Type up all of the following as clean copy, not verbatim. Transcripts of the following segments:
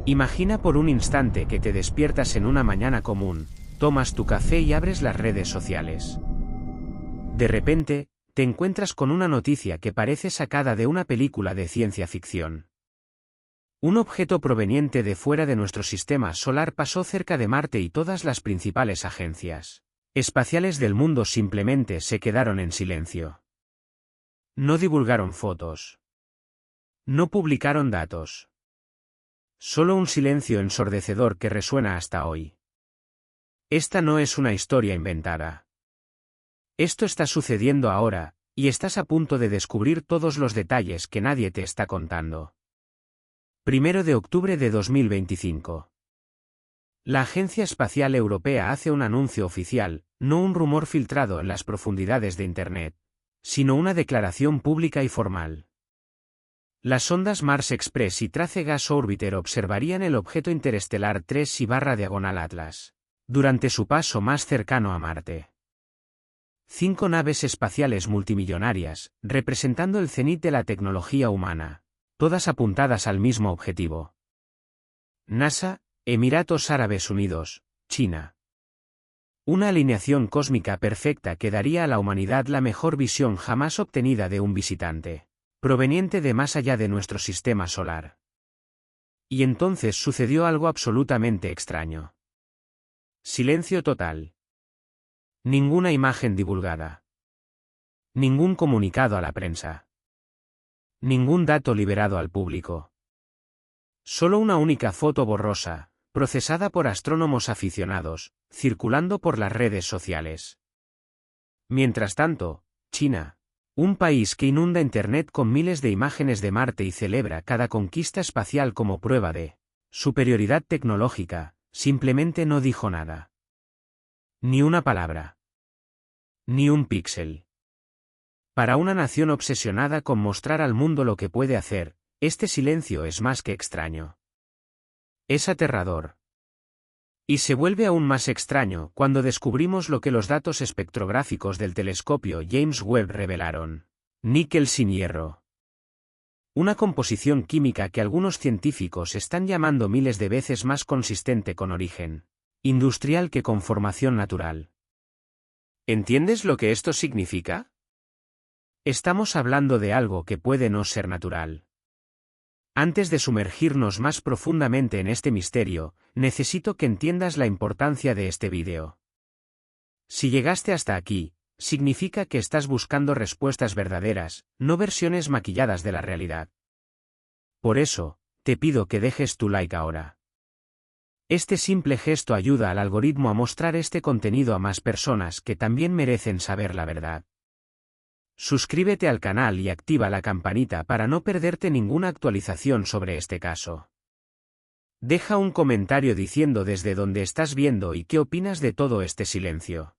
Imagina por un instante que te despiertas en una mañana común, tomas tu café y abres las redes sociales. De repente, te encuentras con una noticia que parece sacada de una película de ciencia ficción. Un objeto proveniente de fuera de nuestro sistema solar pasó cerca de Marte y todas las principales agencias espaciales del mundo simplemente se quedaron en silencio. No divulgaron fotos. No publicaron datos. Solo un silencio ensordecedor que resuena hasta hoy. Esta no es una historia inventada. Esto está sucediendo ahora, y estás a punto de descubrir todos los detalles que nadie te está contando. 1 de octubre de 2025. La Agencia Espacial Europea hace un anuncio oficial, no un rumor filtrado en las profundidades de Internet, sino una declaración pública y formal. Las sondas Mars Express y Trace Gas Orbiter observarían el objeto interestelar 3/Atlas durante su paso más cercano a Marte. 5 naves espaciales multimillonarias, representando el cenit de la tecnología humana, todas apuntadas al mismo objetivo. NASA, Emiratos Árabes Unidos, China. Una alineación cósmica perfecta que daría a la humanidad la mejor visión jamás obtenida de un visitante proveniente de más allá de nuestro sistema solar. Y entonces sucedió algo absolutamente extraño. Silencio total. Ninguna imagen divulgada. Ningún comunicado a la prensa. Ningún dato liberado al público. Solo una única foto borrosa, procesada por astrónomos aficionados, circulando por las redes sociales. Mientras tanto, China, un país que inunda Internet con miles de imágenes de Marte y celebra cada conquista espacial como prueba de superioridad tecnológica, simplemente no dijo nada. Ni una palabra. Ni un píxel. Para una nación obsesionada con mostrar al mundo lo que puede hacer, este silencio es más que extraño. Es aterrador. Y se vuelve aún más extraño cuando descubrimos lo que los datos espectrográficos del telescopio James Webb revelaron. Níquel sin hierro. Una composición química que algunos científicos están llamando miles de veces más consistente con origen industrial que con formación natural. ¿Entiendes lo que esto significa? Estamos hablando de algo que puede no ser natural. Antes de sumergirnos más profundamente en este misterio, necesito que entiendas la importancia de este vídeo. Si llegaste hasta aquí, significa que estás buscando respuestas verdaderas, no versiones maquilladas de la realidad. Por eso, te pido que dejes tu like ahora. Este simple gesto ayuda al algoritmo a mostrar este contenido a más personas que también merecen saber la verdad. Suscríbete al canal y activa la campanita para no perderte ninguna actualización sobre este caso. Deja un comentario diciendo desde dónde estás viendo y qué opinas de todo este silencio.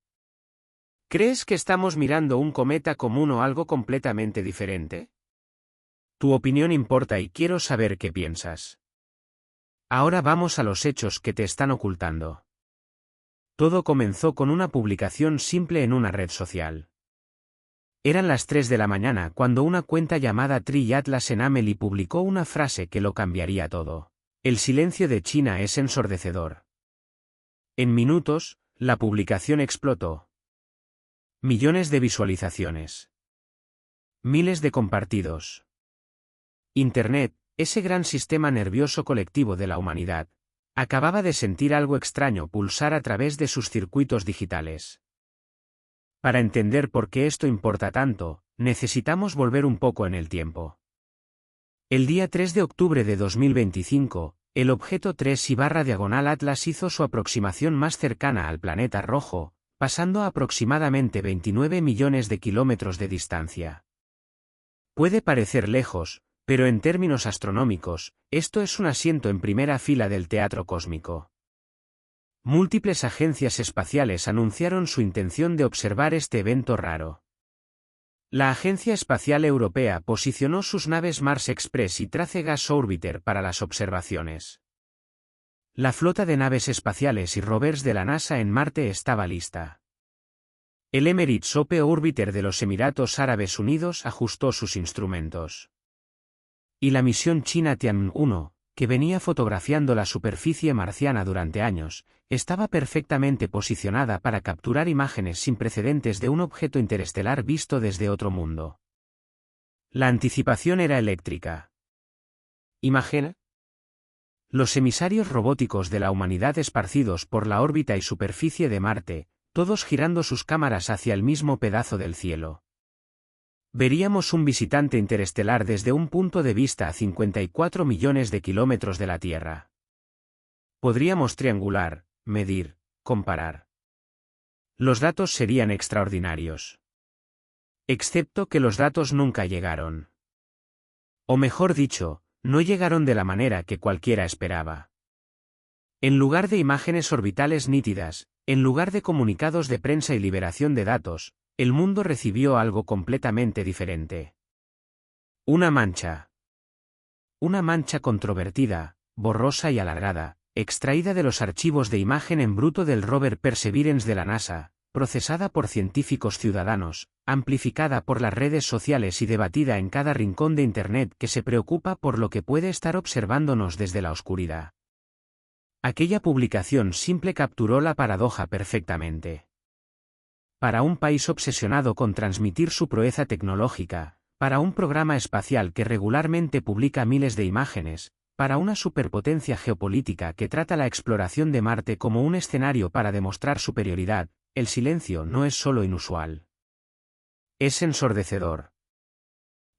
¿Crees que estamos mirando un cometa común o algo completamente diferente? Tu opinión importa y quiero saber qué piensas. Ahora vamos a los hechos que te están ocultando. Todo comenzó con una publicación simple en una red social. Eran las 3 de la mañana cuando una cuenta llamada Tri-Atlas en Amely publicó una frase que lo cambiaría todo. El silencio de China es ensordecedor. En minutos, la publicación explotó. Millones de visualizaciones. Miles de compartidos. Internet, ese gran sistema nervioso colectivo de la humanidad, acababa de sentir algo extraño pulsar a través de sus circuitos digitales. Para entender por qué esto importa tanto, necesitamos volver un poco en el tiempo. El día 3 de octubre de 2025, el objeto 3/Atlas hizo su aproximación más cercana al planeta rojo, pasando a aproximadamente 29 millones de kilómetros de distancia. Puede parecer lejos, pero en términos astronómicos, esto es un asiento en primera fila del teatro cósmico. Múltiples agencias espaciales anunciaron su intención de observar este evento raro. La Agencia Espacial Europea posicionó sus naves Mars Express y Trace Gas Orbiter para las observaciones. La flota de naves espaciales y rovers de la NASA en Marte estaba lista. El Emirates Orbiter de los Emiratos Árabes Unidos ajustó sus instrumentos. Y la misión china Tianwen-1, que venía fotografiando la superficie marciana durante años, estaba perfectamente posicionada para capturar imágenes sin precedentes de un objeto interestelar visto desde otro mundo. La anticipación era eléctrica. ¿Imagina? Los emisarios robóticos de la humanidad esparcidos por la órbita y superficie de Marte, todos girando sus cámaras hacia el mismo pedazo del cielo. Veríamos un visitante interestelar desde un punto de vista a 54 millones de kilómetros de la Tierra. Podríamos triangular, medir, comparar. Los datos serían extraordinarios. Excepto que los datos nunca llegaron. O mejor dicho, no llegaron de la manera que cualquiera esperaba. En lugar de imágenes orbitales nítidas, en lugar de comunicados de prensa y liberación de datos, el mundo recibió algo completamente diferente. Una mancha. Una mancha controvertida, borrosa y alargada, extraída de los archivos de imagen en bruto del rover Perseverance de la NASA, procesada por científicos ciudadanos, amplificada por las redes sociales y debatida en cada rincón de Internet que se preocupa por lo que puede estar observándonos desde la oscuridad. Aquella publicación simple capturó la paradoja perfectamente. Para un país obsesionado con transmitir su proeza tecnológica, para un programa espacial que regularmente publica miles de imágenes, para una superpotencia geopolítica que trata la exploración de Marte como un escenario para demostrar superioridad, el silencio no es solo inusual. Es ensordecedor.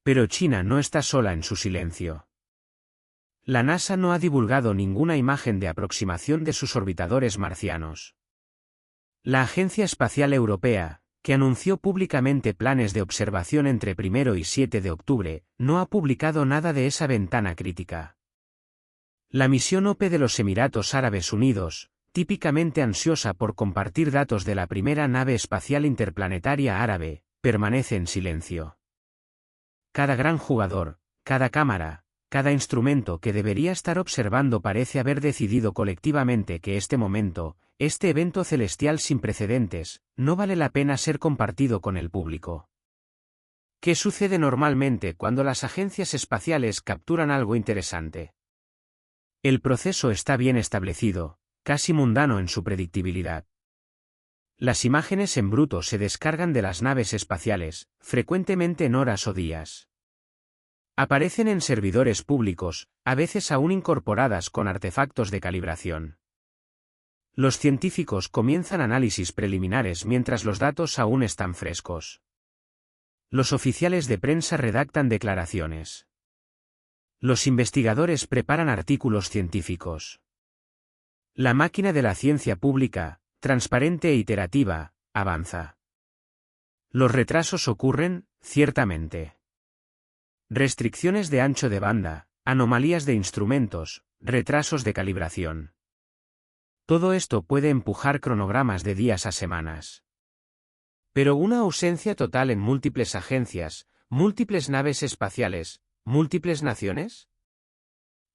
Pero China no está sola en su silencio. La NASA no ha divulgado ninguna imagen de aproximación de sus orbitadores marcianos. La Agencia Espacial Europea, que anunció públicamente planes de observación entre 1 y 7 de octubre, no ha publicado nada de esa ventana crítica. La misión OPE de los Emiratos Árabes Unidos, típicamente ansiosa por compartir datos de la primera nave espacial interplanetaria árabe, permanece en silencio. Cada gran jugador, cada cámara, cada instrumento que debería estar observando parece haber decidido colectivamente que este momento, este evento celestial sin precedentes, no vale la pena ser compartido con el público. ¿Qué sucede normalmente cuando las agencias espaciales capturan algo interesante? El proceso está bien establecido, casi mundano en su predictibilidad. Las imágenes en bruto se descargan de las naves espaciales, frecuentemente en horas o días. Aparecen en servidores públicos, a veces aún incorporadas con artefactos de calibración. Los científicos comienzan análisis preliminares mientras los datos aún están frescos. Los oficiales de prensa redactan declaraciones. Los investigadores preparan artículos científicos. La máquina de la ciencia pública, transparente e iterativa, avanza. Los retrasos ocurren, ciertamente. Restricciones de ancho de banda, anomalías de instrumentos, retrasos de calibración. Todo esto puede empujar cronogramas de días a semanas. Pero una ausencia total en múltiples agencias, múltiples naves espaciales, múltiples naciones.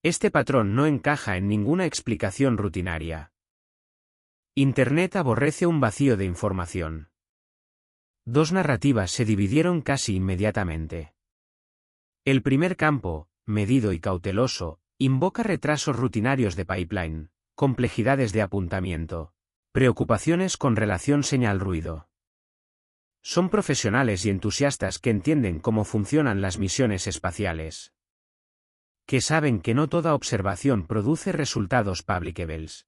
Este patrón no encaja en ninguna explicación rutinaria. Internet aborrece un vacío de información. Dos narrativas se dividieron casi inmediatamente. El primer campo, medido y cauteloso, invoca retrasos rutinarios de pipeline, complejidades de apuntamiento, preocupaciones con relación señal-ruido. Son profesionales y entusiastas que entienden cómo funcionan las misiones espaciales. Que saben que no toda observación produce resultados publicables.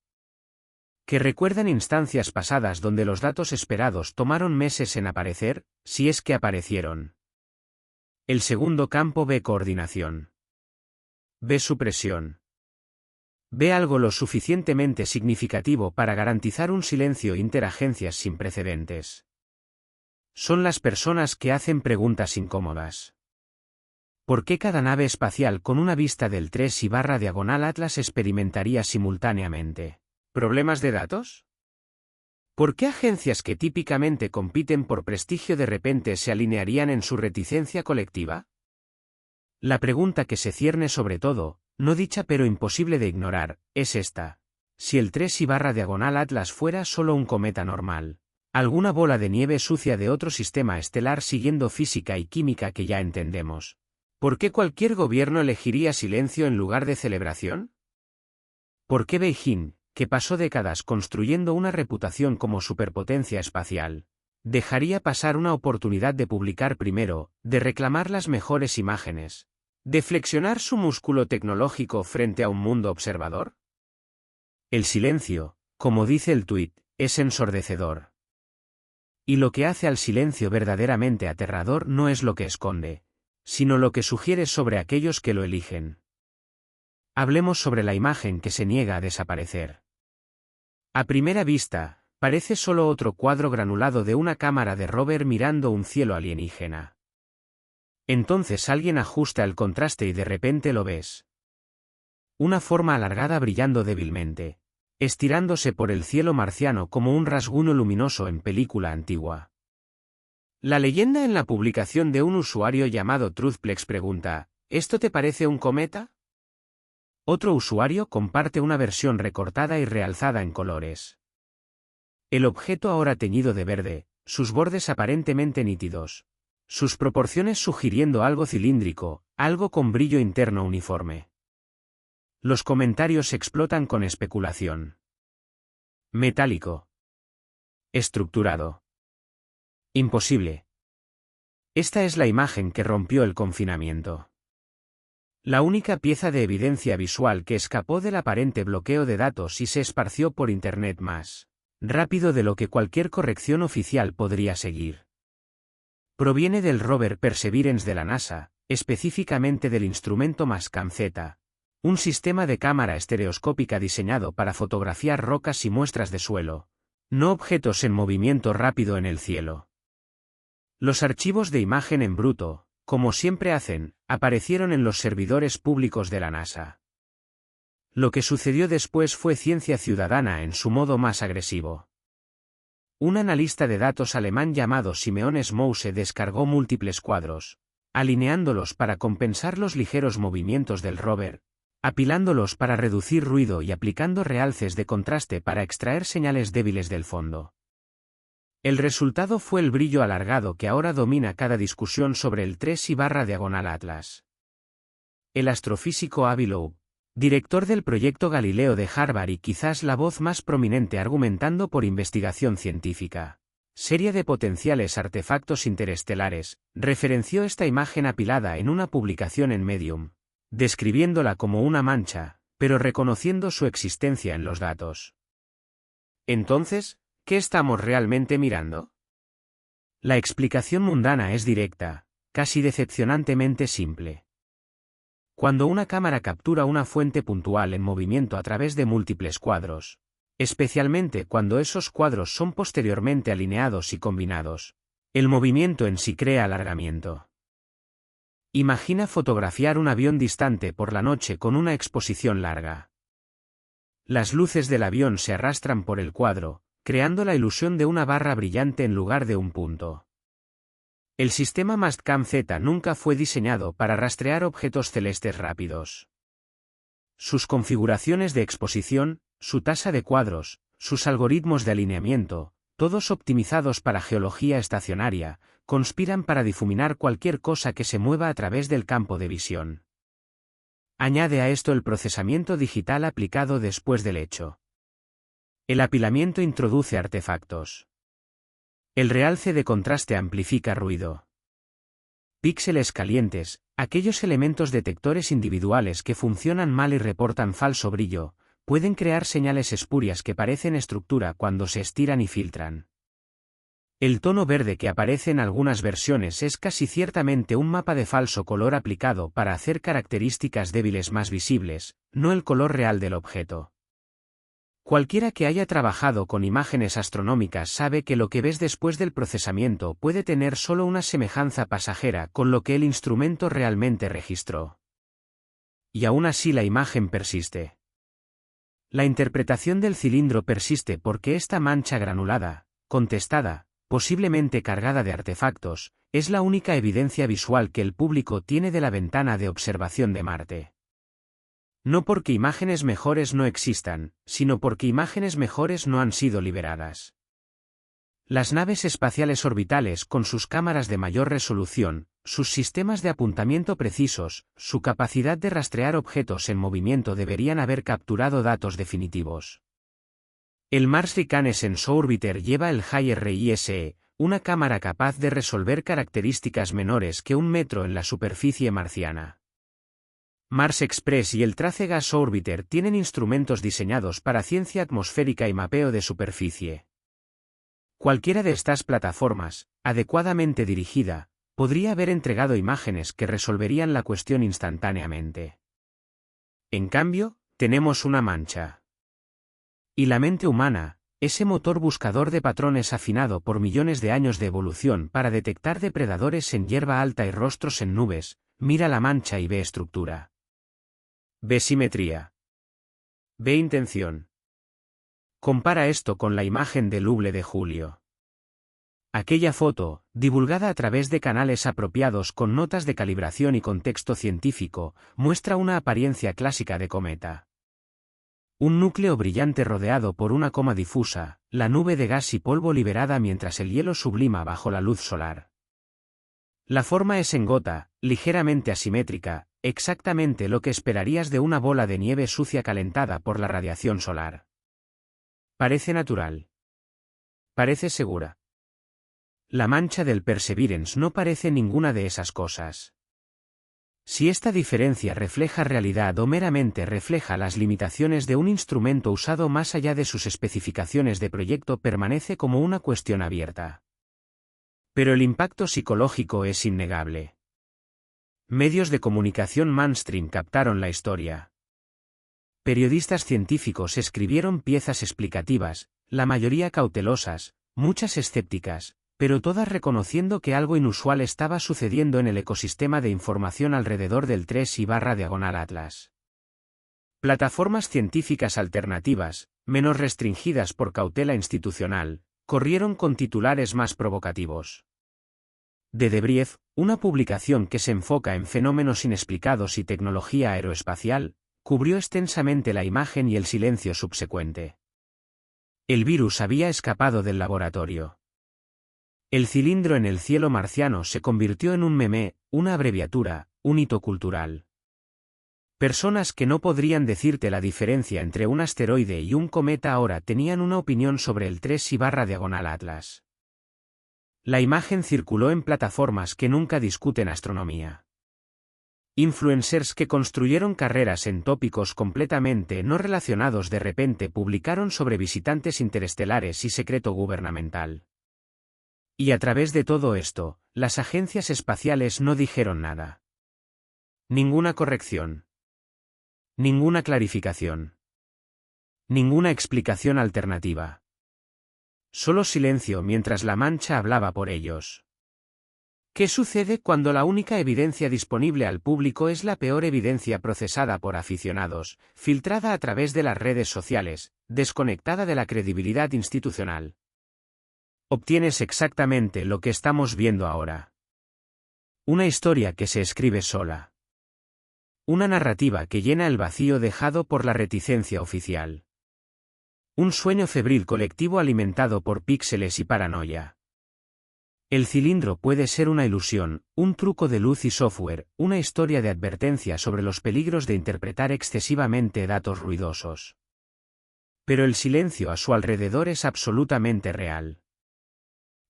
Que recuerdan instancias pasadas donde los datos esperados tomaron meses en aparecer, si es que aparecieron. El segundo campo ve coordinación. Ve supresión. Ve algo lo suficientemente significativo para garantizar un silencio interagencias sin precedentes. Son las personas que hacen preguntas incómodas. ¿Por qué cada nave espacial con una vista del 3/diagonal Atlas experimentaría simultáneamente problemas de datos? ¿Por qué agencias que típicamente compiten por prestigio de repente se alinearían en su reticencia colectiva? La pregunta que se cierne sobre todo, no dicha pero imposible de ignorar, es esta. Si el 3/diagonal Atlas fuera solo un cometa normal, alguna bola de nieve sucia de otro sistema estelar siguiendo física y química que ya entendemos, ¿Por qué cualquier gobierno elegiría silencio en lugar de celebración? ¿Por qué Beijing, que pasó décadas construyendo una reputación como superpotencia espacial, dejaría pasar una oportunidad de publicar primero, de reclamar las mejores imágenes, de flexionar su músculo tecnológico frente a un mundo observador? El silencio, como dice el tuit, es ensordecedor. Y lo que hace al silencio verdaderamente aterrador no es lo que esconde, sino lo que sugiere sobre aquellos que lo eligen. Hablemos sobre la imagen que se niega a desaparecer. A primera vista, parece solo otro cuadro granulado de una cámara de rover mirando un cielo alienígena. Entonces alguien ajusta el contraste y de repente lo ves. Una forma alargada brillando débilmente, estirándose por el cielo marciano como un rasguño luminoso en película antigua. La leyenda en la publicación de un usuario llamado Truthplex pregunta, ¿esto te parece un cometa? Otro usuario comparte una versión recortada y realzada en colores. El objeto ahora teñido de verde, sus bordes aparentemente nítidos, sus proporciones sugiriendo algo cilíndrico, algo con brillo interno uniforme. Los comentarios explotan con especulación. Metálico. Estructurado. Imposible. Esta es la imagen que rompió el confinamiento. La única pieza de evidencia visual que escapó del aparente bloqueo de datos y se esparció por Internet más rápido de lo que cualquier corrección oficial podría seguir. Proviene del rover Perseverance de la NASA, específicamente del instrumento Mastcam-Z, un sistema de cámara estereoscópica diseñado para fotografiar rocas y muestras de suelo, no objetos en movimiento rápido en el cielo. Los archivos de imagen en bruto, como siempre hacen, aparecieron en los servidores públicos de la NASA. Lo que sucedió después fue ciencia ciudadana en su modo más agresivo. Un analista de datos alemán llamado Simeon Smouse descargó múltiples cuadros, alineándolos para compensar los ligeros movimientos del rover, apilándolos para reducir ruido y aplicando realces de contraste para extraer señales débiles del fondo. El resultado fue el brillo alargado que ahora domina cada discusión sobre el 3I/diagonal Atlas. El astrofísico Avi Loeb, director del proyecto Galileo de Harvard y quizás la voz más prominente argumentando por investigación científica, serie de potenciales artefactos interestelares, referenció esta imagen apilada en una publicación en Medium, describiéndola como una mancha, pero reconociendo su existencia en los datos. Entonces, ¿qué estamos realmente mirando? La explicación mundana es directa, casi decepcionantemente simple. Cuando una cámara captura una fuente puntual en movimiento a través de múltiples cuadros, especialmente cuando esos cuadros son posteriormente alineados y combinados, el movimiento en sí crea alargamiento. Imagina fotografiar un avión distante por la noche con una exposición larga. Las luces del avión se arrastran por el cuadro, creando la ilusión de una barra brillante en lugar de un punto. El sistema Mastcam-Z nunca fue diseñado para rastrear objetos celestes rápidos. Sus configuraciones de exposición, su tasa de cuadros, sus algoritmos de alineamiento, todos optimizados para geología estacionaria, conspiran para difuminar cualquier cosa que se mueva a través del campo de visión. Añade a esto el procesamiento digital aplicado después del hecho. El apilamiento introduce artefactos. El realce de contraste amplifica ruido. Píxeles calientes, aquellos elementos detectores individuales que funcionan mal y reportan falso brillo, pueden crear señales espurias que parecen estructura cuando se estiran y filtran. El tono verde que aparece en algunas versiones es casi ciertamente un mapa de falso color aplicado para hacer características débiles más visibles, no el color real del objeto. Cualquiera que haya trabajado con imágenes astronómicas sabe que lo que ves después del procesamiento puede tener solo una semejanza pasajera con lo que el instrumento realmente registró. Y aún así la imagen persiste. La interpretación del cilindro persiste porque esta mancha granulada, contestada, posiblemente cargada de artefactos, es la única evidencia visual que el público tiene de la ventana de observación de Marte. No porque imágenes mejores no existan, sino porque imágenes mejores no han sido liberadas. Las naves espaciales orbitales con sus cámaras de mayor resolución, sus sistemas de apuntamiento precisos, su capacidad de rastrear objetos en movimiento deberían haber capturado datos definitivos. El Mars Reconnaissance Orbiter lleva el HiRISE, una cámara capaz de resolver características menores que 1 metro en la superficie marciana. Mars Express y el Trace Gas Orbiter tienen instrumentos diseñados para ciencia atmosférica y mapeo de superficie. Cualquiera de estas plataformas, adecuadamente dirigida, podría haber entregado imágenes que resolverían la cuestión instantáneamente. En cambio, tenemos una mancha. Y la mente humana, ese motor buscador de patrones afinado por millones de años de evolución para detectar depredadores en hierba alta y rostros en nubes, mira la mancha y ve estructura. Ve simetría. Ve intención. Compara esto con la imagen del Hubble de julio. Aquella foto, divulgada a través de canales apropiados con notas de calibración y contexto científico, muestra una apariencia clásica de cometa. Un núcleo brillante rodeado por una coma difusa, la nube de gas y polvo liberada mientras el hielo sublima bajo la luz solar. La forma es en gota, ligeramente asimétrica, exactamente lo que esperarías de una bola de nieve sucia calentada por la radiación solar. Parece natural. Parece segura. La mancha del Perseverance no parece ninguna de esas cosas. Si esta diferencia refleja realidad o meramente refleja las limitaciones de un instrumento usado más allá de sus especificaciones de proyecto permanece como una cuestión abierta. Pero el impacto psicológico es innegable. Medios de comunicación mainstream captaron la historia. Periodistas científicos escribieron piezas explicativas, la mayoría cautelosas, muchas escépticas, pero todas reconociendo que algo inusual estaba sucediendo en el ecosistema de información alrededor del 3/Atlas. Plataformas científicas alternativas, menos restringidas por cautela institucional, corrieron con titulares más provocativos. The Debrief, una publicación que se enfoca en fenómenos inexplicados y tecnología aeroespacial, cubrió extensamente la imagen y el silencio subsecuente. El virus había escapado del laboratorio. El cilindro en el cielo marciano se convirtió en un meme, una abreviatura, un hito cultural. Personas que no podrían decirte la diferencia entre un asteroide y un cometa ahora tenían una opinión sobre el 3/Atlas. La imagen circuló en plataformas que nunca discuten astronomía. Influencers que construyeron carreras en tópicos completamente no relacionados de repente publicaron sobre visitantes interestelares y secreto gubernamental. Y a través de todo esto, las agencias espaciales no dijeron nada. Ninguna corrección. Ninguna clarificación. Ninguna explicación alternativa. Solo silencio mientras la mancha hablaba por ellos. ¿Qué sucede cuando la única evidencia disponible al público es la peor evidencia procesada por aficionados, filtrada a través de las redes sociales, desconectada de la credibilidad institucional? Obtienes exactamente lo que estamos viendo ahora. Una historia que se escribe sola. Una narrativa que llena el vacío dejado por la reticencia oficial. Un sueño febril colectivo alimentado por píxeles y paranoia. El cilindro puede ser una ilusión, un truco de luz y software, una historia de advertencia sobre los peligros de interpretar excesivamente datos ruidosos. Pero el silencio a su alrededor es absolutamente real.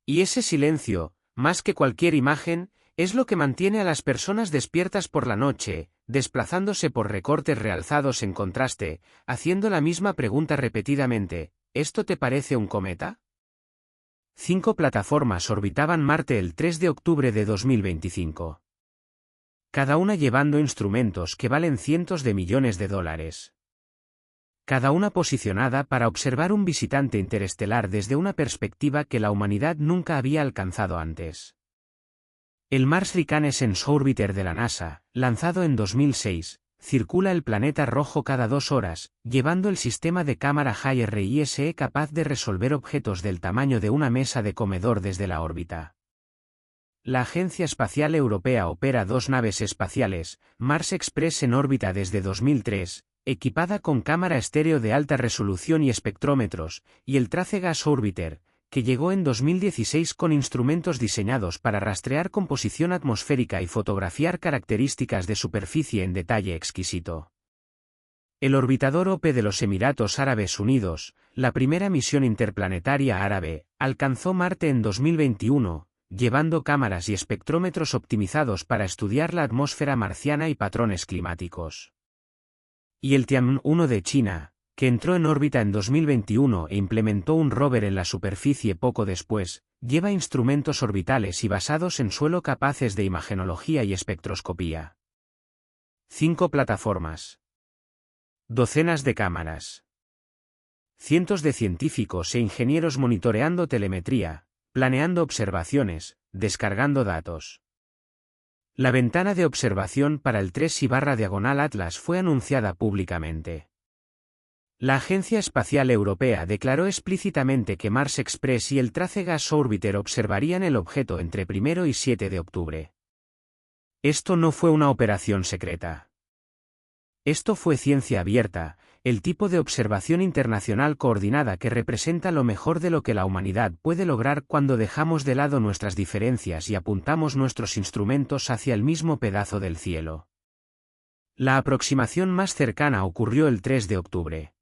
Y ese silencio, más que cualquier imagen, es lo que mantiene a las personas despiertas por la noche, desplazándose por recortes realzados en contraste, haciendo la misma pregunta repetidamente: ¿esto te parece un cometa? 5 plataformas orbitaban Marte el 3 de octubre de 2025. Cada una llevando instrumentos que valen cientos de millones de dólares. Cada una posicionada para observar un visitante interestelar desde una perspectiva que la humanidad nunca había alcanzado antes. El Mars Reconnaissance Orbiter de la NASA, lanzado en 2006, circula el planeta rojo cada 2 horas, llevando el sistema de cámara HiRISE capaz de resolver objetos del tamaño de una mesa de comedor desde la órbita. La Agencia Espacial Europea opera 2 naves espaciales, Mars Express en órbita desde 2003, equipada con cámara estéreo de alta resolución y espectrómetros, y el Trace Gas Orbiter, que llegó en 2016 con instrumentos diseñados para rastrear composición atmosférica y fotografiar características de superficie en detalle exquisito. El orbitador OPE de los Emiratos Árabes Unidos, la primera misión interplanetaria árabe, alcanzó Marte en 2021, llevando cámaras y espectrómetros optimizados para estudiar la atmósfera marciana y patrones climáticos. Y el Tianwen-1 de China, que entró en órbita en 2021 e implementó un rover en la superficie poco después, lleva instrumentos orbitales y basados en suelo capaces de imagenología y espectroscopía. 5 plataformas. Docenas de cámaras. Cientos de científicos e ingenieros monitoreando telemetría, planeando observaciones, descargando datos. La ventana de observación para el 3/Atlas fue anunciada públicamente. La Agencia Espacial Europea declaró explícitamente que Mars Express y el Trace Gas Orbiter observarían el objeto entre 1 y 7 de octubre. Esto no fue una operación secreta. Esto fue ciencia abierta, el tipo de observación internacional coordinada que representa lo mejor de lo que la humanidad puede lograr cuando dejamos de lado nuestras diferencias y apuntamos nuestros instrumentos hacia el mismo pedazo del cielo. La aproximación más cercana ocurrió el 3 de octubre.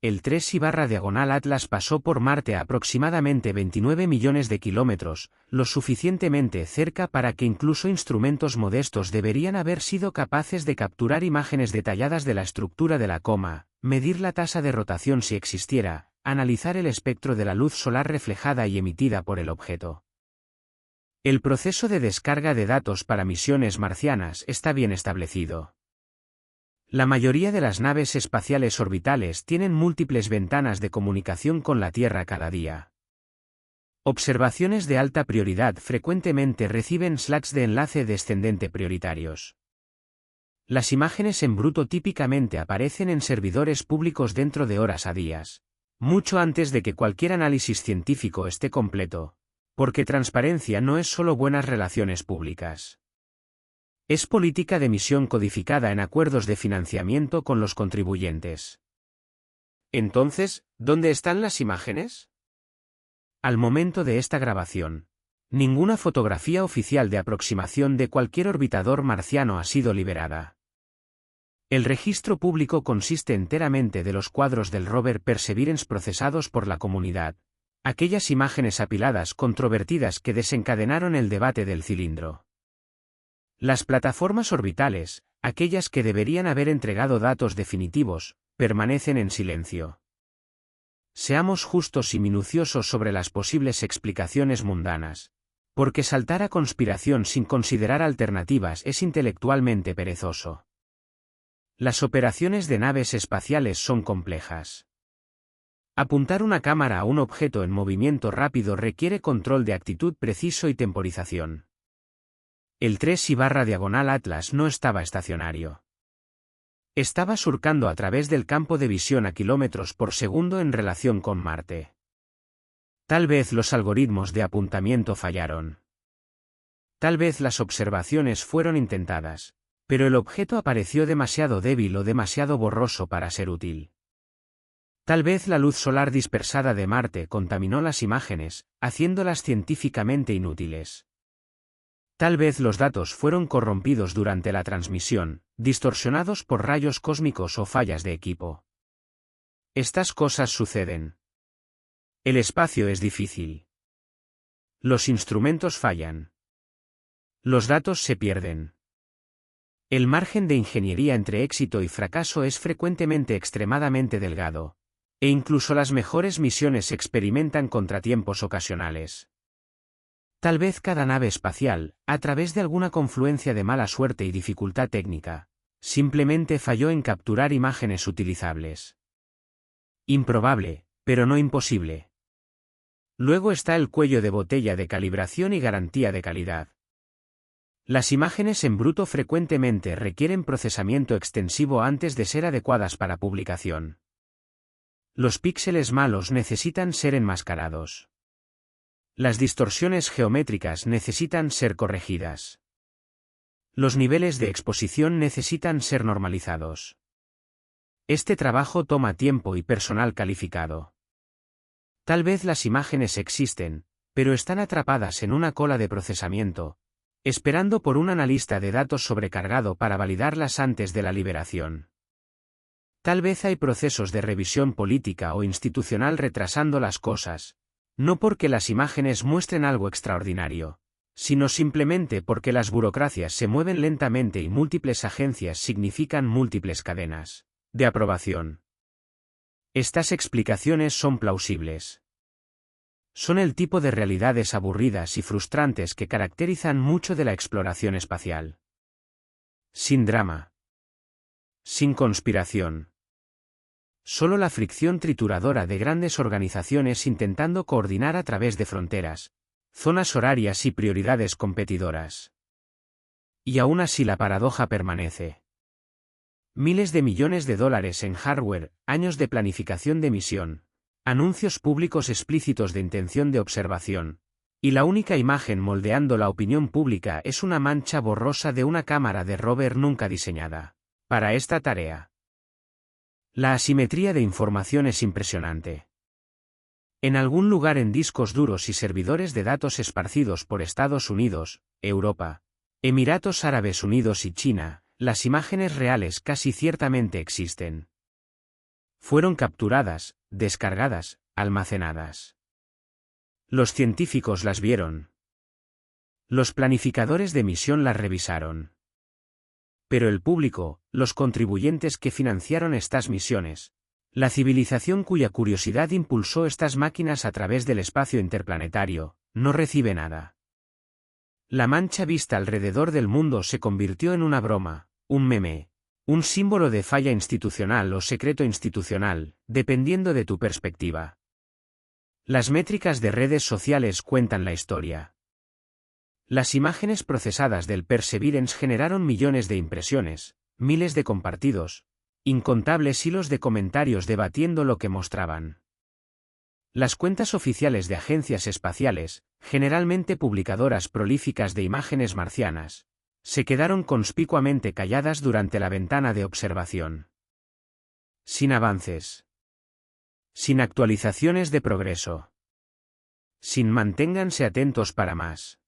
El 3/Atlas pasó por Marte a aproximadamente 29 millones de kilómetros, lo suficientemente cerca para que incluso instrumentos modestos deberían haber sido capaces de capturar imágenes detalladas de la estructura de la coma, medir la tasa de rotación si existiera, analizar el espectro de la luz solar reflejada y emitida por el objeto. El proceso de descarga de datos para misiones marcianas está bien establecido. La mayoría de las naves espaciales orbitales tienen múltiples ventanas de comunicación con la Tierra cada día. Observaciones de alta prioridad frecuentemente reciben slots de enlace descendente prioritarios. Las imágenes en bruto típicamente aparecen en servidores públicos dentro de horas a días, mucho antes de que cualquier análisis científico esté completo, porque transparencia no es solo buenas relaciones públicas. Es política de misión codificada en acuerdos de financiamiento con los contribuyentes. Entonces, ¿dónde están las imágenes? Al momento de esta grabación, ninguna fotografía oficial de aproximación de cualquier orbitador marciano ha sido liberada. El registro público consiste enteramente de los cuadros del rover Perseverance procesados por la comunidad, aquellas imágenes apiladas controvertidas que desencadenaron el debate del cilindro. Las plataformas orbitales, aquellas que deberían haber entregado datos definitivos, permanecen en silencio. Seamos justos y minuciosos sobre las posibles explicaciones mundanas, porque saltar a conspiración sin considerar alternativas es intelectualmente perezoso. Las operaciones de naves espaciales son complejas. Apuntar una cámara a un objeto en movimiento rápido requiere control de actitud preciso y temporización. El 3/Atlas no estaba estacionario. Estaba surcando a través del campo de visión a kilómetros por segundo en relación con Marte. Tal vez los algoritmos de apuntamiento fallaron. Tal vez las observaciones fueron intentadas, pero el objeto apareció demasiado débil o demasiado borroso para ser útil. Tal vez la luz solar dispersada de Marte contaminó las imágenes, haciéndolas científicamente inútiles. Tal vez los datos fueron corrompidos durante la transmisión, distorsionados por rayos cósmicos o fallas de equipo. Estas cosas suceden. El espacio es difícil. Los instrumentos fallan. Los datos se pierden. El margen de ingeniería entre éxito y fracaso es frecuentemente extremadamente delgado, e incluso las mejores misiones experimentan contratiempos ocasionales. Tal vez cada nave espacial, a través de alguna confluencia de mala suerte y dificultad técnica, simplemente falló en capturar imágenes utilizables. Improbable, pero no imposible. Luego está el cuello de botella de calibración y garantía de calidad. Las imágenes en bruto frecuentemente requieren procesamiento extensivo antes de ser adecuadas para publicación. Los píxeles malos necesitan ser enmascarados. Las distorsiones geométricas necesitan ser corregidas. Los niveles de exposición necesitan ser normalizados. Este trabajo toma tiempo y personal calificado. Tal vez las imágenes existen, pero están atrapadas en una cola de procesamiento, esperando por un analista de datos sobrecargado para validarlas antes de la liberación. Tal vez hay procesos de revisión política o institucional retrasando las cosas, no porque las imágenes muestren algo extraordinario, sino simplemente porque las burocracias se mueven lentamente y múltiples agencias significan múltiples cadenas de aprobación. Estas explicaciones son plausibles. Son el tipo de realidades aburridas y frustrantes que caracterizan mucho de la exploración espacial. Sin drama. Sin conspiración. Solo la fricción trituradora de grandes organizaciones intentando coordinar a través de fronteras, zonas horarias y prioridades competidoras. Y aún así la paradoja permanece. Miles de millones de dólares en hardware, años de planificación de misión, anuncios públicos explícitos de intención de observación, y la única imagen moldeando la opinión pública es una mancha borrosa de una cámara de rover nunca diseñada para esta tarea. La asimetría de información es impresionante. En algún lugar en discos duros y servidores de datos esparcidos por Estados Unidos, Europa, Emiratos Árabes Unidos y China, las imágenes reales casi ciertamente existen. Fueron capturadas, descargadas, almacenadas. Los científicos las vieron. Los planificadores de misión las revisaron. Pero el público, los contribuyentes que financiaron estas misiones, la civilización cuya curiosidad impulsó estas máquinas a través del espacio interplanetario, no recibe nada. La mancha vista alrededor del mundo se convirtió en una broma, un meme, un símbolo de falla institucional o secreto institucional, dependiendo de tu perspectiva. Las métricas de redes sociales cuentan la historia. Las imágenes procesadas del Perseverance generaron millones de impresiones, miles de compartidos, incontables hilos de comentarios debatiendo lo que mostraban. Las cuentas oficiales de agencias espaciales, generalmente publicadoras prolíficas de imágenes marcianas, se quedaron conspicuamente calladas durante la ventana de observación. Sin avances. Sin actualizaciones de progreso. Sin manténganse atentos para más.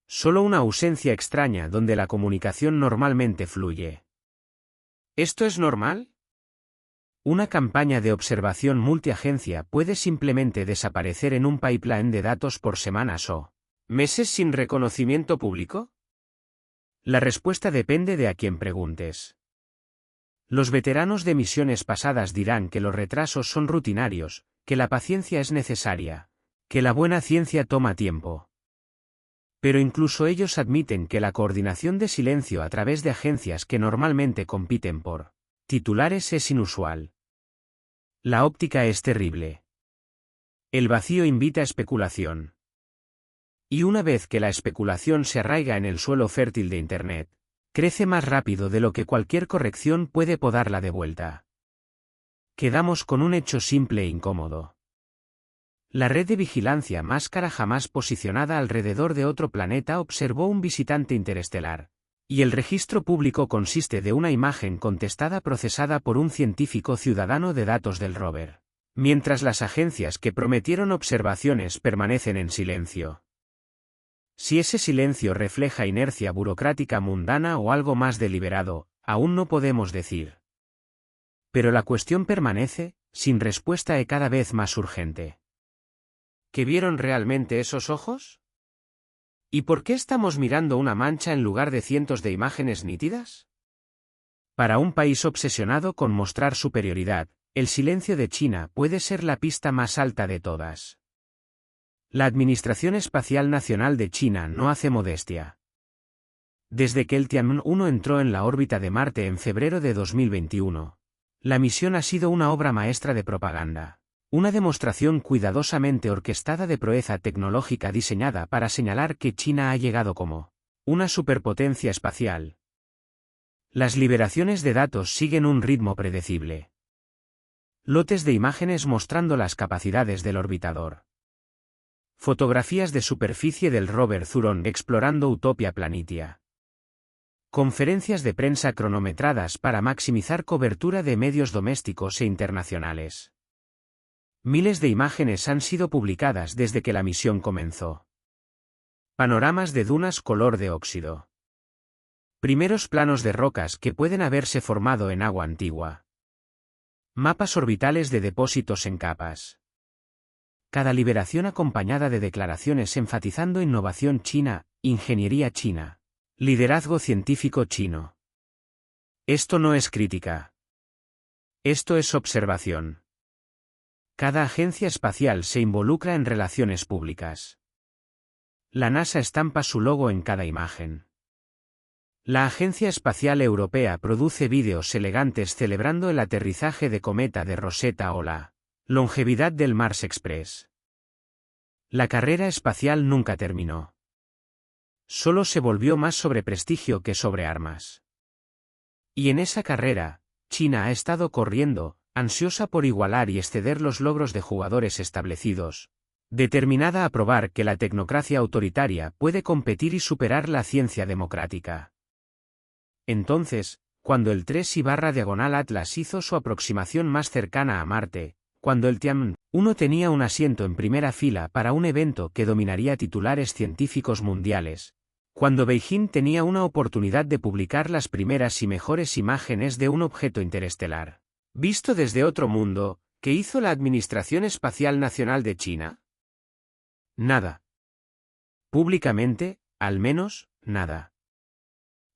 Solo una ausencia extraña donde la comunicación normalmente fluye. ¿Esto es normal? Una campaña de observación multiagencia puede simplemente desaparecer en un pipeline de datos por semanas o meses sin reconocimiento público. La respuesta depende de a quien preguntes. Los veteranos de misiones pasadas dirán que los retrasos son rutinarios, que la paciencia es necesaria, que la buena ciencia toma tiempo. Pero incluso ellos admiten que la coordinación de silencio a través de agencias que normalmente compiten por titulares es inusual. La óptica es terrible. El vacío invita a especulación. Y una vez que la especulación se arraiga en el suelo fértil de Internet, crece más rápido de lo que cualquier corrección puede podarla de vuelta. Quedamos con un hecho simple e incómodo. La red de vigilancia más cara jamás posicionada alrededor de otro planeta observó un visitante interestelar, y el registro público consiste de una imagen contestada procesada por un científico ciudadano de datos del rover, mientras las agencias que prometieron observaciones permanecen en silencio. Si ese silencio refleja inercia burocrática mundana o algo más deliberado, aún no podemos decir. Pero la cuestión permanece, sin respuesta y cada vez más urgente. ¿Qué vieron realmente esos ojos? ¿Y por qué estamos mirando una mancha en lugar de cientos de imágenes nítidas? Para un país obsesionado con mostrar superioridad, el silencio de China puede ser la pista más alta de todas. La Administración Espacial Nacional de China no hace modestia. Desde que el Tianwen-1 entró en la órbita de Marte en febrero de 2021, la misión ha sido una obra maestra de propaganda. Una demostración cuidadosamente orquestada de proeza tecnológica diseñada para señalar que China ha llegado como una superpotencia espacial. Las liberaciones de datos siguen un ritmo predecible. Lotes de imágenes mostrando las capacidades del orbitador. Fotografías de superficie del rover Zhurong explorando Utopia Planitia. Conferencias de prensa cronometradas para maximizar cobertura de medios domésticos e internacionales. Miles de imágenes han sido publicadas desde que la misión comenzó. Panoramas de dunas color de óxido. Primeros planos de rocas que pueden haberse formado en agua antigua. Mapas orbitales de depósitos en capas. Cada liberación acompañada de declaraciones enfatizando innovación china, ingeniería china, liderazgo científico chino. Esto no es crítica. Esto es observación. Cada agencia espacial se involucra en relaciones públicas. La NASA estampa su logo en cada imagen. La Agencia Espacial Europea produce vídeos elegantes celebrando el aterrizaje de cometa de Rosetta o la longevidad del Mars Express. La carrera espacial nunca terminó. Solo se volvió más sobre prestigio que sobre armas. Y en esa carrera, China ha estado corriendo, ansiosa por igualar y exceder los logros de jugadores establecidos, determinada a probar que la tecnocracia autoritaria puede competir y superar la ciencia democrática. Entonces, cuando el 3/Atlas hizo su aproximación más cercana a Marte, cuando el Tianwen-1 tenía un asiento en primera fila para un evento que dominaría titulares científicos mundiales, cuando Beijing tenía una oportunidad de publicar las primeras y mejores imágenes de un objeto interestelar, visto desde otro mundo, ¿qué hizo la Administración Espacial Nacional de China? Nada. Públicamente, al menos, nada.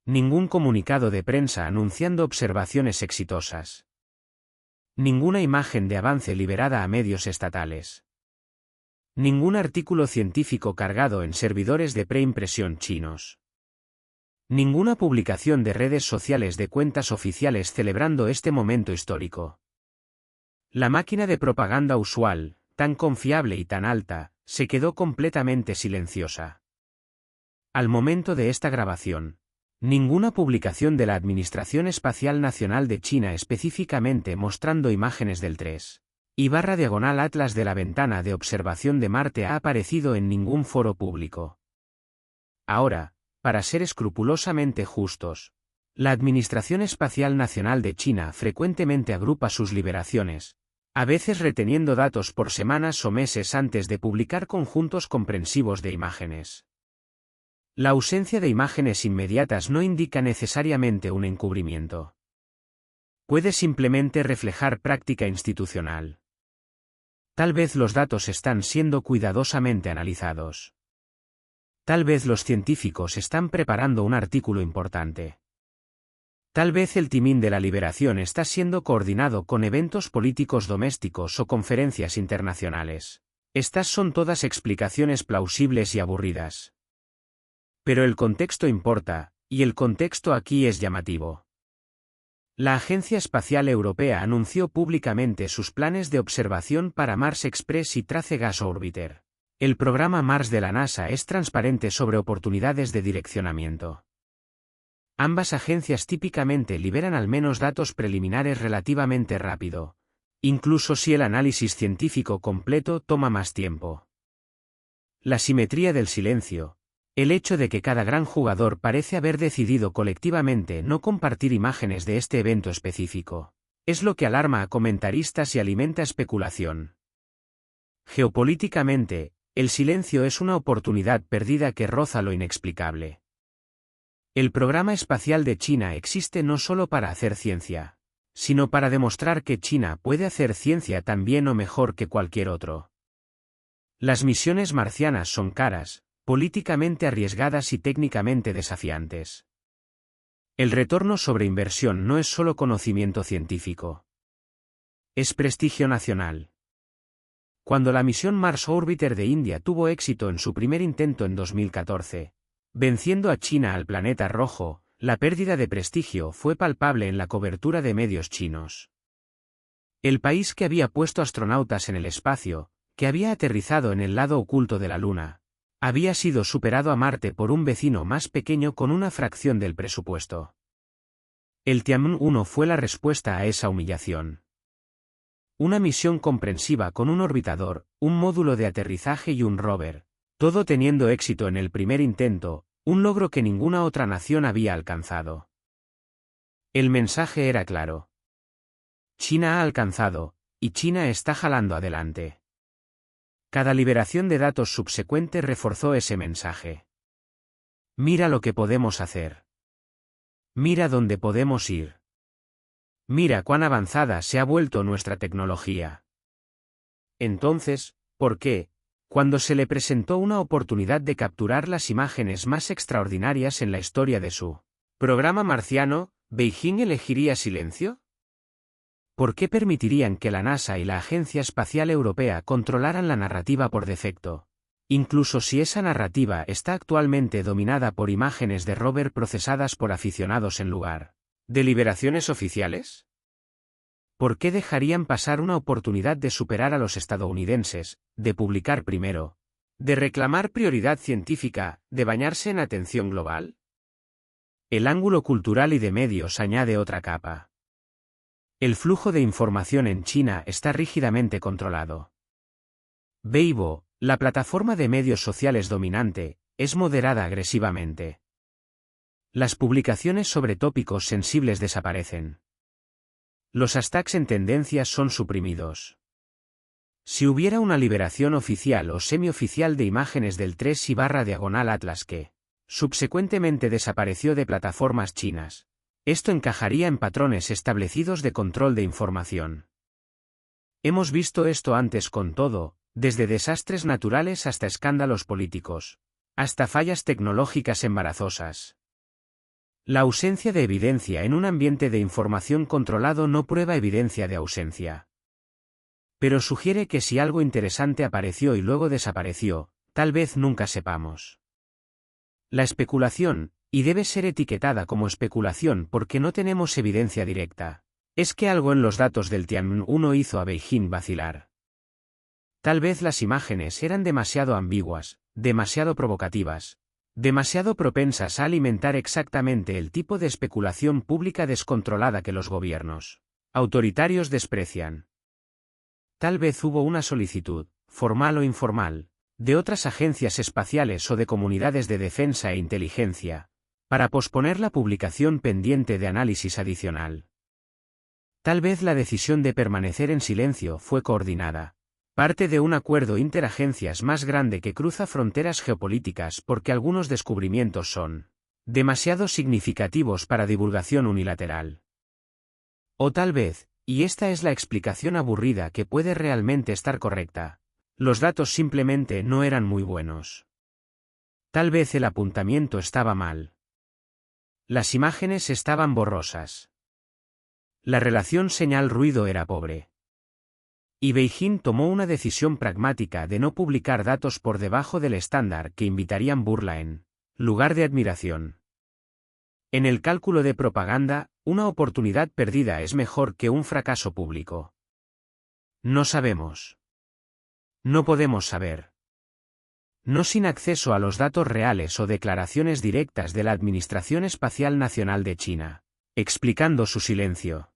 Ningún comunicado de prensa anunciando observaciones exitosas. Ninguna imagen de avance liberada a medios estatales. Ningún artículo científico cargado en servidores de preimpresión chinos. Ninguna publicación de redes sociales de cuentas oficiales celebrando este momento histórico. La máquina de propaganda usual, tan confiable y tan alta, se quedó completamente silenciosa. Al momento de esta grabación, ninguna publicación de la Administración Espacial Nacional de China específicamente mostrando imágenes del 3/Atlas de la ventana de observación de Marte ha aparecido en ningún foro público. Ahora, para ser escrupulosamente justos, la Administración Espacial Nacional de China frecuentemente agrupa sus liberaciones, a veces reteniendo datos por semanas o meses antes de publicar conjuntos comprensivos de imágenes. La ausencia de imágenes inmediatas no indica necesariamente un encubrimiento. Puede simplemente reflejar práctica institucional. Tal vez los datos están siendo cuidadosamente analizados. Tal vez los científicos están preparando un artículo importante. Tal vez el timón de la liberación está siendo coordinado con eventos políticos domésticos o conferencias internacionales. Estas son todas explicaciones plausibles y aburridas. Pero el contexto importa, y el contexto aquí es llamativo. La Agencia Espacial Europea anunció públicamente sus planes de observación para Mars Express y Trace Gas Orbiter. El programa Mars de la NASA es transparente sobre oportunidades de direccionamiento. Ambas agencias típicamente liberan al menos datos preliminares relativamente rápido, incluso si el análisis científico completo toma más tiempo. La simetría del silencio. El hecho de que cada gran jugador parece haber decidido colectivamente no compartir imágenes de este evento específico, es lo que alarma a comentaristas y alimenta especulación. Geopolíticamente, el silencio es una oportunidad perdida que roza lo inexplicable. El programa espacial de China existe no solo para hacer ciencia, sino para demostrar que China puede hacer ciencia tan bien o mejor que cualquier otro. Las misiones marcianas son caras, políticamente arriesgadas y técnicamente desafiantes. El retorno sobre inversión no es solo conocimiento científico. Es prestigio nacional. Cuando la misión Mars Orbiter de India tuvo éxito en su primer intento en 2014, venciendo a China al planeta rojo, la pérdida de prestigio fue palpable en la cobertura de medios chinos. El país que había puesto astronautas en el espacio, que había aterrizado en el lado oculto de la Luna, había sido superado a Marte por un vecino más pequeño con una fracción del presupuesto. El Tianwen-1 fue la respuesta a esa humillación. Una misión comprensiva con un orbitador, un módulo de aterrizaje y un rover, todo teniendo éxito en el primer intento, un logro que ninguna otra nación había alcanzado. El mensaje era claro. China ha alcanzado, y China está jalando adelante. Cada liberación de datos subsecuente reforzó ese mensaje. Mira lo que podemos hacer. Mira dónde podemos ir. Mira cuán avanzada se ha vuelto nuestra tecnología. Entonces, ¿por qué, cuando se le presentó una oportunidad de capturar las imágenes más extraordinarias en la historia de su programa marciano, Beijing elegiría silencio? ¿Por qué permitirían que la NASA y la Agencia Espacial Europea controlaran la narrativa por defecto, incluso si esa narrativa está actualmente dominada por imágenes de rover procesadas por aficionados en lugar de liberaciones oficiales? ¿Por qué dejarían pasar una oportunidad de superar a los estadounidenses, de publicar primero, de reclamar prioridad científica, de bañarse en atención global? El ángulo cultural y de medios añade otra capa. El flujo de información en China está rígidamente controlado. Weibo, la plataforma de medios sociales dominante, es moderada agresivamente. Las publicaciones sobre tópicos sensibles desaparecen. Los hashtags en tendencias son suprimidos. Si hubiera una liberación oficial o semioficial de imágenes del 3/Atlas que, subsecuentemente desapareció de plataformas chinas, esto encajaría en patrones establecidos de control de información. Hemos visto esto antes con todo, desde desastres naturales hasta escándalos políticos, hasta fallas tecnológicas embarazosas. La ausencia de evidencia en un ambiente de información controlado no prueba evidencia de ausencia. Pero sugiere que si algo interesante apareció y luego desapareció, tal vez nunca sepamos. La especulación, y debe ser etiquetada como especulación porque no tenemos evidencia directa, es que algo en los datos del Tianwen-1 hizo a Beijing vacilar. Tal vez las imágenes eran demasiado ambiguas, demasiado provocativas, demasiado propensas a alimentar exactamente el tipo de especulación pública descontrolada que los gobiernos autoritarios desprecian. Tal vez hubo una solicitud, formal o informal, de otras agencias espaciales o de comunidades de defensa e inteligencia, para posponer la publicación pendiente de análisis adicional. Tal vez la decisión de permanecer en silencio fue coordinada, parte de un acuerdo interagencias más grande que cruza fronteras geopolíticas porque algunos descubrimientos son demasiado significativos para divulgación unilateral. O tal vez, y esta es la explicación aburrida que puede realmente estar correcta, los datos simplemente no eran muy buenos. Tal vez el apuntamiento estaba mal. Las imágenes estaban borrosas. La relación señal-ruido era pobre. Y Beijing tomó una decisión pragmática de no publicar datos por debajo del estándar que invitarían burla en lugar de admiración. En el cálculo de propaganda, una oportunidad perdida es mejor que un fracaso público. No sabemos. No podemos saber. No sin acceso a los datos reales o declaraciones directas de la Administración Espacial Nacional de China, explicando su silencio.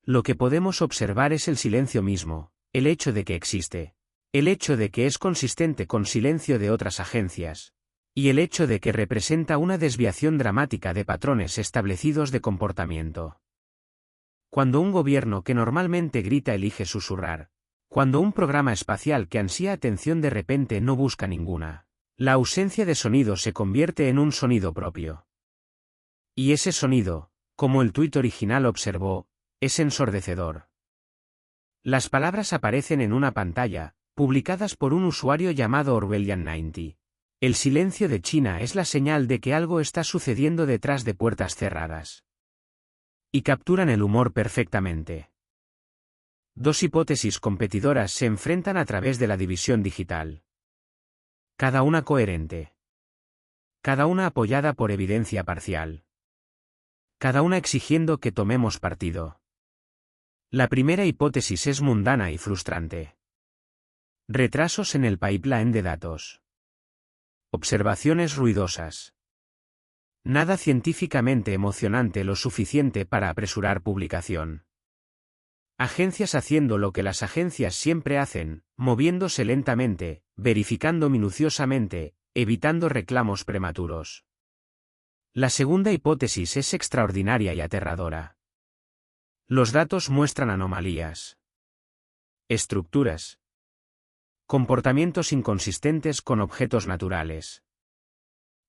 Lo que podemos observar es el silencio mismo, el hecho de que existe, el hecho de que es consistente con silencio de otras agencias, y el hecho de que representa una desviación dramática de patrones establecidos de comportamiento. Cuando un gobierno que normalmente grita elige susurrar, cuando un programa espacial que ansía atención de repente no busca ninguna, la ausencia de sonido se convierte en un sonido propio. Y ese sonido, como el tuit original observó, es ensordecedor. Las palabras aparecen en una pantalla, publicadas por un usuario llamado Orwellian90. El silencio de China es la señal de que algo está sucediendo detrás de puertas cerradas. Y capturan el humor perfectamente. Dos hipótesis competidoras se enfrentan a través de la división digital. Cada una coherente. Cada una apoyada por evidencia parcial. Cada una exigiendo que tomemos partido. La primera hipótesis es mundana y frustrante. Retrasos en el pipeline de datos. Observaciones ruidosas. Nada científicamente emocionante lo suficiente para apresurar publicación. Agencias haciendo lo que las agencias siempre hacen, moviéndose lentamente, verificando minuciosamente, evitando reclamos prematuros. La segunda hipótesis es extraordinaria y aterradora. Los datos muestran anomalías. estructuras. Comportamientos inconsistentes con objetos naturales.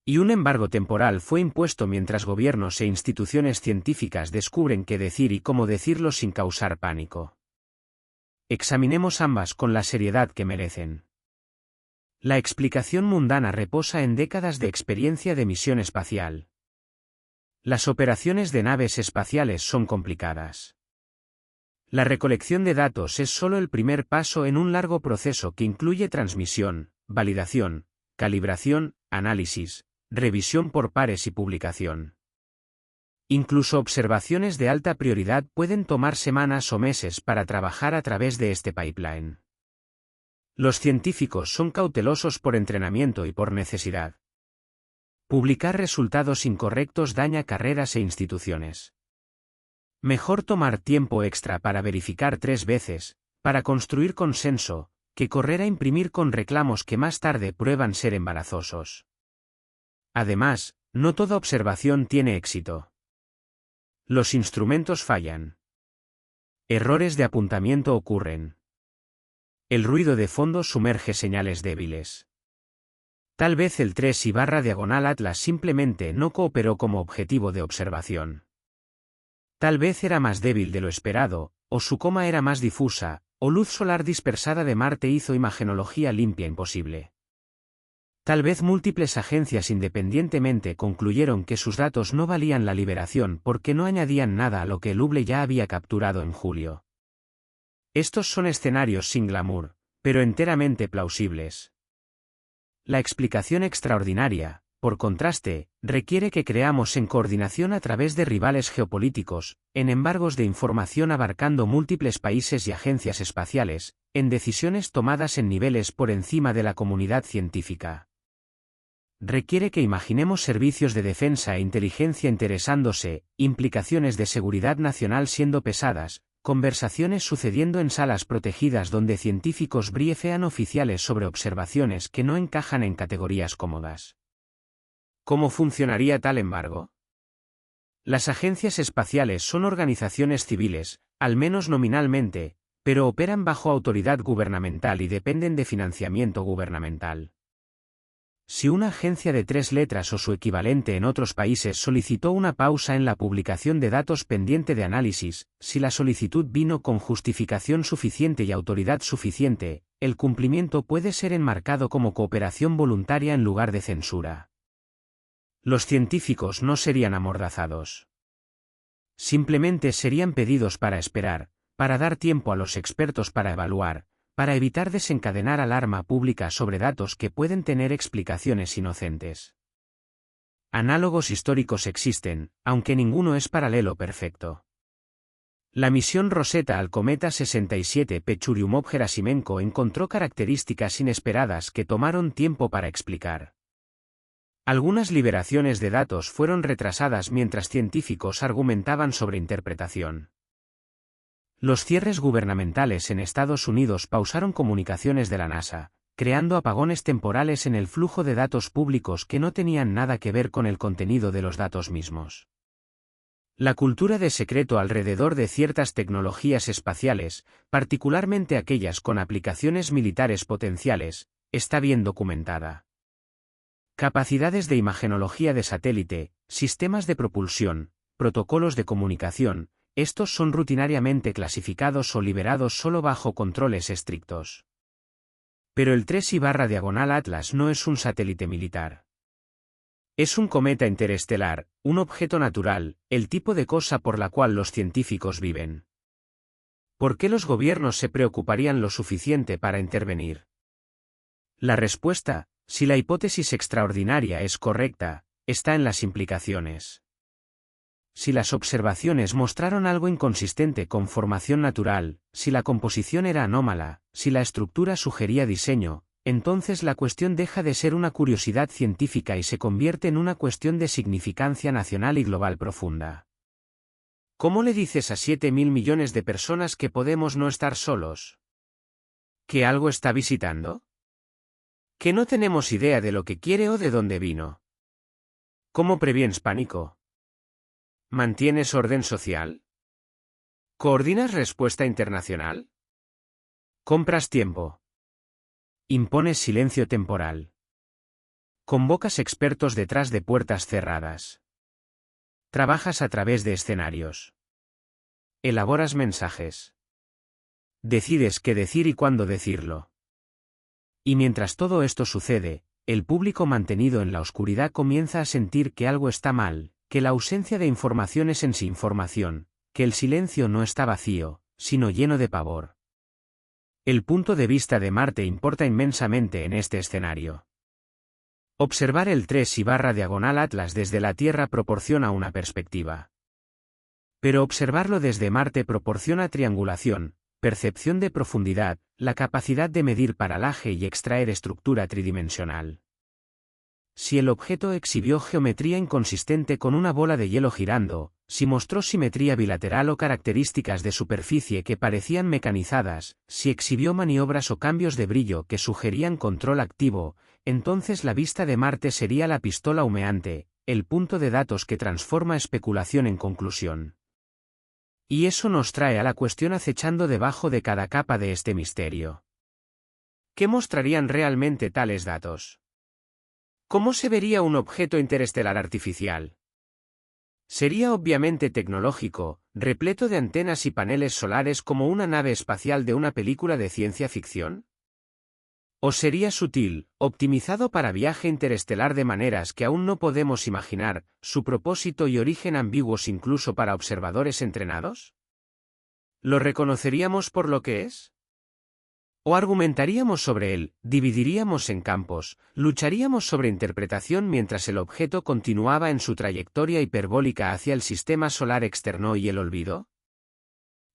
Y un embargo temporal fue impuesto mientras gobiernos e instituciones científicas descubren qué decir y cómo decirlo sin causar pánico. Examinemos ambas con la seriedad que merecen. La explicación mundana reposa en décadas de experiencia de misión espacial. Las operaciones de naves espaciales son complicadas. La recolección de datos es solo el primer paso en un largo proceso que incluye transmisión, validación, calibración, análisis, revisión por pares y publicación. Incluso observaciones de alta prioridad pueden tomar semanas o meses para trabajar a través de este pipeline. Los científicos son cautelosos por entrenamiento y por necesidad. Publicar resultados incorrectos daña carreras e instituciones. Mejor tomar tiempo extra para verificar 3 veces, para construir consenso, que correr a imprimir con reclamos que más tarde prueban ser embarazosos. Además, no toda observación tiene éxito. Los instrumentos fallan. Errores de apuntamiento ocurren. El ruido de fondo sumerge señales débiles. Tal vez el 3/diagonal Atlas simplemente no cooperó como objetivo de observación. Tal vez era más débil de lo esperado, o su coma era más difusa, o luz solar dispersada de Marte hizo imagenología limpia imposible. Tal vez múltiples agencias independientemente concluyeron que sus datos no valían la liberación porque no añadían nada a lo que el Hubble ya había capturado en julio. Estos son escenarios sin glamour, pero enteramente plausibles. La explicación extraordinaria, por contraste, requiere que creamos en coordinación a través de rivales geopolíticos, en embargos de información abarcando múltiples países y agencias espaciales, en decisiones tomadas en niveles por encima de la comunidad científica. Requiere que imaginemos servicios de defensa e inteligencia interesándose, implicaciones de seguridad nacional siendo pesadas, conversaciones sucediendo en salas protegidas donde científicos briefean oficiales sobre observaciones que no encajan en categorías cómodas. ¿Cómo funcionaría tal embargo? Las agencias espaciales son organizaciones civiles, al menos nominalmente, pero operan bajo autoridad gubernamental y dependen de financiamiento gubernamental. Si una agencia de 3 letras o su equivalente en otros países solicitó una pausa en la publicación de datos pendiente de análisis, si la solicitud vino con justificación suficiente y autoridad suficiente, el cumplimiento puede ser enmarcado como cooperación voluntaria en lugar de censura. Los científicos no serían amordazados. Simplemente serían pedidos para esperar, para dar tiempo a los expertos para evaluar, para evitar desencadenar alarma pública sobre datos que pueden tener explicaciones inocentes. Análogos históricos existen, aunque ninguno es paralelo perfecto. La misión Rosetta al cometa 67P Churyumov-Gerasimenko encontró características inesperadas que tomaron tiempo para explicar. Algunas liberaciones de datos fueron retrasadas mientras científicos argumentaban sobre interpretación. Los cierres gubernamentales en Estados Unidos pausaron comunicaciones de la NASA, creando apagones temporales en el flujo de datos públicos que no tenían nada que ver con el contenido de los datos mismos. La cultura de secreto alrededor de ciertas tecnologías espaciales, particularmente aquellas con aplicaciones militares potenciales, está bien documentada. Capacidades de imagenología de satélite, sistemas de propulsión, protocolos de comunicación, estos son rutinariamente clasificados o liberados solo bajo controles estrictos. Pero el 3/diagonal Atlas no es un satélite militar. Es un cometa interestelar, un objeto natural, el tipo de cosa por la cual los científicos viven. ¿Por qué los gobiernos se preocuparían lo suficiente para intervenir? La respuesta, si la hipótesis extraordinaria es correcta, está en las implicaciones. Si las observaciones mostraron algo inconsistente con formación natural, si la composición era anómala, si la estructura sugería diseño, entonces la cuestión deja de ser una curiosidad científica y se convierte en una cuestión de significancia nacional y global profunda. ¿Cómo le dices a 7.000 millones de personas que podemos no estar solos? ¿Que algo está visitando? ¿Que no tenemos idea de lo que quiere o de dónde vino? ¿Cómo previenes pánico? ¿Mantienes orden social? ¿Coordinas respuesta internacional? Compras tiempo. Impones silencio temporal. Convocas expertos detrás de puertas cerradas. Trabajas a través de escenarios. Elaboras mensajes. Decides qué decir y cuándo decirlo. Y mientras todo esto sucede, el público mantenido en la oscuridad comienza a sentir que algo está mal, que la ausencia de información es en sí información, que el silencio no está vacío, sino lleno de pavor. El punto de vista de Marte importa inmensamente en este escenario. Observar el 3/diagonal Atlas desde la Tierra proporciona una perspectiva. Pero observarlo desde Marte proporciona triangulación, percepción de profundidad, la capacidad de medir paralaje y extraer estructura tridimensional. Si el objeto exhibió geometría inconsistente con una bola de hielo girando, si mostró simetría bilateral o características de superficie que parecían mecanizadas, si exhibió maniobras o cambios de brillo que sugerían control activo, entonces la vista de Marte sería la pistola humeante, el punto de datos que transforma especulación en conclusión. Y eso nos trae a la cuestión acechando debajo de cada capa de este misterio. ¿Qué mostrarían realmente tales datos? ¿Cómo se vería un objeto interestelar artificial? Sería obviamente tecnológico, repleto de antenas y paneles solares como una nave espacial de una película de ciencia ficción. ¿O sería sutil, optimizado para viaje interestelar de maneras que aún no podemos imaginar, su propósito y origen ambiguos incluso para observadores entrenados? ¿Lo reconoceríamos por lo que es? ¿O argumentaríamos sobre él, dividiríamos en campos, lucharíamos sobre interpretación mientras el objeto continuaba en su trayectoria hiperbólica hacia el sistema solar externo y el olvido?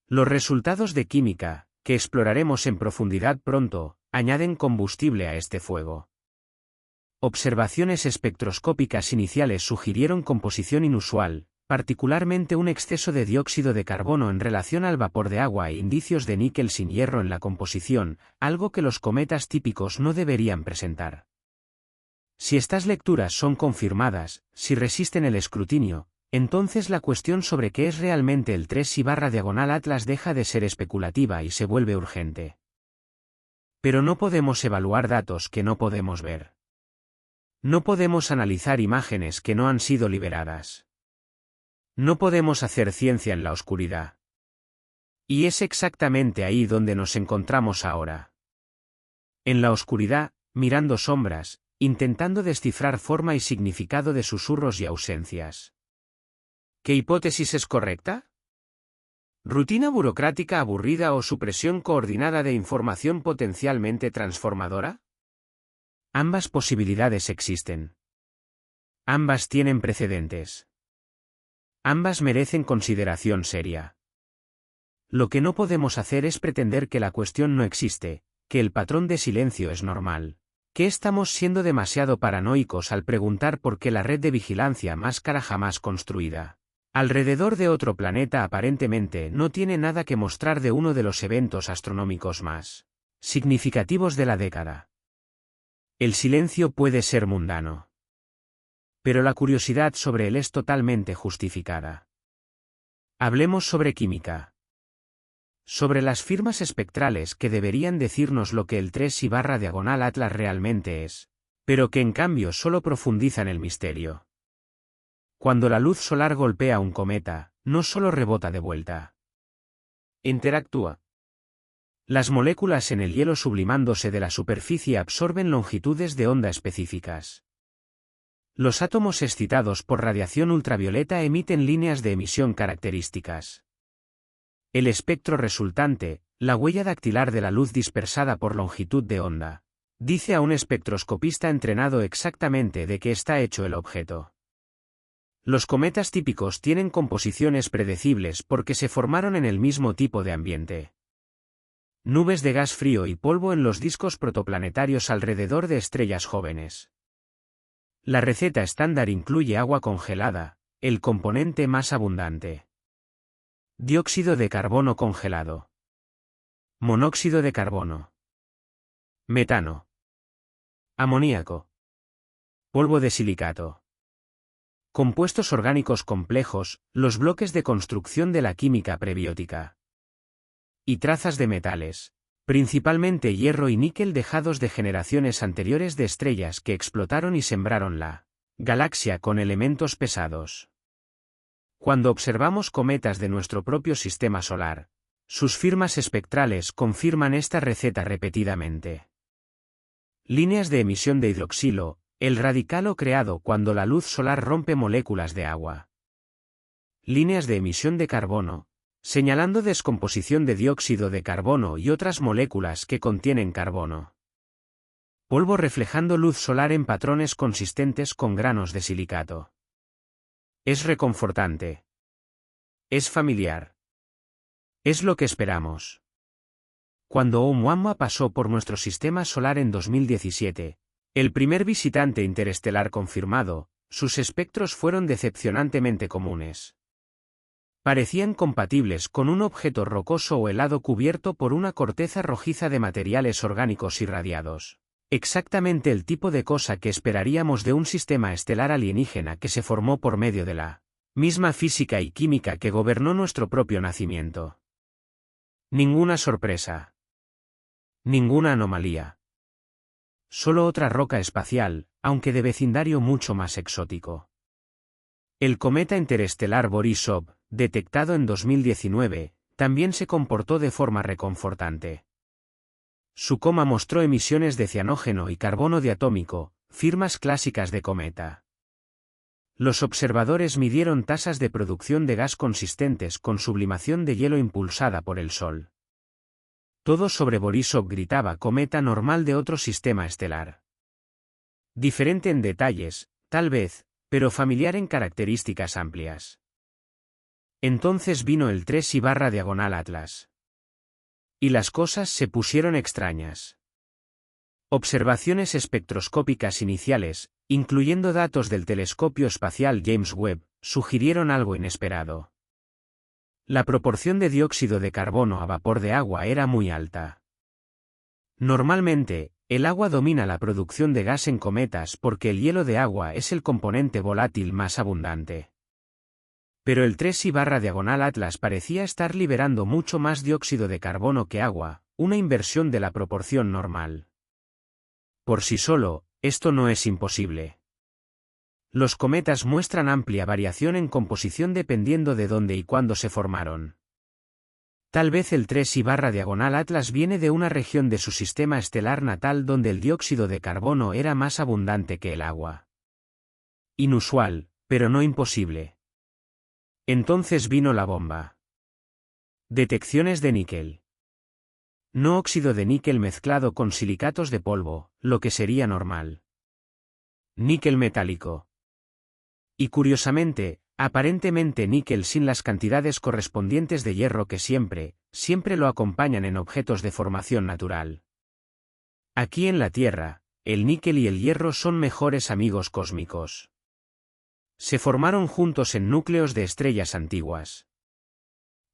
Los resultados de química, que exploraremos en profundidad pronto, añaden combustible a este fuego. Observaciones espectroscópicas iniciales sugirieron composición inusual, particularmente un exceso de dióxido de carbono en relación al vapor de agua e indicios de níquel sin hierro en la composición, algo que los cometas típicos no deberían presentar. Si estas lecturas son confirmadas, si resisten el escrutinio, entonces la cuestión sobre qué es realmente el 3/diagonal Atlas deja de ser especulativa y se vuelve urgente. Pero no podemos evaluar datos que no podemos ver. No podemos analizar imágenes que no han sido liberadas. No podemos hacer ciencia en la oscuridad. Y es exactamente ahí donde nos encontramos ahora. En la oscuridad, mirando sombras, intentando descifrar forma y significado de susurros y ausencias. ¿Qué hipótesis es correcta? ¿Rutina burocrática aburrida o supresión coordinada de información potencialmente transformadora? Ambas posibilidades existen. Ambas tienen precedentes. Ambas merecen consideración seria. Lo que no podemos hacer es pretender que la cuestión no existe, que el patrón de silencio es normal, que estamos siendo demasiado paranoicos al preguntar por qué la red de vigilancia más cara jamás construida alrededor de otro planeta aparentemente no tiene nada que mostrar de uno de los eventos astronómicos más significativos de la década. El silencio puede ser mundano. Pero la curiosidad sobre él es totalmente justificada. Hablemos sobre química. Sobre las firmas espectrales que deberían decirnos lo que el 3/diagonal Atlas realmente es, pero que en cambio solo profundizan el misterio. Cuando la luz solar golpea un cometa, no solo rebota de vuelta. Interactúa. Las moléculas en el hielo sublimándose de la superficie absorben longitudes de onda específicas. Los átomos excitados por radiación ultravioleta emiten líneas de emisión características. El espectro resultante, la huella dactilar de la luz dispersada por longitud de onda, dice a un espectroscopista entrenado exactamente de qué está hecho el objeto. Los cometas típicos tienen composiciones predecibles porque se formaron en el mismo tipo de ambiente. Nubes de gas frío y polvo en los discos protoplanetarios alrededor de estrellas jóvenes. La receta estándar incluye agua congelada, el componente más abundante. Dióxido de carbono congelado. Monóxido de carbono. Metano. Amoníaco. Polvo de silicato. Compuestos orgánicos complejos, los bloques de construcción de la química prebiótica. Y trazas de metales, Principalmente hierro y níquel dejados de generaciones anteriores de estrellas que explotaron y sembraron la galaxia con elementos pesados. Cuando observamos cometas de nuestro propio sistema solar, sus firmas espectrales confirman esta receta repetidamente. Líneas de emisión de hidroxilo, el radicalo creado cuando la luz solar rompe moléculas de agua. Líneas de emisión de carbono, señalando descomposición de dióxido de carbono y otras moléculas que contienen carbono. Polvo reflejando luz solar en patrones consistentes con granos de silicato. Es reconfortante. Es familiar. Es lo que esperamos. Cuando Oumuamua pasó por nuestro sistema solar en 2017, el primer visitante interestelar confirmado, sus espectros fueron decepcionantemente comunes. Parecían compatibles con un objeto rocoso o helado cubierto por una corteza rojiza de materiales orgánicos irradiados. Exactamente el tipo de cosa que esperaríamos de un sistema estelar alienígena que se formó por medio de la misma física y química que gobernó nuestro propio nacimiento. Ninguna sorpresa. Ninguna anomalía. Solo otra roca espacial, aunque de vecindario mucho más exótico. El cometa interestelar Borisov, detectado en 2019, también se comportó de forma reconfortante. Su coma mostró emisiones de cianógeno y carbono diatómico, firmas clásicas de cometa. Los observadores midieron tasas de producción de gas consistentes con sublimación de hielo impulsada por el Sol. Todo sobre Borisov gritaba cometa normal de otro sistema estelar. Diferente en detalles, tal vez, pero familiar en características amplias. Entonces vino el 3I/Atlas. Y las cosas se pusieron extrañas. Observaciones espectroscópicas iniciales, incluyendo datos del telescopio espacial James Webb, sugirieron algo inesperado. La proporción de dióxido de carbono a vapor de agua era muy alta. Normalmente, el agua domina la producción de gas en cometas porque el hielo de agua es el componente volátil más abundante. Pero el 3I/Atlas parecía estar liberando mucho más dióxido de carbono que agua, una inversión de la proporción normal. Por sí solo, esto no es imposible. Los cometas muestran amplia variación en composición dependiendo de dónde y cuándo se formaron. Tal vez el 3I/Atlas viene de una región de su sistema estelar natal donde el dióxido de carbono era más abundante que el agua. Inusual, pero no imposible. Entonces vino la bomba. Detecciones de níquel. No óxido de níquel mezclado con silicatos de polvo, lo que sería normal. Níquel metálico. Y curiosamente, aparentemente níquel sin las cantidades correspondientes de hierro que siempre lo acompañan en objetos de formación natural. Aquí en la Tierra, el níquel y el hierro son mejores amigos cósmicos. Se formaron juntos en núcleos de estrellas antiguas.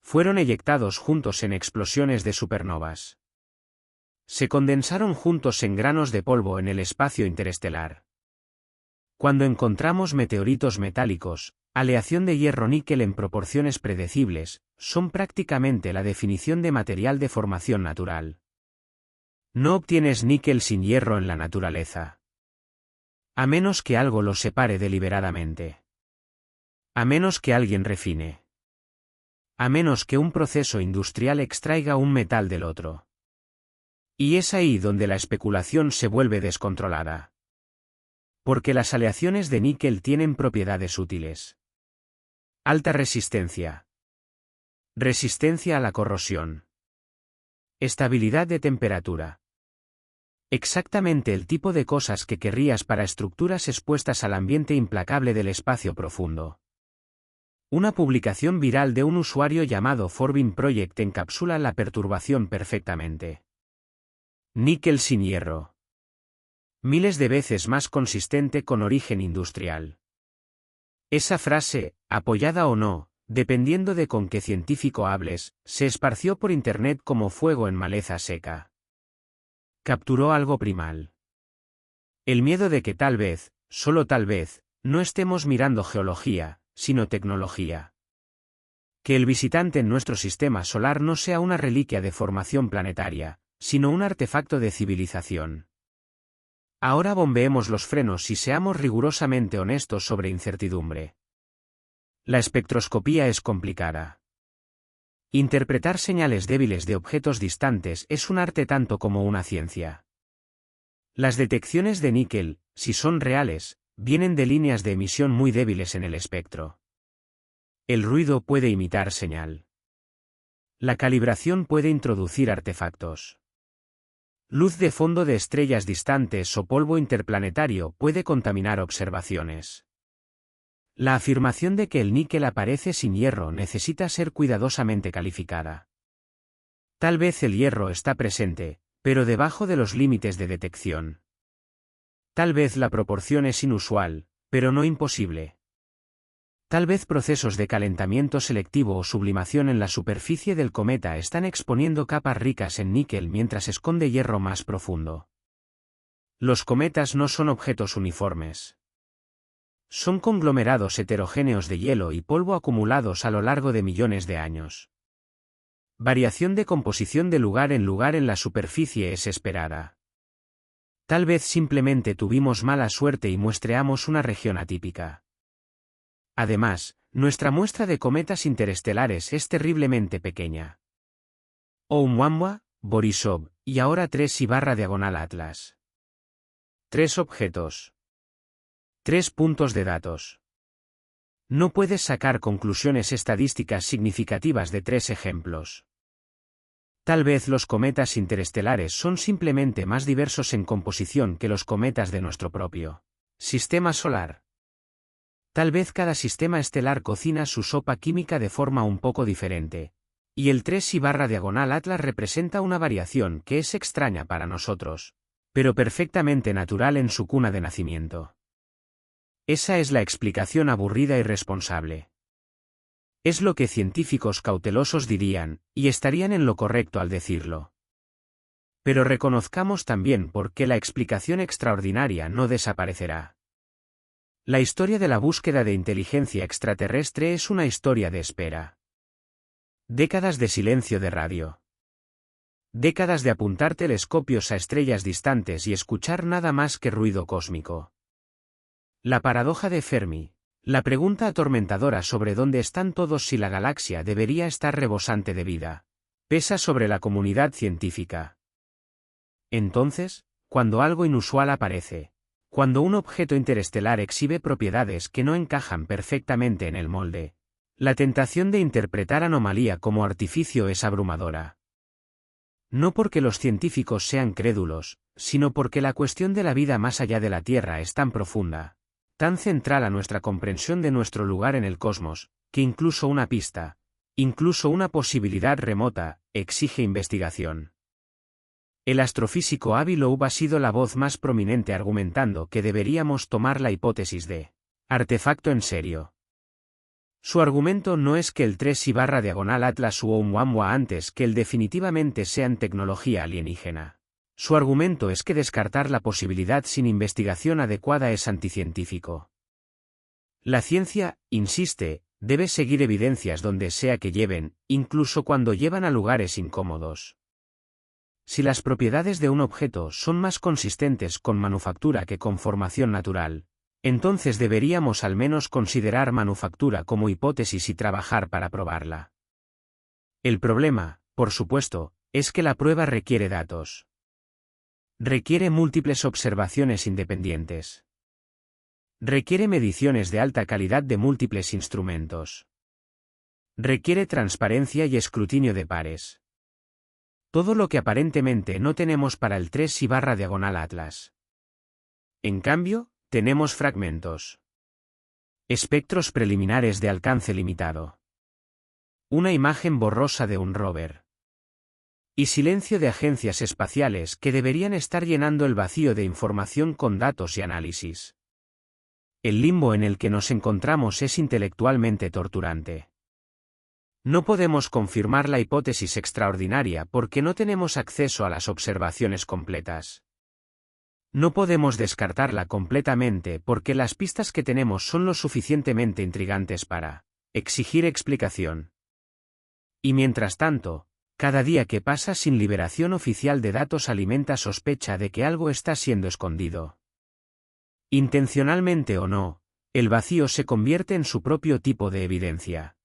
Fueron eyectados juntos en explosiones de supernovas. Se condensaron juntos en granos de polvo en el espacio interestelar. Cuando encontramos meteoritos metálicos, aleación de hierro-níquel en proporciones predecibles, son prácticamente la definición de material de formación natural. No obtienes níquel sin hierro en la naturaleza. A menos que algo los separe deliberadamente. A menos que alguien refine. A menos que un proceso industrial extraiga un metal del otro. Y es ahí donde la especulación se vuelve descontrolada. Porque las aleaciones de níquel tienen propiedades útiles. Alta resistencia. Resistencia a la corrosión. Estabilidad de temperatura. Exactamente el tipo de cosas que querrías para estructuras expuestas al ambiente implacable del espacio profundo. Una publicación viral de un usuario llamado Forbin Project encapsula la perturbación perfectamente. Níquel sin hierro. Miles de veces más consistente con origen industrial. Esa frase, apoyada o no, dependiendo de con qué científico hables, se esparció por internet como fuego en maleza seca. Capturó algo primal. El miedo de que tal vez, solo tal vez, no estemos mirando geología, sino tecnología. Que el visitante en nuestro sistema solar no sea una reliquia de formación planetaria, sino un artefacto de civilización. Ahora bombeemos los frenos y seamos rigurosamente honestos sobre incertidumbre. La espectroscopía es complicada. Interpretar señales débiles de objetos distantes es un arte tanto como una ciencia. Las detecciones de níquel, si son reales, vienen de líneas de emisión muy débiles en el espectro. El ruido puede imitar señal. La calibración puede introducir artefactos. Luz de fondo de estrellas distantes o polvo interplanetario puede contaminar observaciones. La afirmación de que el níquel aparece sin hierro necesita ser cuidadosamente calificada. Tal vez el hierro está presente, pero debajo de los límites de detección. Tal vez la proporción es inusual, pero no imposible. Tal vez procesos de calentamiento selectivo o sublimación en la superficie del cometa están exponiendo capas ricas en níquel mientras esconde hierro más profundo. Los cometas no son objetos uniformes. Son conglomerados heterogéneos de hielo y polvo acumulados a lo largo de millones de años. Variación de composición de lugar en la superficie es esperada. Tal vez simplemente tuvimos mala suerte y muestreamos una región atípica. Además, nuestra muestra de cometas interestelares es terriblemente pequeña. Oumuamua, Borisov, y ahora 3/Atlas. 3 objetos. 3 puntos de datos. No puedes sacar conclusiones estadísticas significativas de 3 ejemplos. Tal vez los cometas interestelares son simplemente más diversos en composición que los cometas de nuestro propio sistema solar. Tal vez cada sistema estelar cocina su sopa química de forma un poco diferente. Y el 3/Atlas representa una variación que es extraña para nosotros, pero perfectamente natural en su cuna de nacimiento. Esa es la explicación aburrida y responsable. Es lo que científicos cautelosos dirían, y estarían en lo correcto al decirlo. Pero reconozcamos también por qué la explicación extraordinaria no desaparecerá. La historia de la búsqueda de inteligencia extraterrestre es una historia de espera. Décadas de silencio de radio. Décadas de apuntar telescopios a estrellas distantes y escuchar nada más que ruido cósmico. La paradoja de Fermi, la pregunta atormentadora sobre dónde están todos si la galaxia debería estar rebosante de vida, pesa sobre la comunidad científica. Entonces, cuando algo inusual aparece, cuando un objeto interestelar exhibe propiedades que no encajan perfectamente en el molde, la tentación de interpretar anomalía como artificio es abrumadora. No porque los científicos sean crédulos, sino porque la cuestión de la vida más allá de la Tierra es tan profunda, tan central a nuestra comprensión de nuestro lugar en el cosmos, que incluso una pista, incluso una posibilidad remota, exige investigación. El astrofísico Avi Loeb ha sido la voz más prominente argumentando que deberíamos tomar la hipótesis de artefacto en serio. Su argumento no es que el 3/Atlas u Oumuamua antes que el definitivamente sean tecnología alienígena. Su argumento es que descartar la posibilidad sin investigación adecuada es anticientífico. La ciencia, insiste, debe seguir evidencias donde sea que lleven, incluso cuando llevan a lugares incómodos. Si las propiedades de un objeto son más consistentes con manufactura que con formación natural, entonces deberíamos al menos considerar manufactura como hipótesis y trabajar para probarla. El problema, por supuesto, es que la prueba requiere datos. Requiere múltiples observaciones independientes. Requiere mediciones de alta calidad de múltiples instrumentos. Requiere transparencia y escrutinio de pares. Todo lo que aparentemente no tenemos para el 3/Atlas. En cambio, tenemos fragmentos. Espectros preliminares de alcance limitado. Una imagen borrosa de un rover. Y silencio de agencias espaciales que deberían estar llenando el vacío de información con datos y análisis. El limbo en el que nos encontramos es intelectualmente torturante. No podemos confirmar la hipótesis extraordinaria porque no tenemos acceso a las observaciones completas. No podemos descartarla completamente porque las pistas que tenemos son lo suficientemente intrigantes para exigir explicación. Y mientras tanto, Cada día que pasa sin liberación oficial de datos alimenta sospecha de que algo está siendo escondido. Intencionalmente o no, el vacío se convierte en su propio tipo de evidencia.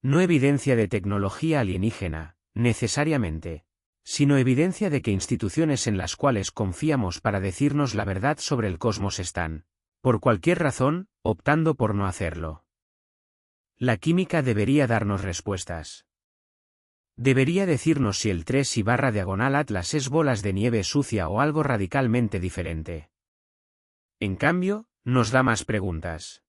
No evidencia de tecnología alienígena, necesariamente, sino evidencia de que instituciones en las cuales confiamos para decirnos la verdad sobre el cosmos están, por cualquier razón, optando por no hacerlo. La química debería darnos respuestas. Debería decirnos si el 3/diagonal Atlas es bolas de nieve sucia o algo radicalmente diferente. En cambio, nos da más preguntas.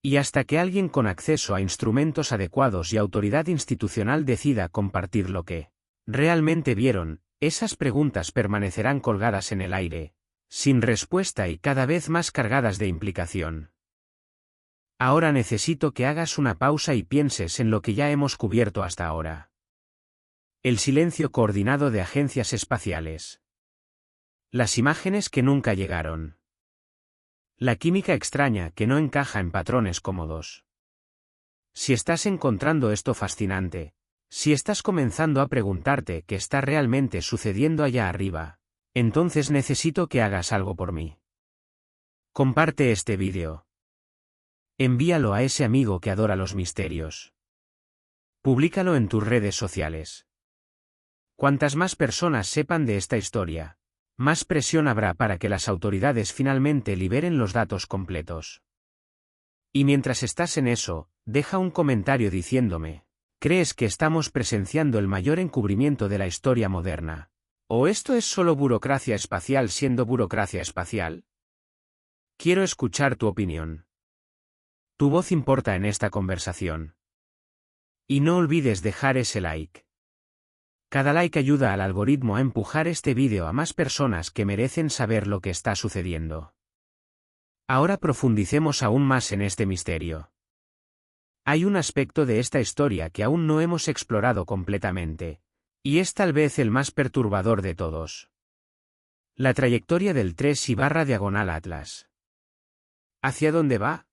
Y hasta que alguien con acceso a instrumentos adecuados y autoridad institucional decida compartir lo que realmente vieron, esas preguntas permanecerán colgadas en el aire, sin respuesta y cada vez más cargadas de implicación. Ahora necesito que hagas una pausa y pienses en lo que ya hemos cubierto hasta ahora. El silencio coordinado de agencias espaciales. Las imágenes que nunca llegaron. La química extraña que no encaja en patrones cómodos. Si estás encontrando esto fascinante, si estás comenzando a preguntarte qué está realmente sucediendo allá arriba, entonces necesito que hagas algo por mí. Comparte este vídeo. Envíalo a ese amigo que adora los misterios. Públicalo en tus redes sociales. Cuantas más personas sepan de esta historia, más presión habrá para que las autoridades finalmente liberen los datos completos. Y mientras estás en eso, deja un comentario diciéndome, ¿crees que estamos presenciando el mayor encubrimiento de la historia moderna? ¿O esto es solo burocracia espacial siendo burocracia espacial? Quiero escuchar tu opinión. Tu voz importa en esta conversación. Y no olvides dejar ese like. Cada like ayuda al algoritmo a empujar este vídeo a más personas que merecen saber lo que está sucediendo. Ahora profundicemos aún más en este misterio. Hay un aspecto de esta historia que aún no hemos explorado completamente, y es tal vez el más perturbador de todos. La trayectoria del 3/diagonal Atlas. ¿Hacia dónde va?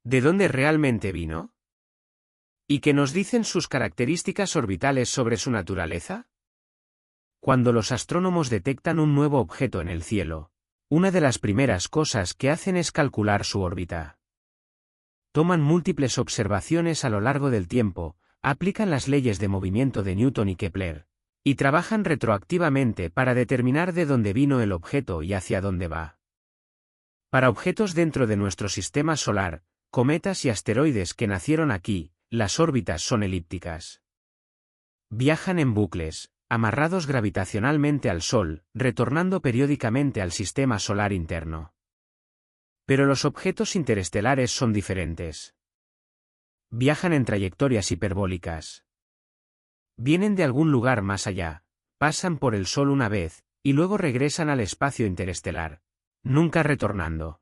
¿De dónde realmente vino? ¿Y qué nos dicen sus características orbitales sobre su naturaleza? Cuando los astrónomos detectan un nuevo objeto en el cielo, una de las primeras cosas que hacen es calcular su órbita. Toman múltiples observaciones a lo largo del tiempo, aplican las leyes de movimiento de Newton y Kepler, y trabajan retroactivamente para determinar de dónde vino el objeto y hacia dónde va. Para objetos dentro de nuestro sistema solar, cometas y asteroides que nacieron aquí, las órbitas son elípticas. Viajan en bucles, amarrados gravitacionalmente al Sol, retornando periódicamente al sistema solar interno. Pero los objetos interestelares son diferentes. Viajan en trayectorias hiperbólicas. Vienen de algún lugar más allá, pasan por el Sol una vez, y luego regresan al espacio interestelar, nunca retornando.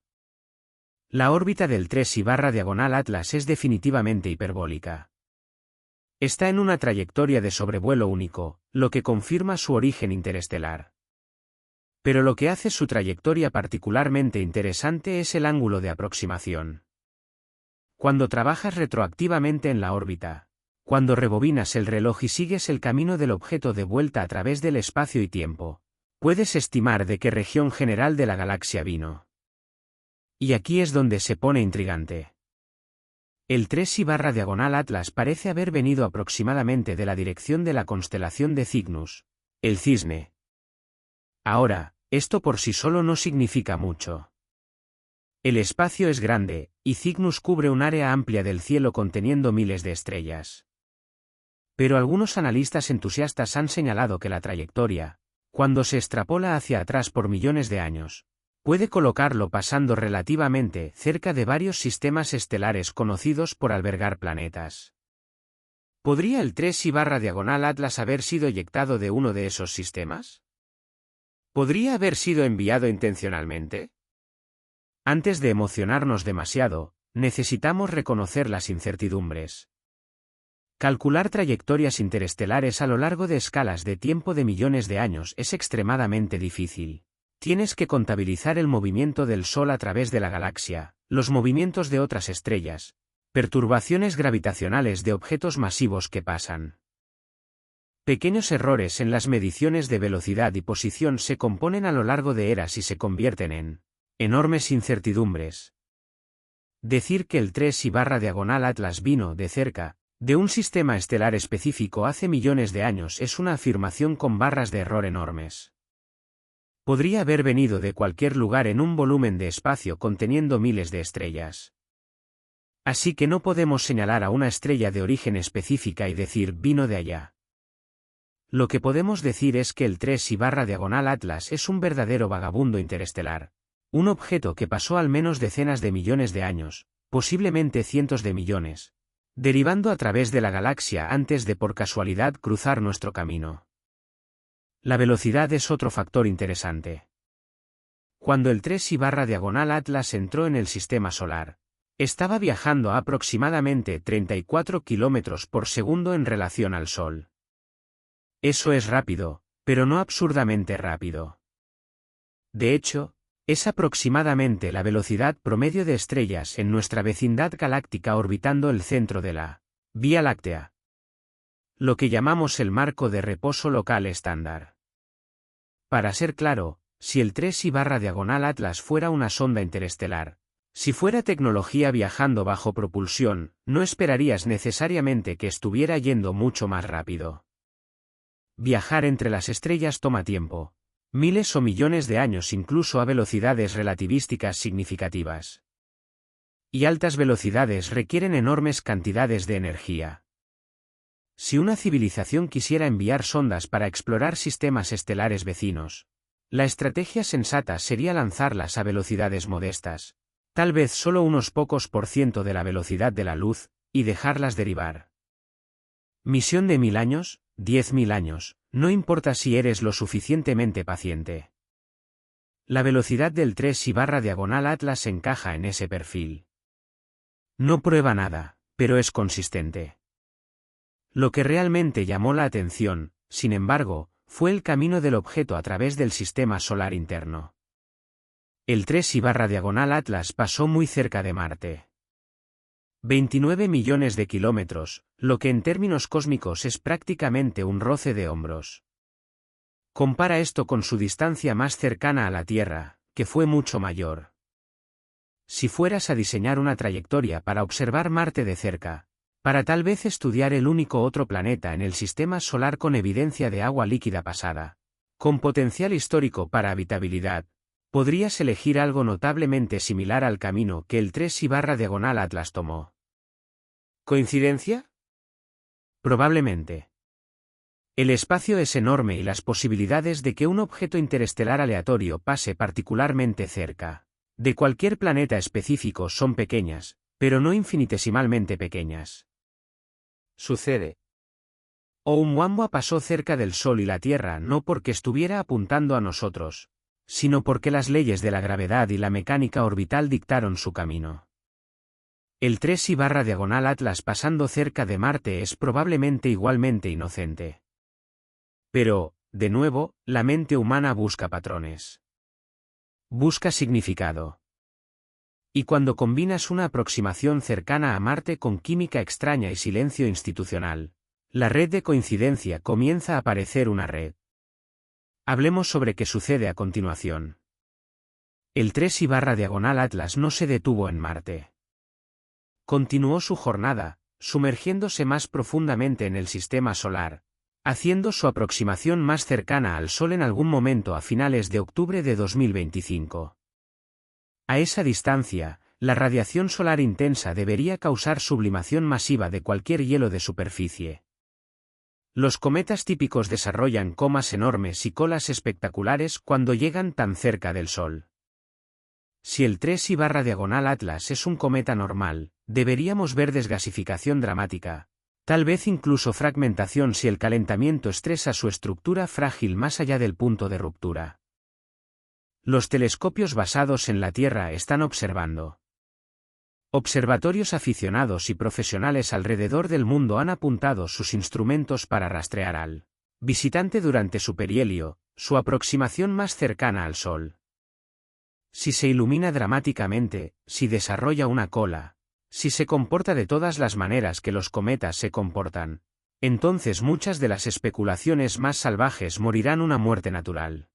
La órbita del 3/diagonal Atlas es definitivamente hiperbólica. Está en una trayectoria de sobrevuelo único, lo que confirma su origen interestelar. Pero lo que hace su trayectoria particularmente interesante es el ángulo de aproximación. Cuando trabajas retroactivamente en la órbita, cuando rebobinas el reloj y sigues el camino del objeto de vuelta a través del espacio y tiempo, puedes estimar de qué región general de la galaxia vino. Y aquí es donde se pone intrigante. El 3/diagonal Atlas parece haber venido aproximadamente de la dirección de la constelación de Cygnus, el cisne. Ahora, esto por sí solo no significa mucho. El espacio es grande, y Cygnus cubre un área amplia del cielo conteniendo miles de estrellas. Pero algunos analistas entusiastas han señalado que la trayectoria, cuando se extrapola hacia atrás por millones de años, puede colocarlo pasando relativamente cerca de varios sistemas estelares conocidos por albergar planetas. ¿Podría el 3/diagonal Atlas haber sido eyectado de uno de esos sistemas? ¿Podría haber sido enviado intencionalmente? Antes de emocionarnos demasiado, necesitamos reconocer las incertidumbres. Calcular trayectorias interestelares a lo largo de escalas de tiempo de millones de años es extremadamente difícil. Tienes que contabilizar el movimiento del Sol a través de la galaxia, los movimientos de otras estrellas, perturbaciones gravitacionales de objetos masivos que pasan. Pequeños errores en las mediciones de velocidad y posición se componen a lo largo de eras y se convierten en enormes incertidumbres. Decir que el 3I/diagonal Atlas vino de cerca, de un sistema estelar específico hace millones de años es una afirmación con barras de error enormes. Podría haber venido de cualquier lugar en un volumen de espacio conteniendo miles de estrellas. Así que no podemos señalar a una estrella de origen específica y decir vino de allá. Lo que podemos decir es que el 3I/diagonal Atlas es un verdadero vagabundo interestelar. Un objeto que pasó al menos decenas de millones de años, posiblemente cientos de millones, derivando a través de la galaxia antes de por casualidad cruzar nuestro camino. La velocidad es otro factor interesante. Cuando el 3I/diagonal Atlas entró en el sistema solar, estaba viajando a aproximadamente 34 kilómetros por segundo en relación al Sol. Eso es rápido, pero no absurdamente rápido. De hecho, es aproximadamente la velocidad promedio de estrellas en nuestra vecindad galáctica orbitando el centro de la Vía Láctea. Lo que llamamos el marco de reposo local estándar. Para ser claro, si el 3I/diagonal Atlas fuera una sonda interestelar, si fuera tecnología viajando bajo propulsión, no esperarías necesariamente que estuviera yendo mucho más rápido. Viajar entre las estrellas toma tiempo, miles o millones de años incluso a velocidades relativísticas significativas. Y altas velocidades requieren enormes cantidades de energía. Si una civilización quisiera enviar sondas para explorar sistemas estelares vecinos, la estrategia sensata sería lanzarlas a velocidades modestas, tal vez solo unos pocos % de la velocidad de la luz, y dejarlas derivar. Misión de 1000 años, 10.000 años, no importa si eres lo suficientemente paciente. La velocidad del 3I/diagonal Atlas encaja en ese perfil. No prueba nada, pero es consistente. Lo que realmente llamó la atención, sin embargo, fue el camino del objeto a través del sistema solar interno. El 3I/diagonal Atlas pasó muy cerca de Marte. 29 millones de kilómetros, lo que en términos cósmicos es prácticamente un roce de hombros. Compara esto con su distancia más cercana a la Tierra, que fue mucho mayor. Si fueras a diseñar una trayectoria para observar Marte de cerca, para tal vez estudiar el único otro planeta en el sistema solar con evidencia de agua líquida pasada, con potencial histórico para habitabilidad, podrías elegir algo notablemente similar al camino que el 3I/diagonal Atlas tomó. ¿Coincidencia? Probablemente. El espacio es enorme y las posibilidades de que un objeto interestelar aleatorio pase particularmente cerca de cualquier planeta específico son pequeñas, pero no infinitesimalmente pequeñas. Sucede. Oumuamua pasó cerca del Sol y la Tierra no porque estuviera apuntando a nosotros, sino porque las leyes de la gravedad y la mecánica orbital dictaron su camino. El 3I/diagonal Atlas pasando cerca de Marte es probablemente igualmente inocente. Pero, de nuevo, la mente humana busca patrones. Busca significado. Y cuando combinas una aproximación cercana a Marte con química extraña y silencio institucional, la red de coincidencia comienza a parecer una red. Hablemos sobre qué sucede a continuación. El 3I/diagonal Atlas no se detuvo en Marte. Continuó su jornada, sumergiéndose más profundamente en el sistema solar, haciendo su aproximación más cercana al Sol en algún momento a finales de octubre de 2025. A esa distancia, la radiación solar intensa debería causar sublimación masiva de cualquier hielo de superficie. Los cometas típicos desarrollan comas enormes y colas espectaculares cuando llegan tan cerca del Sol. Si el 3I/diagonal Atlas es un cometa normal, deberíamos ver desgasificación dramática, tal vez incluso fragmentación si el calentamiento estresa su estructura frágil más allá del punto de ruptura. Los telescopios basados en la Tierra están observando. Observatorios aficionados y profesionales alrededor del mundo han apuntado sus instrumentos para rastrear al visitante durante su perihelio, su aproximación más cercana al Sol. Si se ilumina dramáticamente, si desarrolla una cola, si se comporta de todas las maneras que los cometas se comportan, Entonces muchas de las especulaciones más salvajes morirán una muerte natural.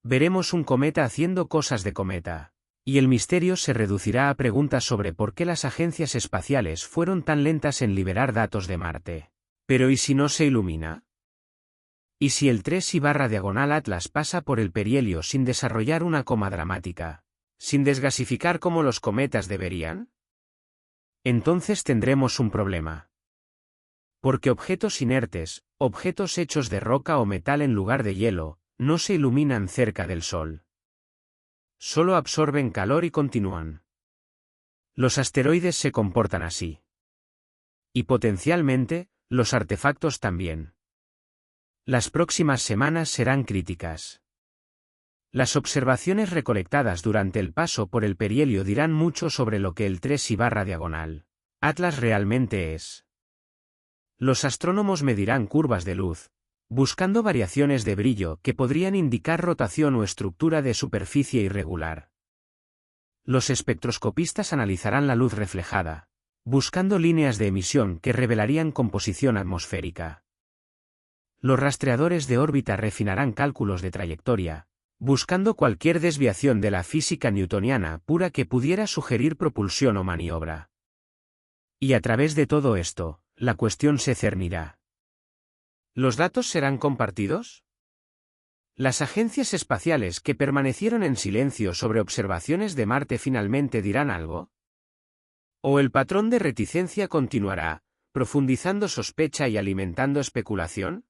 Veremos un cometa haciendo cosas de cometa, y el misterio se reducirá a preguntas sobre por qué las agencias espaciales fueron tan lentas en liberar datos de Marte. Pero ¿y si no se ilumina? ¿Y si el 3I/Atlas pasa por el perihelio sin desarrollar una coma dramática, sin desgasificar como los cometas deberían? Entonces tendremos un problema. Porque objetos inertes, objetos hechos de roca o metal en lugar de hielo, no se iluminan cerca del Sol. Solo absorben calor y continúan. Los asteroides se comportan así. Y potencialmente, los artefactos también. Las próximas semanas serán críticas. Las observaciones recolectadas durante el paso por el perihelio dirán mucho sobre lo que el 3I/Atlas realmente es. Los astrónomos medirán curvas de luz, buscando variaciones de brillo que podrían indicar rotación o estructura de superficie irregular. Los espectroscopistas analizarán la luz reflejada, buscando líneas de emisión que revelarían composición atmosférica. Los rastreadores de órbita refinarán cálculos de trayectoria, buscando cualquier desviación de la física newtoniana pura que pudiera sugerir propulsión o maniobra. Y a través de todo esto, la cuestión se cernirá. ¿Los datos serán compartidos? ¿Las agencias espaciales que permanecieron en silencio sobre observaciones de Marte finalmente dirán algo? ¿O el patrón de reticencia continuará, profundizando sospecha y alimentando especulación?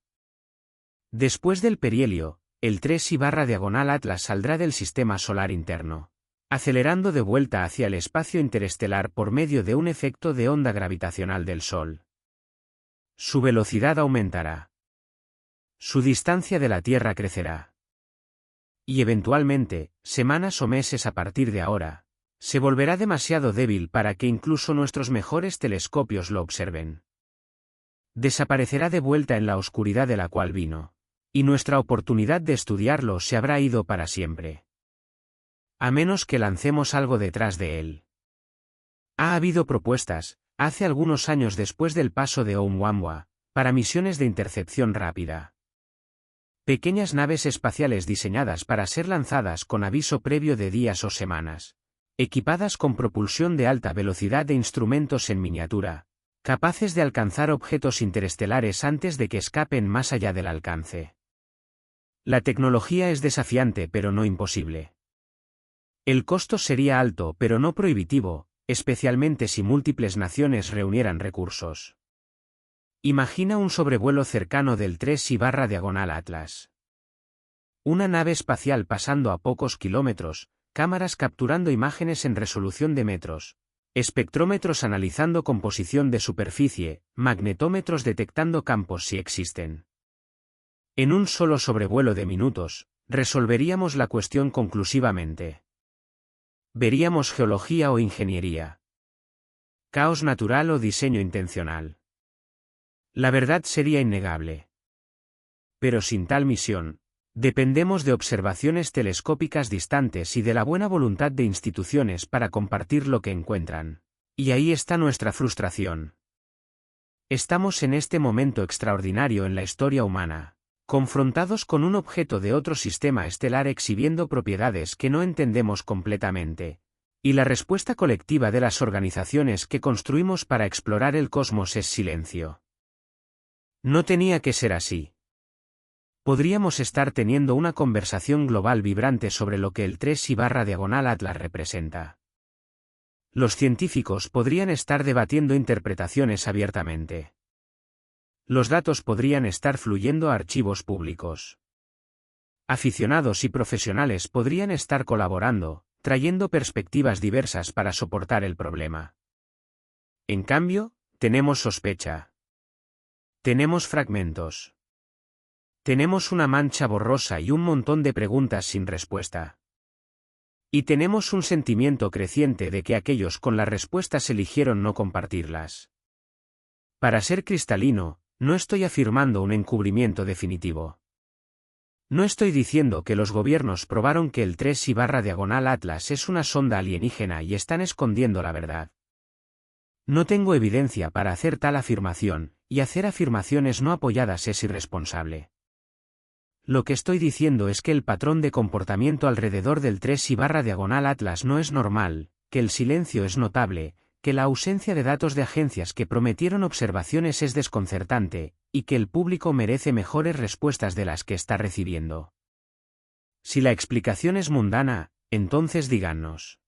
Después del perihelio, el 3I/Atlas saldrá del sistema solar interno, acelerando de vuelta hacia el espacio interestelar por medio de un efecto de onda gravitacional del Sol. Su velocidad aumentará. Su distancia de la Tierra crecerá. Y eventualmente, semanas o meses a partir de ahora, se volverá demasiado débil para que incluso nuestros mejores telescopios lo observen. Desaparecerá de vuelta en la oscuridad de la cual vino, y nuestra oportunidad de estudiarlo se habrá ido para siempre. A menos que lancemos algo detrás de él. Ha habido propuestas, hace algunos años después del paso de Oumuamua, para misiones de intercepción rápida. Pequeñas naves espaciales diseñadas para ser lanzadas con aviso previo de días o semanas, equipadas con propulsión de alta velocidad e instrumentos en miniatura, capaces de alcanzar objetos interestelares antes de que escapen más allá del alcance. La tecnología es desafiante pero no imposible. El costo sería alto pero no prohibitivo, especialmente si múltiples naciones reunieran recursos. Imagina un sobrevuelo cercano del 3I/Atlas. Una nave espacial pasando a pocos kilómetros, cámaras capturando imágenes en resolución de metros, espectrómetros analizando composición de superficie, magnetómetros detectando campos si existen. En un solo sobrevuelo de minutos, resolveríamos la cuestión conclusivamente. Veríamos geología o ingeniería. Caos natural o diseño intencional. La verdad sería innegable. Pero sin tal misión, dependemos de observaciones telescópicas distantes y de la buena voluntad de instituciones para compartir lo que encuentran. Y ahí está nuestra frustración. Estamos en este momento extraordinario en la historia humana, confrontados con un objeto de otro sistema estelar exhibiendo propiedades que no entendemos completamente, y la respuesta colectiva de las organizaciones que construimos para explorar el cosmos es silencio. No tenía que ser así. Podríamos estar teniendo una conversación global vibrante sobre lo que el 3I/Atlas representa. Los científicos podrían estar debatiendo interpretaciones abiertamente. Los datos podrían estar fluyendo a archivos públicos. Aficionados y profesionales podrían estar colaborando, trayendo perspectivas diversas para soportar el problema. En cambio, tenemos sospecha. Tenemos fragmentos. Tenemos una mancha borrosa y un montón de preguntas sin respuesta. Y tenemos un sentimiento creciente de que aquellos con las respuestas eligieron no compartirlas. Para ser cristalino, no estoy afirmando un encubrimiento definitivo. No estoy diciendo que los gobiernos probaron que el 3I/Atlas es una sonda alienígena y están escondiendo la verdad. No tengo evidencia para hacer tal afirmación, y hacer afirmaciones no apoyadas es irresponsable. Lo que estoy diciendo es que el patrón de comportamiento alrededor del 3/Atlas no es normal, que el silencio es notable, que la ausencia de datos de agencias que prometieron observaciones es desconcertante, y que el público merece mejores respuestas de las que está recibiendo. Si la explicación es mundana, entonces díganos.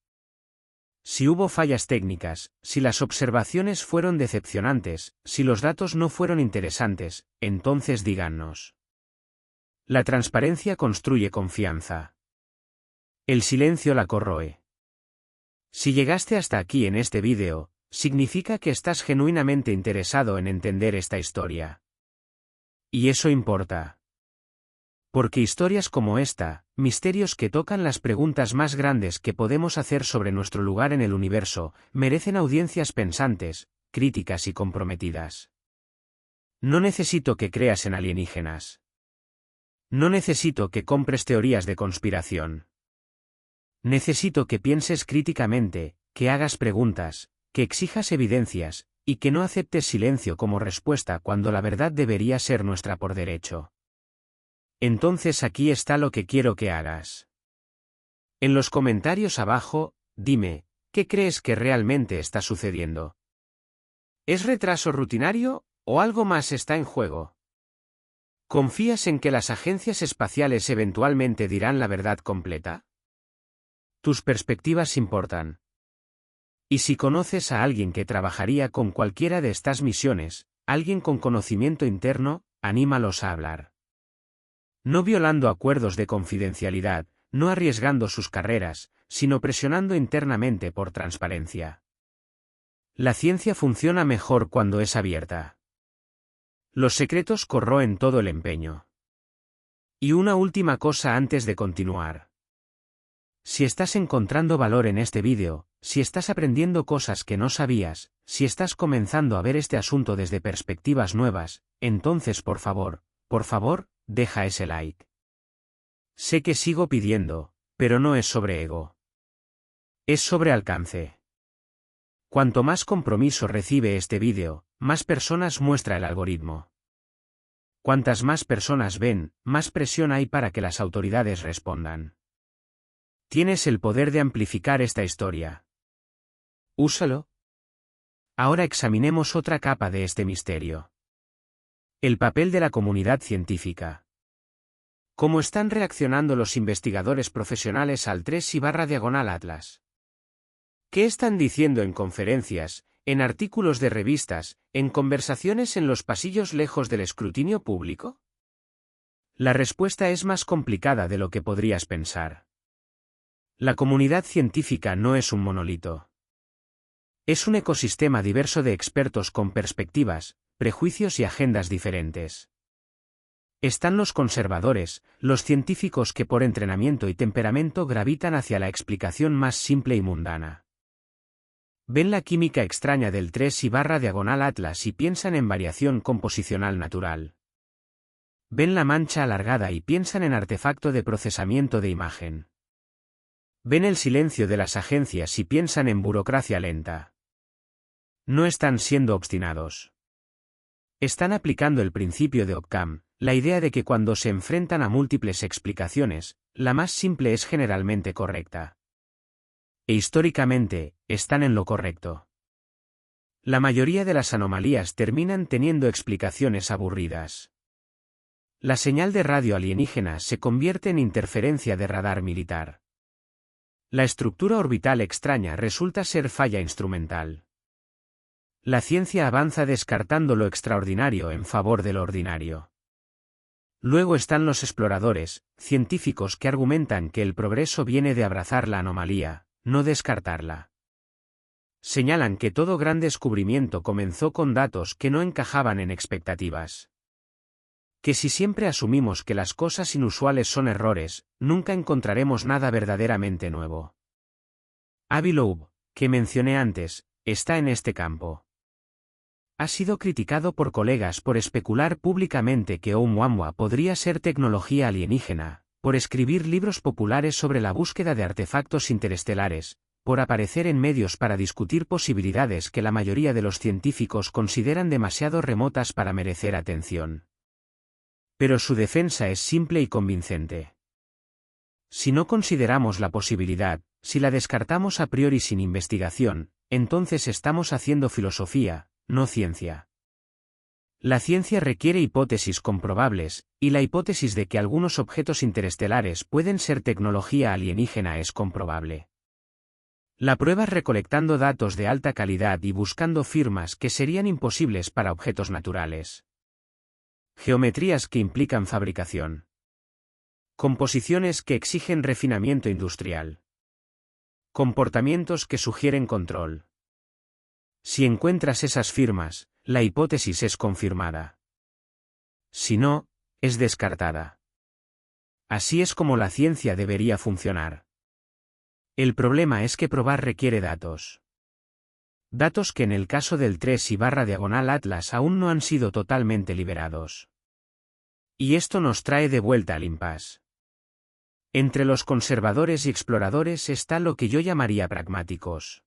Si hubo fallas técnicas, si las observaciones fueron decepcionantes, si los datos no fueron interesantes, entonces díganos. La transparencia construye confianza. El silencio la corroe. Si llegaste hasta aquí en este vídeo, significa que estás genuinamente interesado en entender esta historia. Y eso importa. Porque historias como esta, misterios que tocan las preguntas más grandes que podemos hacer sobre nuestro lugar en el universo, merecen audiencias pensantes, críticas y comprometidas. No necesito que creas en alienígenas. No necesito que compres teorías de conspiración. Necesito que pienses críticamente, que hagas preguntas, que exijas evidencias, y que no aceptes silencio como respuesta cuando la verdad debería ser nuestra por derecho. Entonces aquí está lo que quiero que hagas. En los comentarios abajo, dime, ¿qué crees que realmente está sucediendo? ¿Es retraso rutinario, o algo más está en juego? ¿Confías en que las agencias espaciales eventualmente dirán la verdad completa? Tus perspectivas importan. Y si conoces a alguien que trabajaría con cualquiera de estas misiones, alguien con conocimiento interno, anímalos a hablar. No violando acuerdos de confidencialidad, no arriesgando sus carreras, sino presionando internamente por transparencia. La ciencia funciona mejor cuando es abierta. Los secretos corroen todo el empeño. Y una última cosa antes de continuar. Si estás encontrando valor en este vídeo, si estás aprendiendo cosas que no sabías, si estás comenzando a ver este asunto desde perspectivas nuevas, entonces por favor, deja ese like. Sé que sigo pidiendo, pero no es sobre ego. Es sobre alcance. Cuanto más compromiso recibe este vídeo, más personas muestra el algoritmo. Cuantas más personas ven, más presión hay para que las autoridades respondan. Tienes el poder de amplificar esta historia. Úsalo. Ahora examinemos otra capa de este misterio. El papel de la comunidad científica. ¿Cómo están reaccionando los investigadores profesionales al 3/Atlas? ¿Qué están diciendo en conferencias, en artículos de revistas, en conversaciones en los pasillos lejos del escrutinio público? La respuesta es más complicada de lo que podrías pensar. La comunidad científica no es un monolito. Es un ecosistema diverso de expertos con perspectivas, prejuicios y agendas diferentes. Están los conservadores, los científicos que por entrenamiento y temperamento gravitan hacia la explicación más simple y mundana. Ven la química extraña del 3/Atlas y piensan en variación composicional natural. Ven la mancha alargada y piensan en artefacto de procesamiento de imagen. Ven el silencio de las agencias y piensan en burocracia lenta. No están siendo obstinados. Están aplicando el principio de Occam, la idea de que cuando se enfrentan a múltiples explicaciones, la más simple es generalmente correcta. E históricamente, están en lo correcto. La mayoría de las anomalías terminan teniendo explicaciones aburridas. La señal de radio alienígena se convierte en interferencia de radar militar. La estructura orbital extraña resulta ser falla instrumental. La ciencia avanza descartando lo extraordinario en favor de lo ordinario. Luego están los exploradores, científicos que argumentan que el progreso viene de abrazar la anomalía, no descartarla. Señalan que todo gran descubrimiento comenzó con datos que no encajaban en expectativas. Que si siempre asumimos que las cosas inusuales son errores, nunca encontraremos nada verdaderamente nuevo. Avi Loeb, que mencioné antes, está en este campo. Ha sido criticado por colegas por especular públicamente que Oumuamua podría ser tecnología alienígena, por escribir libros populares sobre la búsqueda de artefactos interestelares, por aparecer en medios para discutir posibilidades que la mayoría de los científicos consideran demasiado remotas para merecer atención. Pero su defensa es simple y convincente. Si no consideramos la posibilidad, si la descartamos a priori sin investigación, entonces estamos haciendo filosofía, no ciencia. La ciencia requiere hipótesis comprobables, y la hipótesis de que algunos objetos interestelares pueden ser tecnología alienígena es comprobable. La prueba es recolectando datos de alta calidad y buscando firmas que serían imposibles para objetos naturales. Geometrías que implican fabricación. Composiciones que exigen refinamiento industrial. Comportamientos que sugieren control. Si encuentras esas firmas, la hipótesis es confirmada. Si no, es descartada. Así es como la ciencia debería funcionar. El problema es que probar requiere datos. Datos que en el caso del 3/Atlas aún no han sido totalmente liberados. Y esto nos trae de vuelta al impasse. Entre los conservadores y exploradores está lo que yo llamaría pragmáticos.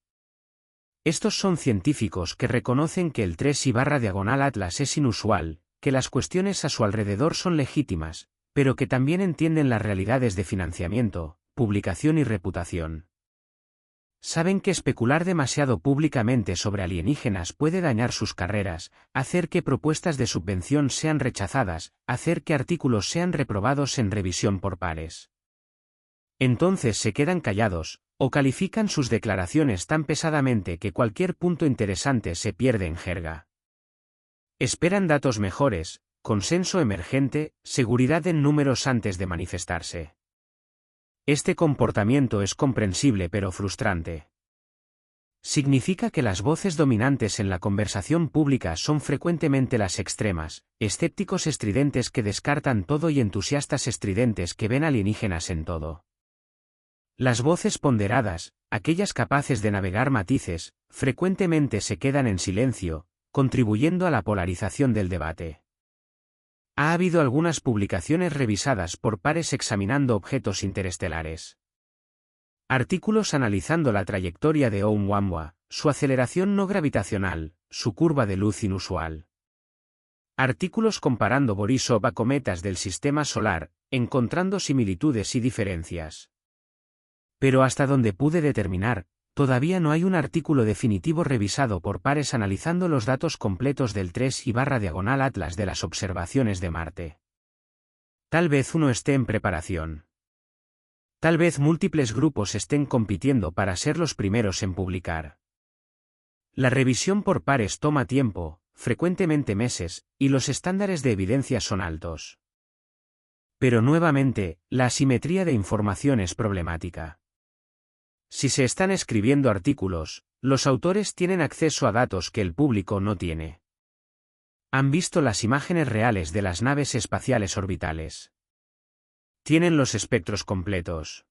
Estos son científicos que reconocen que el 3/Atlas es inusual, que las cuestiones a su alrededor son legítimas, pero que también entienden las realidades de financiamiento, publicación y reputación. Saben que especular demasiado públicamente sobre alienígenas puede dañar sus carreras, hacer que propuestas de subvención sean rechazadas, hacer que artículos sean reprobados en revisión por pares. Entonces se quedan callados, o califican sus declaraciones tan pesadamente que cualquier punto interesante se pierde en jerga. Esperan datos mejores, consenso emergente, seguridad en números antes de manifestarse. Este comportamiento es comprensible pero frustrante. Significa que las voces dominantes en la conversación pública son frecuentemente las extremas, escépticos estridentes que descartan todo y entusiastas estridentes que ven alienígenas en todo. Las voces ponderadas, aquellas capaces de navegar matices, frecuentemente se quedan en silencio, contribuyendo a la polarización del debate. Ha habido algunas publicaciones revisadas por pares examinando objetos interestelares. Artículos analizando la trayectoria de Oumuamua, su aceleración no gravitacional, su curva de luz inusual. Artículos comparando Borisov a cometas del Sistema Solar, encontrando similitudes y diferencias. Pero hasta donde pude determinar, todavía no hay un artículo definitivo revisado por pares analizando los datos completos del 3/Atlas de las observaciones de Marte. Tal vez uno esté en preparación. Tal vez múltiples grupos estén compitiendo para ser los primeros en publicar. La revisión por pares toma tiempo, frecuentemente meses, y los estándares de evidencia son altos. Pero nuevamente, la asimetría de información es problemática. Si se están escribiendo artículos, los autores tienen acceso a datos que el público no tiene. Han visto las imágenes reales de las naves espaciales orbitales. Tienen los espectros completos.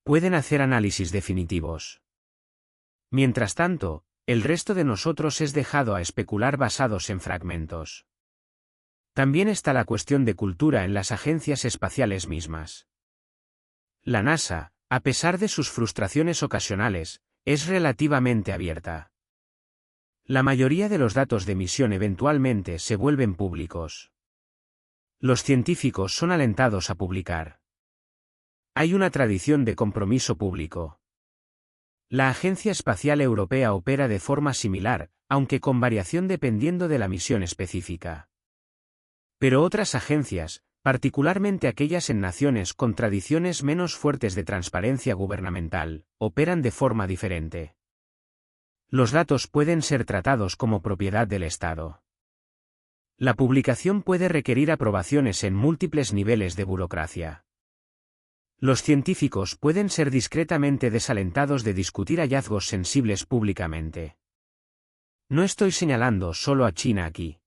Pueden hacer análisis definitivos. Mientras tanto, el resto de nosotros es dejado a especular basados en fragmentos. También está la cuestión de cultura en las agencias espaciales mismas. La NASA, a pesar de sus frustraciones ocasionales, es relativamente abierta. La mayoría de los datos de misión eventualmente se vuelven públicos. Los científicos son alentados a publicar. Hay una tradición de compromiso público. La Agencia Espacial Europea opera de forma similar, aunque con variación dependiendo de la misión específica. Pero otras agencias, particularmente aquellas en naciones con tradiciones menos fuertes de transparencia gubernamental, operan de forma diferente. Los datos pueden ser tratados como propiedad del Estado. La publicación puede requerir aprobaciones en múltiples niveles de burocracia. Los científicos pueden ser discretamente desalentados de discutir hallazgos sensibles públicamente. No estoy señalando solo a China aquí.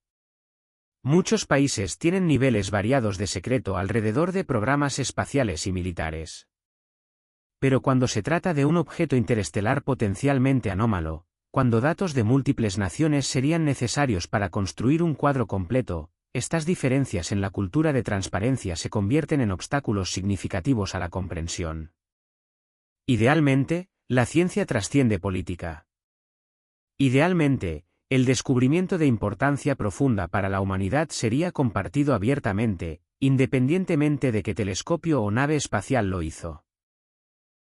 Muchos países tienen niveles variados de secreto alrededor de programas espaciales y militares. Pero cuando se trata de un objeto interestelar potencialmente anómalo, cuando datos de múltiples naciones serían necesarios para construir un cuadro completo, estas diferencias en la cultura de transparencia se convierten en obstáculos significativos a la comprensión. Idealmente, La ciencia trasciende política. Idealmente, el descubrimiento de importancia profunda para la humanidad sería compartido abiertamente, independientemente de qué telescopio o nave espacial lo hizo.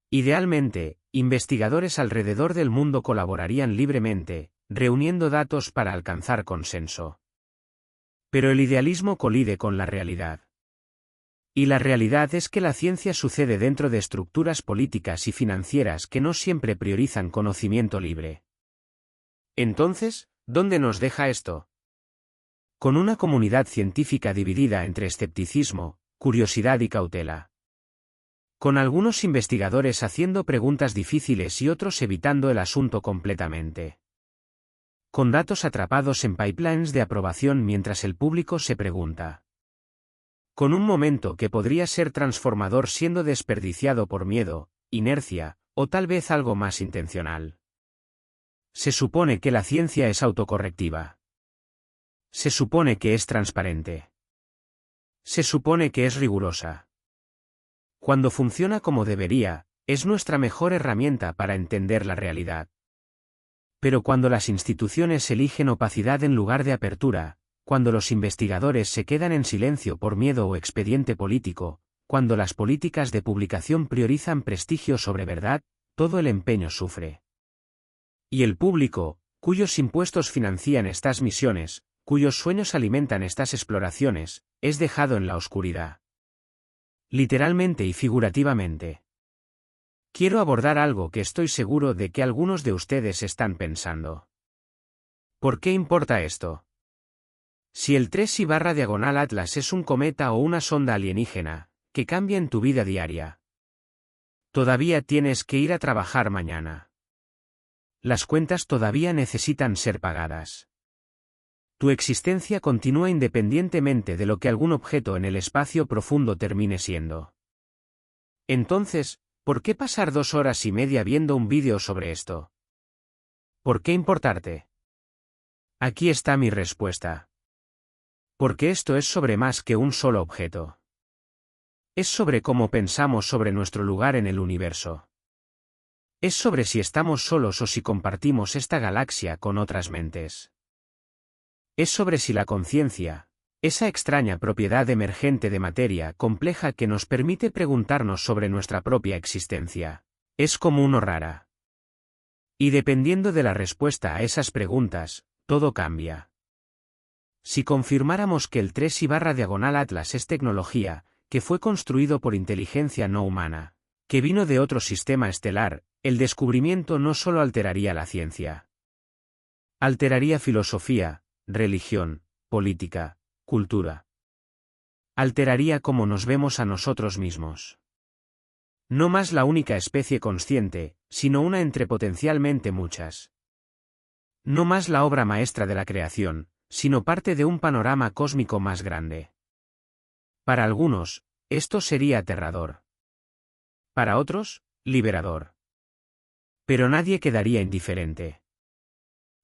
Idealmente, investigadores alrededor del mundo colaborarían libremente, reuniendo datos para alcanzar consenso. Pero el idealismo colide con la realidad. Y la realidad es que la ciencia sucede dentro de estructuras políticas y financieras que no siempre priorizan conocimiento libre. Entonces, ¿dónde nos deja esto? Con una comunidad científica dividida entre escepticismo, curiosidad y cautela. Con algunos investigadores haciendo preguntas difíciles y otros evitando el asunto completamente. Con datos atrapados en pipelines de aprobación mientras el público se pregunta. Con un momento que podría ser transformador siendo desperdiciado por miedo, inercia, o tal vez algo más intencional. Se supone que la ciencia es autocorrectiva. Se supone que es transparente. Se supone que es rigurosa. Cuando funciona como debería, es nuestra mejor herramienta para entender la realidad. Pero cuando las instituciones eligen opacidad en lugar de apertura, cuando los investigadores se quedan en silencio por miedo o expediente político, cuando las políticas de publicación priorizan prestigio sobre verdad, todo el empeño sufre. Y el público, cuyos impuestos financian estas misiones, cuyos sueños alimentan estas exploraciones, es dejado en la oscuridad. Literalmente y figurativamente. Quiero abordar algo que estoy seguro de que algunos de ustedes están pensando. ¿Por qué importa esto? Si el 3I/Diagonal Atlas es un cometa o una sonda alienígena, que cambia en tu vida diaria. Todavía tienes que ir a trabajar mañana. Las cuentas todavía necesitan ser pagadas. Tu existencia continúa independientemente de lo que algún objeto en el espacio profundo termine siendo. Entonces, ¿por qué pasar 2 horas y media viendo un vídeo sobre esto? ¿Por qué importarte? Aquí está mi respuesta. Porque esto es sobre más que un solo objeto. Es sobre cómo pensamos sobre nuestro lugar en el universo. Es sobre si estamos solos o si compartimos esta galaxia con otras mentes. Es sobre si la conciencia, esa extraña propiedad emergente de materia compleja que nos permite preguntarnos sobre nuestra propia existencia, es común o rara. Y dependiendo de la respuesta a esas preguntas, todo cambia. Si confirmáramos que el 3I/Diagonal Atlas es tecnología, que fue construido por inteligencia no humana, que vino de otro sistema estelar, el descubrimiento no solo alteraría la ciencia. Alteraría filosofía, religión, política, cultura. Alteraría cómo nos vemos a nosotros mismos. No más la única especie consciente, sino una entre potencialmente muchas. No más la obra maestra de la creación, sino parte de un panorama cósmico más grande. Para algunos, esto sería aterrador. Para otros, liberador. Pero nadie quedaría indiferente.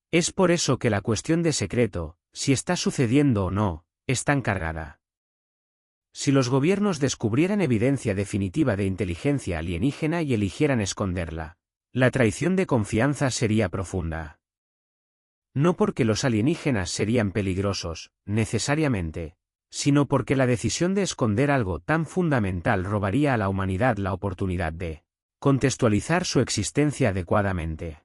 Es por eso que la cuestión de secreto, si está sucediendo o no, es tan cargada. Si los gobiernos descubrieran evidencia definitiva de inteligencia alienígena y eligieran esconderla, la traición de confianza sería profunda. No porque los alienígenas serían peligrosos, necesariamente, sino porque la decisión de esconder algo tan fundamental robaría a la humanidad la oportunidad de contextualizar su existencia adecuadamente.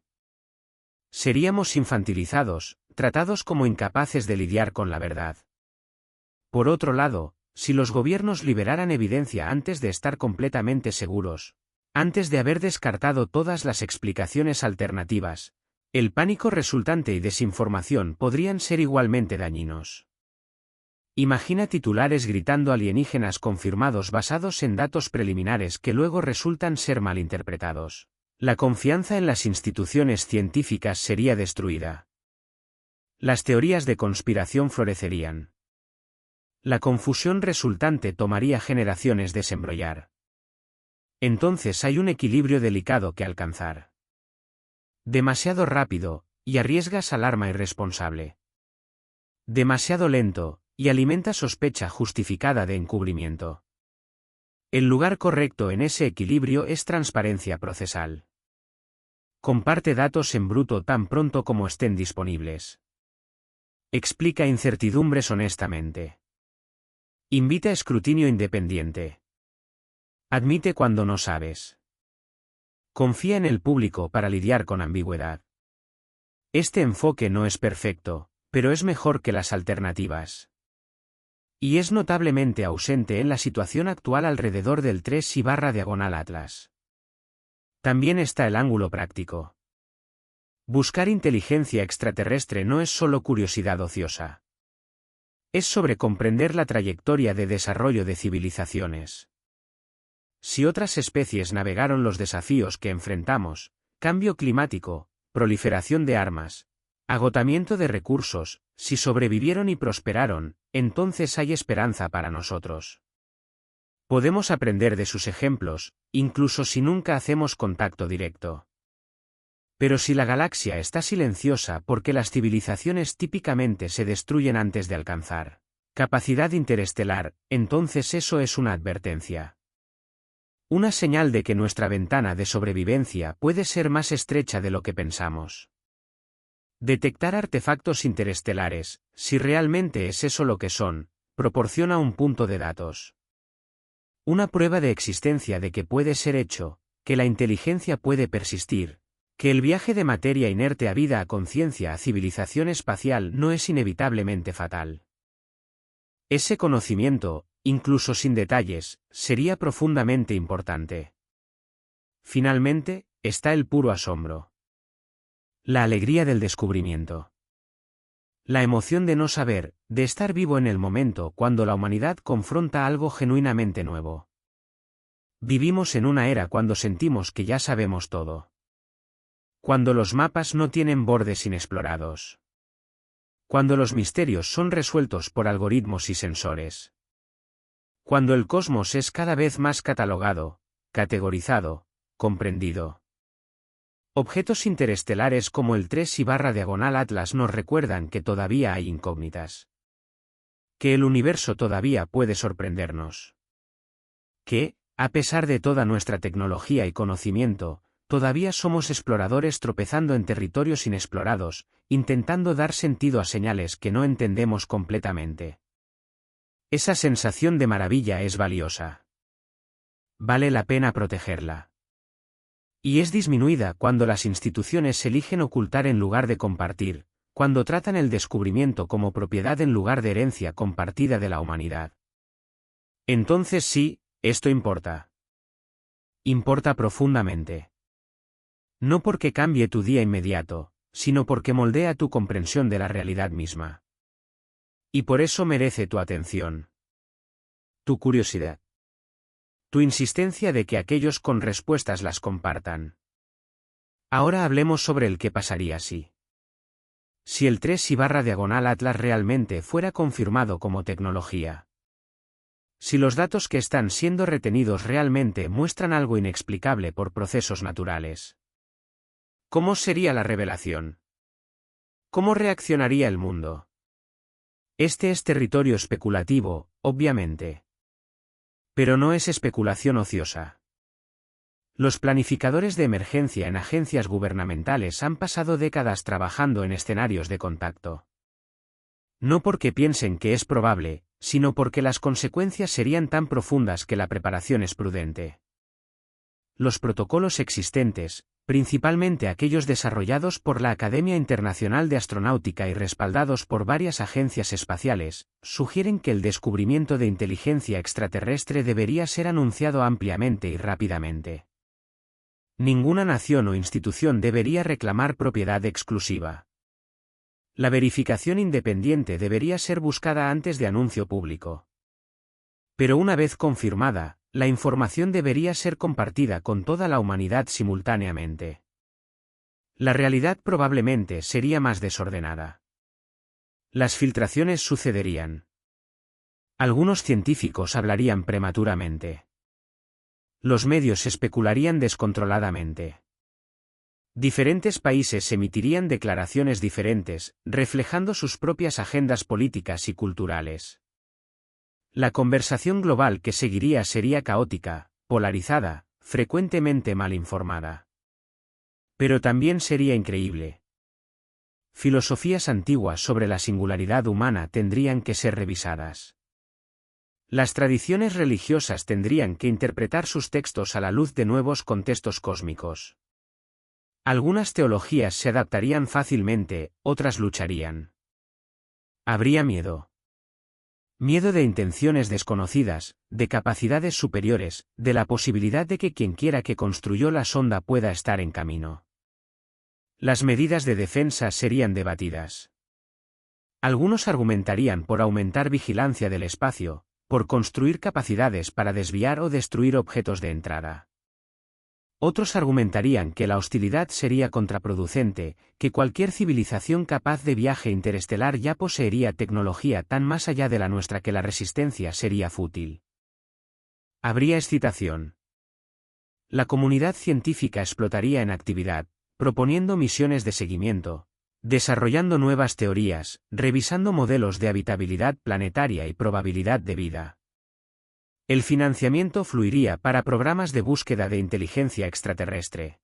Seríamos infantilizados, tratados como incapaces de lidiar con la verdad. Por otro lado, si los gobiernos liberaran evidencia antes de estar completamente seguros, antes de haber descartado todas las explicaciones alternativas, el pánico resultante y desinformación podrían ser igualmente dañinos. Imagina titulares gritando alienígenas confirmados basados en datos preliminares que luego resultan ser malinterpretados. La confianza en las instituciones científicas sería destruida. Las teorías de conspiración florecerían. La confusión resultante tomaría generaciones desembrollar. Entonces hay un equilibrio delicado que alcanzar. Demasiado rápido, y arriesgas alarma irresponsable. Demasiado lento, y alimenta sospecha justificada de encubrimiento. El lugar correcto en ese equilibrio es transparencia procesal. Comparte datos en bruto tan pronto como estén disponibles. Explica incertidumbres honestamente. Invita a escrutinio independiente. Admite cuando no sabes. Confía en el público para lidiar con ambigüedad. Este enfoque no es perfecto, pero es mejor que las alternativas. Y es notablemente ausente en la situación actual alrededor del 3/Atlas. También está el ángulo práctico. Buscar inteligencia extraterrestre no es solo curiosidad ociosa. Es sobre comprender la trayectoria de desarrollo de civilizaciones. Si otras especies navegaron los desafíos que enfrentamos, cambio climático, proliferación de armas, agotamiento de recursos, si sobrevivieron y prosperaron, entonces hay esperanza para nosotros. Podemos aprender de sus ejemplos, incluso si nunca hacemos contacto directo. Pero si la galaxia está silenciosa porque las civilizaciones típicamente se destruyen antes de alcanzar capacidad interestelar, entonces eso es una advertencia. Una señal de que nuestra ventana de sobrevivencia puede ser más estrecha de lo que pensamos. Detectar artefactos interestelares, si realmente es eso lo que son, proporciona un punto de datos. Una prueba de existencia de que puede ser hecho, que la inteligencia puede persistir, que el viaje de materia inerte a vida a conciencia a civilización espacial no es inevitablemente fatal. Ese conocimiento, incluso sin detalles, sería profundamente importante. Finalmente, está el puro asombro. La alegría del descubrimiento. La emoción de no saber, de estar vivo en el momento cuando la humanidad confronta algo genuinamente nuevo. Vivimos en una era cuando sentimos que ya sabemos todo. Cuando los mapas no tienen bordes inexplorados. Cuando los misterios son resueltos por algoritmos y sensores. Cuando el cosmos es cada vez más catalogado, categorizado, comprendido. Objetos interestelares como el 3/Atlas nos recuerdan que todavía hay incógnitas. Que el universo todavía puede sorprendernos. Que, a pesar de toda nuestra tecnología y conocimiento, todavía somos exploradores tropezando en territorios inexplorados, intentando dar sentido a señales que no entendemos completamente. Esa sensación de maravilla es valiosa. Vale la pena protegerla. Y es disminuida cuando las instituciones eligen ocultar en lugar de compartir, cuando tratan el descubrimiento como propiedad en lugar de herencia compartida de la humanidad. Entonces sí, esto importa. Importa profundamente. No porque cambie tu día inmediato, sino porque moldea tu comprensión de la realidad misma. Y por eso merece tu atención. Tu curiosidad. Tu insistencia de que aquellos con respuestas las compartan. Ahora hablemos sobre el qué pasaría si. Si el 3/Atlas realmente fuera confirmado como tecnología. Si los datos que están siendo retenidos realmente muestran algo inexplicable por procesos naturales. ¿Cómo sería la revelación? ¿Cómo reaccionaría el mundo? Este es territorio especulativo, obviamente. Pero no es especulación ociosa. Los planificadores de emergencia en agencias gubernamentales han pasado décadas trabajando en escenarios de contacto. No porque piensen que es probable, sino porque las consecuencias serían tan profundas que la preparación es prudente. Los protocolos existentes, principalmente aquellos desarrollados por la Academia Internacional de Astronáutica y respaldados por varias agencias espaciales, sugieren que el descubrimiento de inteligencia extraterrestre debería ser anunciado ampliamente y rápidamente. Ninguna nación o institución debería reclamar propiedad exclusiva. La verificación independiente debería ser buscada antes de anuncio público. Pero una vez confirmada, la información debería ser compartida con toda la humanidad simultáneamente. La realidad probablemente sería más desordenada. Las filtraciones sucederían. Algunos científicos hablarían prematuramente. Los medios especularían descontroladamente. Diferentes países emitirían declaraciones diferentes, reflejando sus propias agendas políticas y culturales. La conversación global que seguiría sería caótica, polarizada, frecuentemente mal informada. Pero también sería increíble. Filosofías antiguas sobre la singularidad humana tendrían que ser revisadas. Las tradiciones religiosas tendrían que interpretar sus textos a la luz de nuevos contextos cósmicos. Algunas teologías se adaptarían fácilmente, otras lucharían. Habría miedo. Miedo de intenciones desconocidas, de capacidades superiores, de la posibilidad de que quien quiera que construyó la sonda pueda estar en camino. Las medidas de defensa serían debatidas. Algunos argumentarían por aumentar vigilancia del espacio, por construir capacidades para desviar o destruir objetos de entrada. Otros argumentarían que la hostilidad sería contraproducente, que cualquier civilización capaz de viaje interestelar ya poseería tecnología tan más allá de la nuestra que la resistencia sería fútil. Habría excitación. La comunidad científica explotaría en actividad, proponiendo misiones de seguimiento, desarrollando nuevas teorías, revisando modelos de habitabilidad planetaria y probabilidad de vida. El financiamiento fluiría para programas de búsqueda de inteligencia extraterrestre.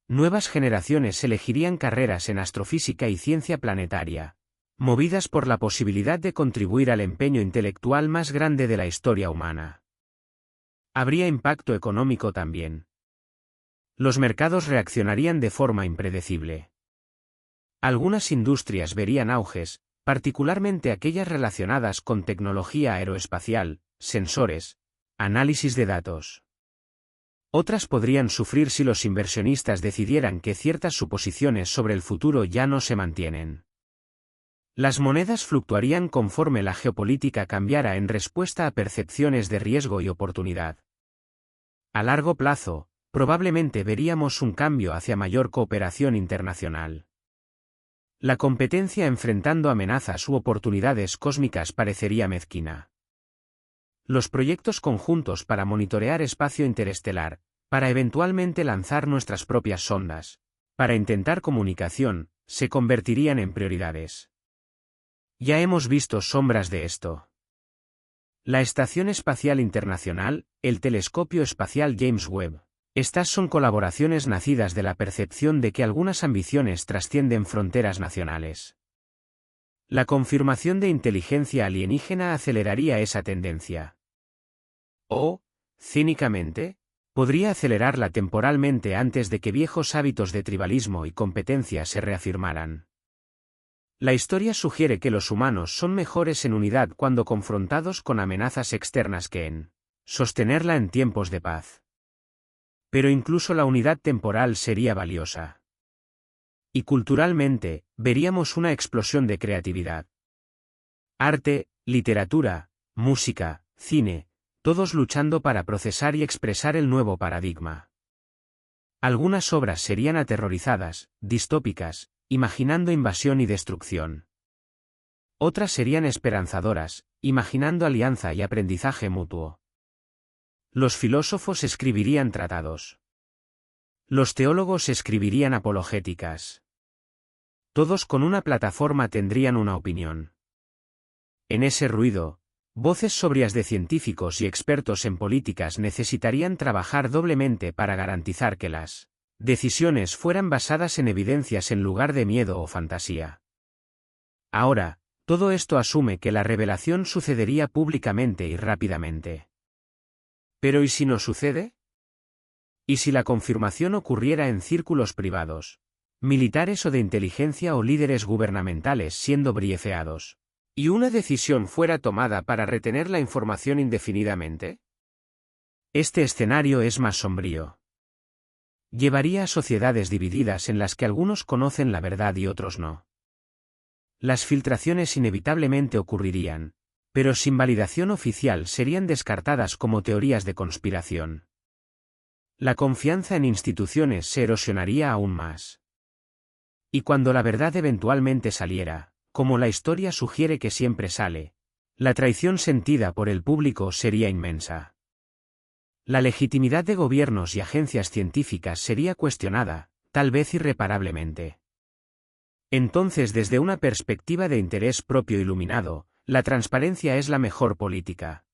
Nuevas generaciones elegirían carreras en astrofísica y ciencia planetaria, movidas por la posibilidad de contribuir al empeño intelectual más grande de la historia humana. Habría impacto económico también. Los mercados reaccionarían de forma impredecible. Algunas industrias verían auges, particularmente aquellas relacionadas con tecnología aeroespacial, sensores, análisis de datos. Otras podrían sufrir si los inversionistas decidieran que ciertas suposiciones sobre el futuro ya no se mantienen. Las monedas fluctuarían conforme la geopolítica cambiara en respuesta a percepciones de riesgo y oportunidad. A largo plazo, probablemente veríamos un cambio hacia mayor cooperación internacional. La competencia enfrentando amenazas u oportunidades cósmicas parecería mezquina. Los proyectos conjuntos para monitorear espacio interestelar, para eventualmente lanzar nuestras propias sondas, para intentar comunicación, se convertirían en prioridades. Ya hemos visto sombras de esto. La Estación Espacial Internacional, el Telescopio Espacial James Webb. Estas son colaboraciones nacidas de la percepción de que algunas ambiciones trascienden fronteras nacionales. La confirmación de inteligencia alienígena aceleraría esa tendencia. O, cínicamente, podría acelerarla temporalmente antes de que viejos hábitos de tribalismo y competencia se reafirmaran. La historia sugiere que los humanos son mejores en unidad cuando confrontados con amenazas externas que en sostenerla en tiempos de paz. Pero incluso la unidad temporal sería valiosa. Y culturalmente, veríamos una explosión de creatividad. Arte, literatura, música, cine, todos luchando para procesar y expresar el nuevo paradigma. Algunas obras serían aterrorizadas, distópicas, imaginando invasión y destrucción. Otras serían esperanzadoras, imaginando alianza y aprendizaje mutuo. Los filósofos escribirían tratados. Los teólogos escribirían apologéticas. Todos con una plataforma tendrían una opinión. En ese ruido, voces sobrias de científicos y expertos en políticas necesitarían trabajar doblemente para garantizar que las decisiones fueran basadas en evidencias en lugar de miedo o fantasía. Ahora, todo esto asume que la revelación sucedería públicamente y rápidamente. ¿Pero y si no sucede? ¿Y si la confirmación ocurriera en círculos privados, militares o de inteligencia o líderes gubernamentales siendo briefeados, y una decisión fuera tomada para retener la información indefinidamente? Este escenario es más sombrío. Llevaría a sociedades divididas en las que algunos conocen la verdad y otros no. Las filtraciones inevitablemente ocurrirían, pero sin validación oficial serían descartadas como teorías de conspiración. La confianza en instituciones se erosionaría aún más. Y cuando la verdad eventualmente saliera, como la historia sugiere que siempre sale, la traición sentida por el público sería inmensa. La legitimidad de gobiernos y agencias científicas sería cuestionada, tal vez irreparablemente. Entonces, desde una perspectiva de interés propio iluminado, la transparencia es la mejor política.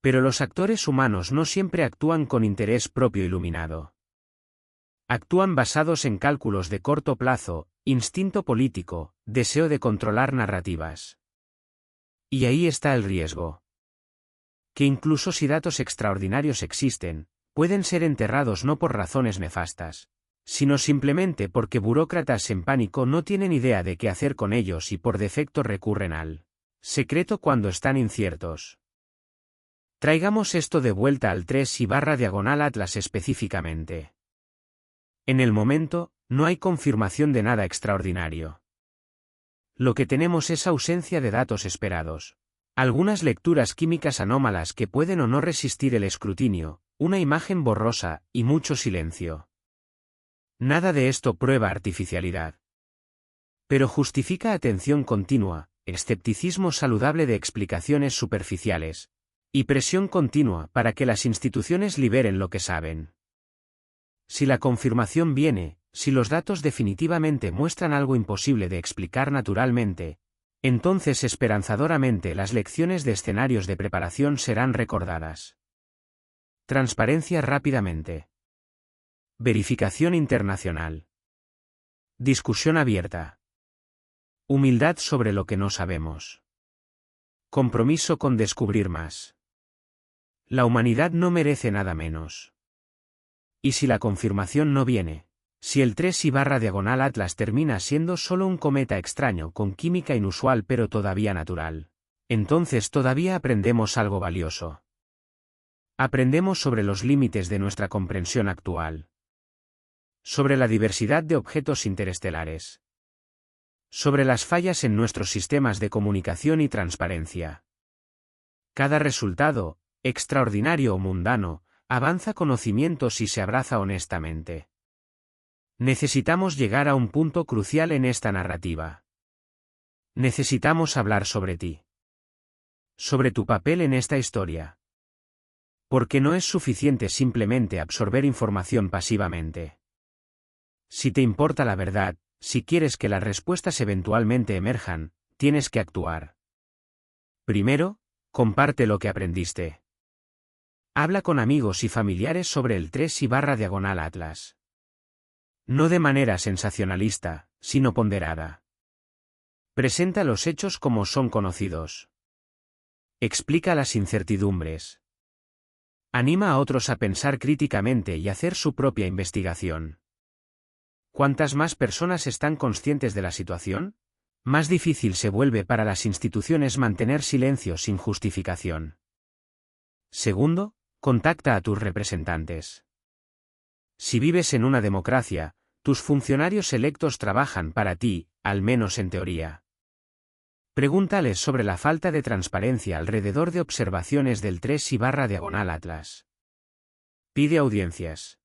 Pero los actores humanos no siempre actúan con interés propio iluminado. Actúan basados en cálculos de corto plazo, instinto político, deseo de controlar narrativas. Y ahí está el riesgo. Que incluso si datos extraordinarios existen, pueden ser enterrados no por razones nefastas, sino simplemente porque burócratas en pánico no tienen idea de qué hacer con ellos y por defecto recurren al secreto cuando están inciertos. Traigamos esto de vuelta al 3/Atlas específicamente. En el momento, no hay confirmación de nada extraordinario. Lo que tenemos es ausencia de datos esperados. Algunas lecturas químicas anómalas que pueden o no resistir el escrutinio, una imagen borrosa, y mucho silencio. Nada de esto prueba artificialidad. Pero justifica atención continua, escepticismo saludable de explicaciones superficiales, y presión continua para que las instituciones liberen lo que saben. Si la confirmación viene, si los datos definitivamente muestran algo imposible de explicar naturalmente, entonces esperanzadoramente las lecciones de escenarios de preparación serán recordadas. Transparencia rápidamente. Verificación internacional. Discusión abierta. Humildad sobre lo que no sabemos. Compromiso con descubrir más. La humanidad no merece nada menos. Y si la confirmación no viene, si el 3/Atlas termina siendo solo un cometa extraño con química inusual pero todavía natural, entonces todavía aprendemos algo valioso. Aprendemos sobre los límites de nuestra comprensión actual. Sobre la diversidad de objetos interestelares. Sobre las fallas en nuestros sistemas de comunicación y transparencia. Cada resultado, extraordinario o mundano, avanza conocimiento si se abraza honestamente. Necesitamos llegar a un punto crucial en esta narrativa. Necesitamos hablar sobre ti. Sobre tu papel en esta historia. Porque no es suficiente simplemente absorber información pasivamente. Si te importa la verdad, si quieres que las respuestas eventualmente emerjan, tienes que actuar. Primero, comparte lo que aprendiste. Habla con amigos y familiares sobre el 3/Atlas. No de manera sensacionalista, sino ponderada. Presenta los hechos como son conocidos. Explica las incertidumbres. Anima a otros a pensar críticamente y hacer su propia investigación. ¿Cuántas más personas están conscientes de la situación? Más difícil se vuelve para las instituciones mantener silencio sin justificación. Segundo, contacta a tus representantes. Si vives en una democracia, tus funcionarios electos trabajan para ti, al menos en teoría. Pregúntales sobre la falta de transparencia alrededor de observaciones del 3/Atlas. Pide audiencias.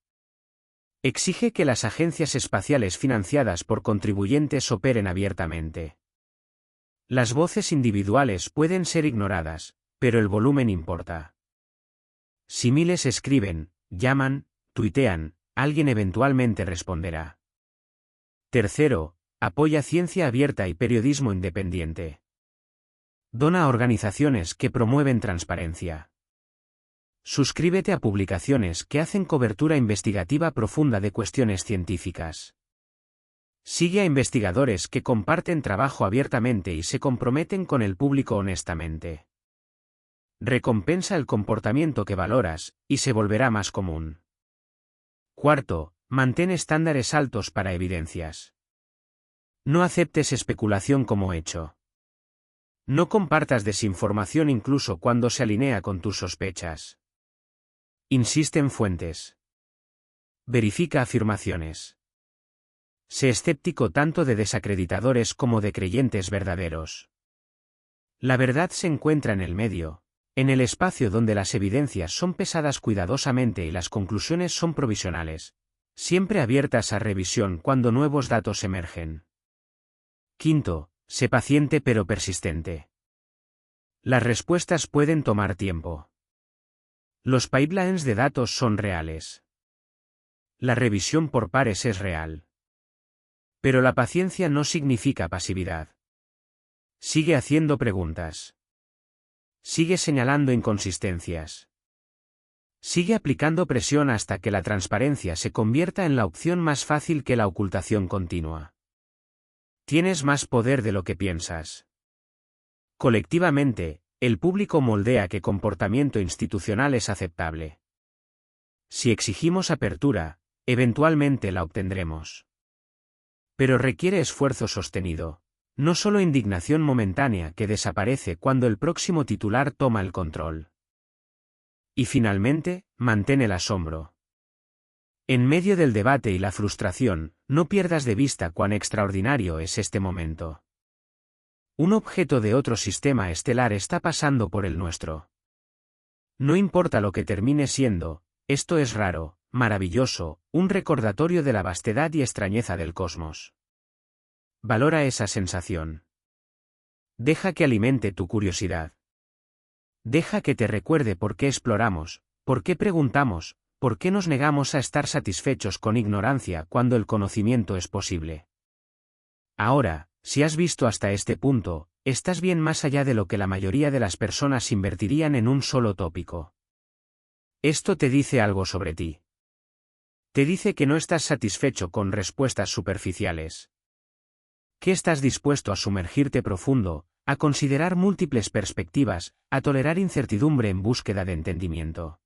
Exige que las agencias espaciales financiadas por contribuyentes operen abiertamente. Las voces individuales pueden ser ignoradas, pero el volumen importa. Si miles escriben, llaman, tuitean, alguien eventualmente responderá. Tercero, apoya ciencia abierta y periodismo independiente. Dona a organizaciones que promueven transparencia. Suscríbete a publicaciones que hacen cobertura investigativa profunda de cuestiones científicas. Sigue a investigadores que comparten trabajo abiertamente y se comprometen con el público honestamente. Recompensa el comportamiento que valoras, y se volverá más común. Cuarto, mantén estándares altos para evidencias. No aceptes especulación como hecho. No compartas desinformación incluso cuando se alinea con tus sospechas. Insiste en fuentes. Verifica afirmaciones. Sé escéptico tanto de desacreditadores como de creyentes verdaderos. La verdad se encuentra en el medio, en el espacio donde las evidencias son pesadas cuidadosamente y las conclusiones son provisionales, siempre abiertas a revisión cuando nuevos datos emergen. Quinto, sé paciente pero persistente. Las respuestas pueden tomar tiempo. Los pipelines de datos son reales. La revisión por pares es real. Pero la paciencia no significa pasividad. Sigue haciendo preguntas. Sigue señalando inconsistencias. Sigue aplicando presión hasta que la transparencia se convierta en la opción más fácil que la ocultación continua. Tienes más poder de lo que piensas. Colectivamente, el público moldea qué comportamiento institucional es aceptable. Si exigimos apertura, eventualmente la obtendremos. Pero requiere esfuerzo sostenido, no solo indignación momentánea que desaparece cuando el próximo titular toma el control. Y finalmente, mantén el asombro. En medio del debate y la frustración, no pierdas de vista cuán extraordinario es este momento. Un objeto de otro sistema estelar está pasando por el nuestro. No importa lo que termine siendo, esto es raro, maravilloso, un recordatorio de la vastedad y extrañeza del cosmos. Valora esa sensación. Deja que alimente tu curiosidad. Deja que te recuerde por qué exploramos, por qué preguntamos, por qué nos negamos a estar satisfechos con ignorancia cuando el conocimiento es posible. Ahora, si has visto hasta este punto, estás bien más allá de lo que la mayoría de las personas invertirían en un solo tópico. Esto te dice algo sobre ti. Te dice que no estás satisfecho con respuestas superficiales. Que estás dispuesto a sumergirte profundo, a considerar múltiples perspectivas, a tolerar incertidumbre en búsqueda de entendimiento.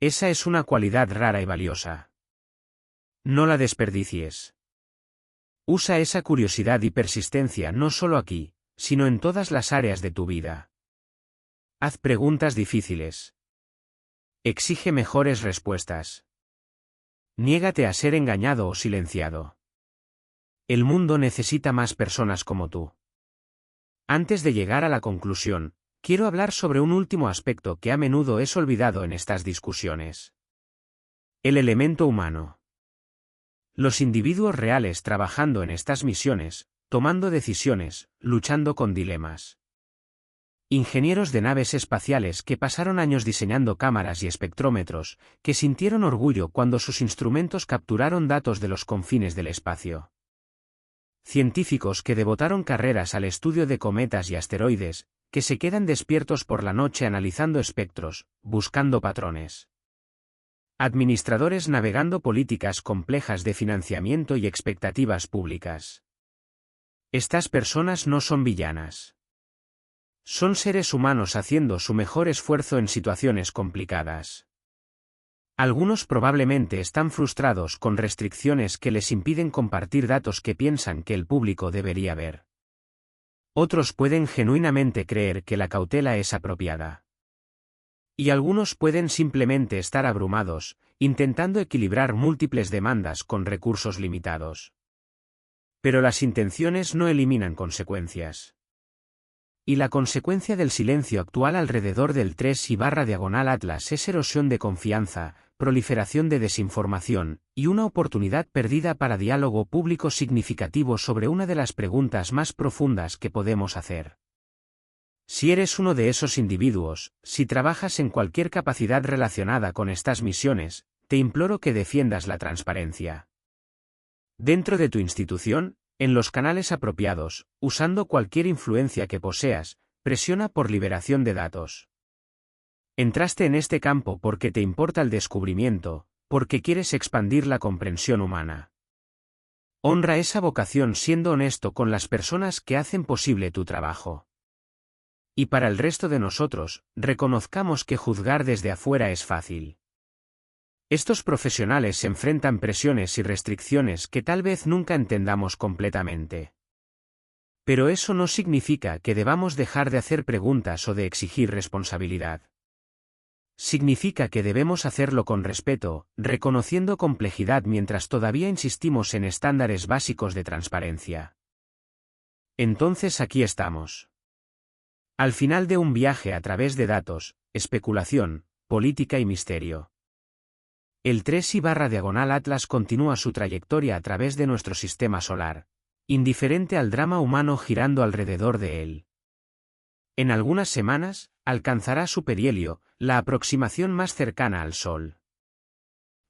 Esa es una cualidad rara y valiosa. No la desperdicies. Usa esa curiosidad y persistencia no solo aquí, sino en todas las áreas de tu vida. Haz preguntas difíciles. Exige mejores respuestas. Niégate a ser engañado o silenciado. El mundo necesita más personas como tú. Antes de llegar a la conclusión, quiero hablar sobre un último aspecto que a menudo es olvidado en estas discusiones. El elemento humano. Los individuos reales trabajando en estas misiones, tomando decisiones, luchando con dilemas. Ingenieros de naves espaciales que pasaron años diseñando cámaras y espectrómetros, que sintieron orgullo cuando sus instrumentos capturaron datos de los confines del espacio. Científicos que devotaron carreras al estudio de cometas y asteroides, que se quedan despiertos por la noche analizando espectros, buscando patrones. Administradores navegando políticas complejas de financiamiento y expectativas públicas. Estas personas no son villanas. Son seres humanos haciendo su mejor esfuerzo en situaciones complicadas. Algunos probablemente están frustrados con restricciones que les impiden compartir datos que piensan que el público debería ver. Otros pueden genuinamente creer que la cautela es apropiada. Y algunos pueden simplemente estar abrumados, intentando equilibrar múltiples demandas con recursos limitados. Pero las intenciones no eliminan consecuencias. Y la consecuencia del silencio actual alrededor del 3/Atlas es erosión de confianza, proliferación de desinformación, y una oportunidad perdida para diálogo público significativo sobre una de las preguntas más profundas que podemos hacer. Si eres uno de esos individuos, si trabajas en cualquier capacidad relacionada con estas misiones, te imploro que defiendas la transparencia. Dentro de tu institución, en los canales apropiados, usando cualquier influencia que poseas, presiona por liberación de datos. Entraste en este campo porque te importa el descubrimiento, porque quieres expandir la comprensión humana. Honra esa vocación siendo honesto con las personas que hacen posible tu trabajo. Y para el resto de nosotros, reconozcamos que juzgar desde afuera es fácil. Estos profesionales enfrentan presiones y restricciones que tal vez nunca entendamos completamente. Pero eso no significa que debamos dejar de hacer preguntas o de exigir responsabilidad. Significa que debemos hacerlo con respeto, reconociendo complejidad mientras todavía insistimos en estándares básicos de transparencia. Entonces aquí estamos. Al final de un viaje a través de datos, especulación, política y misterio. El 3/Atlas continúa su trayectoria a través de nuestro sistema solar, indiferente al drama humano girando alrededor de él. En algunas semanas, alcanzará su perihelio, la aproximación más cercana al Sol.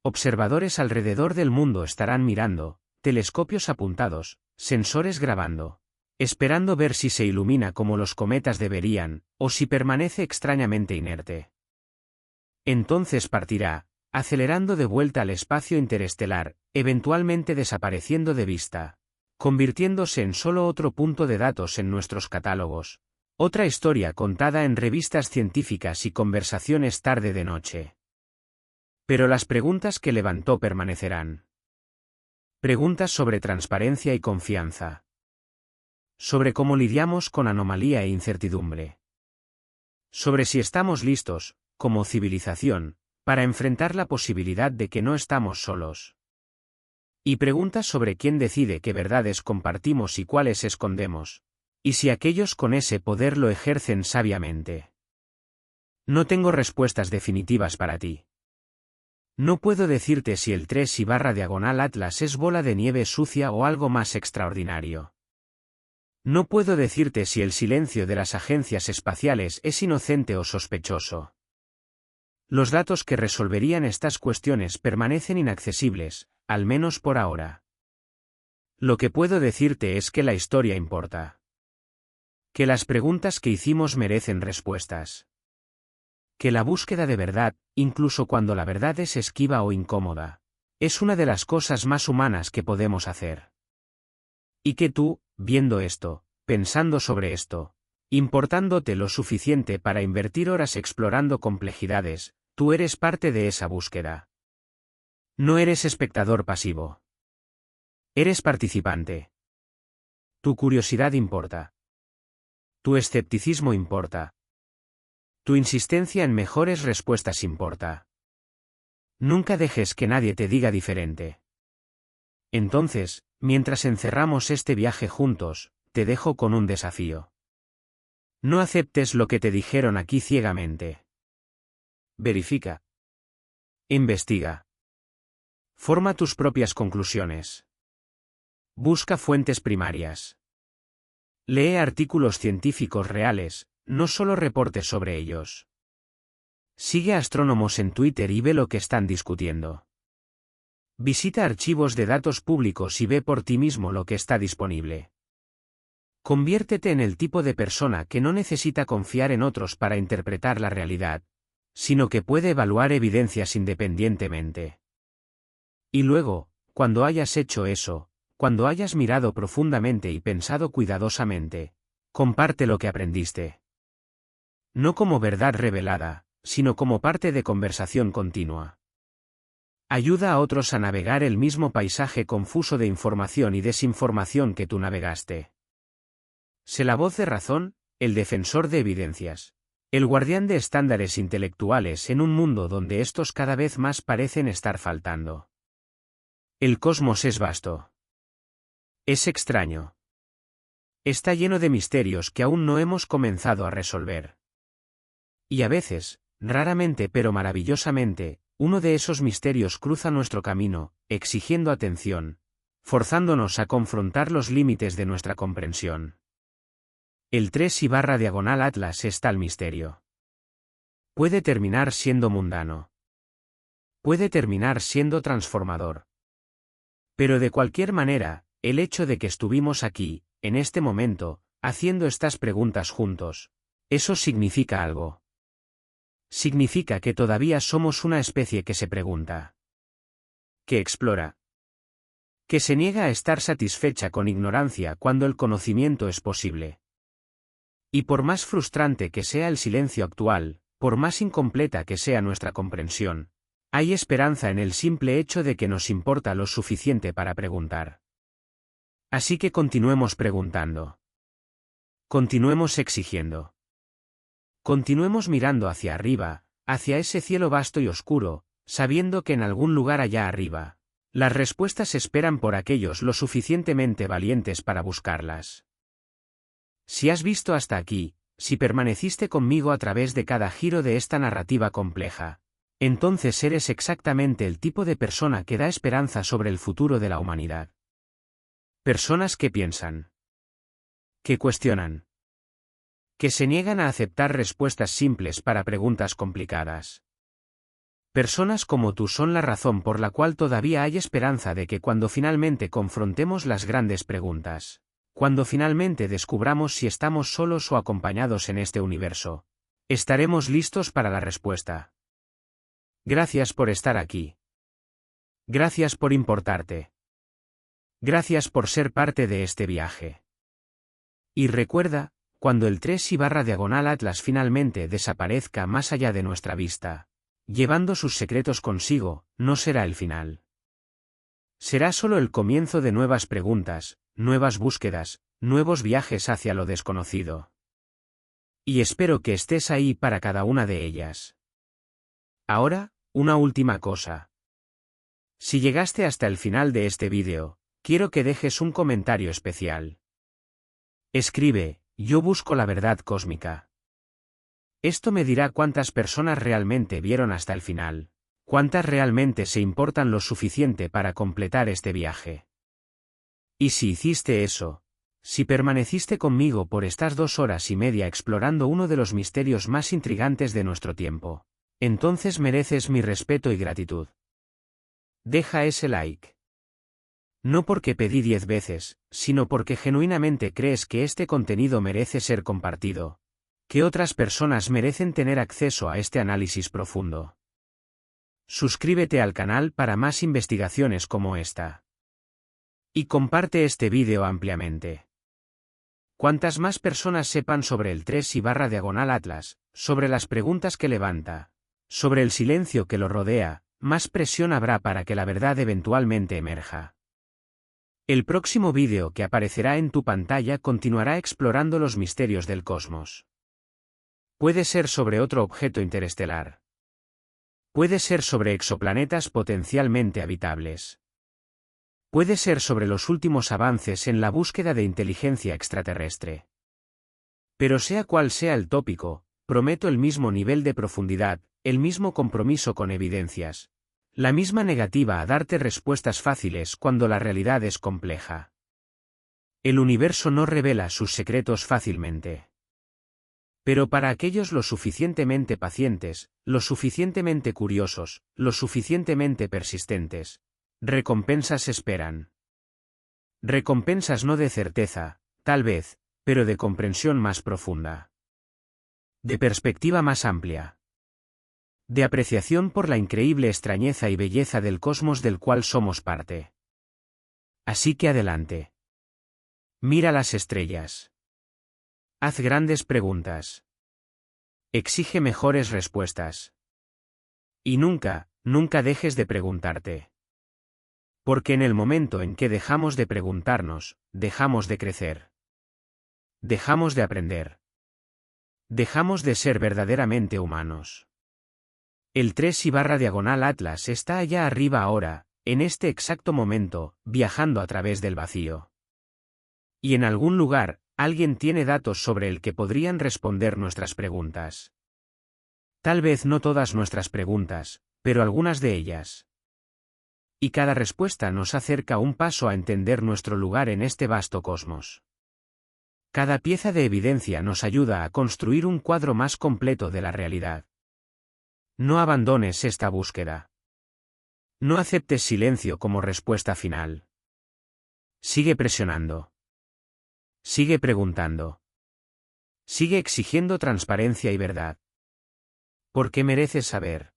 Observadores alrededor del mundo estarán mirando, telescopios apuntados, sensores grabando, esperando ver si se ilumina como los cometas deberían, o si permanece extrañamente inerte. Entonces partirá, acelerando de vuelta al espacio interestelar, eventualmente desapareciendo de vista, convirtiéndose en solo otro punto de datos en nuestros catálogos, otra historia contada en revistas científicas y conversaciones tarde de noche. Pero las preguntas que levantó permanecerán. Preguntas sobre transparencia y confianza. Sobre cómo lidiamos con anomalía e incertidumbre. Sobre si estamos listos, como civilización, para enfrentar la posibilidad de que no estamos solos. Y preguntas sobre quién decide qué verdades compartimos y cuáles escondemos, y si aquellos con ese poder lo ejercen sabiamente. No tengo respuestas definitivas para ti. No puedo decirte si el 3/diagonal Atlas es bola de nieve sucia o algo más extraordinario. No puedo decirte si el silencio de las agencias espaciales es inocente o sospechoso. Los datos que resolverían estas cuestiones permanecen inaccesibles, al menos por ahora. Lo que puedo decirte es que la historia importa. Que las preguntas que hicimos merecen respuestas. Que la búsqueda de verdad, incluso cuando la verdad es esquiva o incómoda, es una de las cosas más humanas que podemos hacer. Y que tú, viendo esto, pensando sobre esto, importándote lo suficiente para invertir horas explorando complejidades, tú eres parte de esa búsqueda. No eres espectador pasivo. Eres participante. Tu curiosidad importa. Tu escepticismo importa. Tu insistencia en mejores respuestas importa. Nunca dejes que nadie te diga diferente. Entonces, mientras encerramos este viaje juntos, te dejo con un desafío. No aceptes lo que te dijeron aquí ciegamente. Verifica. Investiga. Forma tus propias conclusiones. Busca fuentes primarias. Lee artículos científicos reales, no solo reportes sobre ellos. Sigue a astrónomos en Twitter y ve lo que están discutiendo. Visita archivos de datos públicos y ve por ti mismo lo que está disponible. Conviértete en el tipo de persona que no necesita confiar en otros para interpretar la realidad, sino que puede evaluar evidencias independientemente. Y luego, cuando hayas hecho eso, cuando hayas mirado profundamente y pensado cuidadosamente, comparte lo que aprendiste. No como verdad revelada, sino como parte de conversación continua. Ayuda a otros a navegar el mismo paisaje confuso de información y desinformación que tú navegaste. Sé la voz de razón, el defensor de evidencias, el guardián de estándares intelectuales en un mundo donde estos cada vez más parecen estar faltando. El cosmos es vasto. Es extraño. Está lleno de misterios que aún no hemos comenzado a resolver. Y a veces, raramente pero maravillosamente, uno de esos misterios cruza nuestro camino, exigiendo atención, forzándonos a confrontar los límites de nuestra comprensión. El 3/diagonal Atlas es tal misterio. Puede terminar siendo mundano. Puede terminar siendo transformador. Pero de cualquier manera, el hecho de que estuvimos aquí, en este momento, haciendo estas preguntas juntos, eso significa algo. Significa que todavía somos una especie que se pregunta. Que explora. Que se niega a estar satisfecha con ignorancia cuando el conocimiento es posible. Y por más frustrante que sea el silencio actual, por más incompleta que sea nuestra comprensión, hay esperanza en el simple hecho de que nos importa lo suficiente para preguntar. Así que continuemos preguntando. Continuemos exigiendo. Continuemos mirando hacia arriba, hacia ese cielo vasto y oscuro, sabiendo que en algún lugar allá arriba, las respuestas esperan por aquellos lo suficientemente valientes para buscarlas. Si has visto hasta aquí, si permaneciste conmigo a través de cada giro de esta narrativa compleja, entonces eres exactamente el tipo de persona que da esperanza sobre el futuro de la humanidad. Personas que piensan. Que cuestionan. Que se niegan a aceptar respuestas simples para preguntas complicadas. Personas como tú son la razón por la cual todavía hay esperanza de que cuando finalmente confrontemos las grandes preguntas, cuando finalmente descubramos si estamos solos o acompañados en este universo, estaremos listos para la respuesta. Gracias por estar aquí. Gracias por importarte. Gracias por ser parte de este viaje. Y recuerda, cuando el 3/Atlas finalmente desaparezca más allá de nuestra vista, llevando sus secretos consigo, no será el final. Será solo el comienzo de nuevas preguntas, nuevas búsquedas, nuevos viajes hacia lo desconocido. Y espero que estés ahí para cada una de ellas. Ahora, una última cosa. Si llegaste hasta el final de este vídeo, quiero que dejes un comentario especial. Escribe, yo busco la verdad cósmica. Esto me dirá cuántas personas realmente vieron hasta el final, cuántas realmente se importan lo suficiente para completar este viaje. Y si hiciste eso, si permaneciste conmigo por estas 2 horas y media explorando uno de los misterios más intrigantes de nuestro tiempo, entonces mereces mi respeto y gratitud. Deja ese like. No porque pedí 10 veces, sino porque genuinamente crees que este contenido merece ser compartido, que otras personas merecen tener acceso a este análisis profundo. Suscríbete al canal para más investigaciones como esta. Y comparte este vídeo ampliamente. Cuantas más personas sepan sobre el 3/Atlas, sobre las preguntas que levanta, sobre el silencio que lo rodea, más presión habrá para que la verdad eventualmente emerja. El próximo vídeo que aparecerá en tu pantalla continuará explorando los misterios del cosmos. Puede ser sobre otro objeto interestelar. Puede ser sobre exoplanetas potencialmente habitables. Puede ser sobre los últimos avances en la búsqueda de inteligencia extraterrestre. Pero sea cual sea el tópico, prometo el mismo nivel de profundidad, el mismo compromiso con evidencias, la misma negativa a darte respuestas fáciles cuando la realidad es compleja. El universo no revela sus secretos fácilmente. Pero para aquellos lo suficientemente pacientes, lo suficientemente curiosos, lo suficientemente persistentes, recompensas esperan. Recompensas no de certeza, tal vez, pero de comprensión más profunda. De perspectiva más amplia. De apreciación por la increíble extrañeza y belleza del cosmos del cual somos parte. Así que adelante. Mira las estrellas. Haz grandes preguntas. Exige mejores respuestas. Y nunca, nunca dejes de preguntarte. Porque en el momento en que dejamos de preguntarnos, dejamos de crecer. Dejamos de aprender. Dejamos de ser verdaderamente humanos. El 3/Atlas está allá arriba ahora, en este exacto momento, viajando a través del vacío. Y en algún lugar, alguien tiene datos sobre el que podrían responder nuestras preguntas. Tal vez no todas nuestras preguntas, pero algunas de ellas. Y cada respuesta nos acerca un paso a entender nuestro lugar en este vasto cosmos. Cada pieza de evidencia nos ayuda a construir un cuadro más completo de la realidad. No abandones esta búsqueda. No aceptes silencio como respuesta final. Sigue presionando. Sigue preguntando. Sigue exigiendo transparencia y verdad. Porque mereces saber.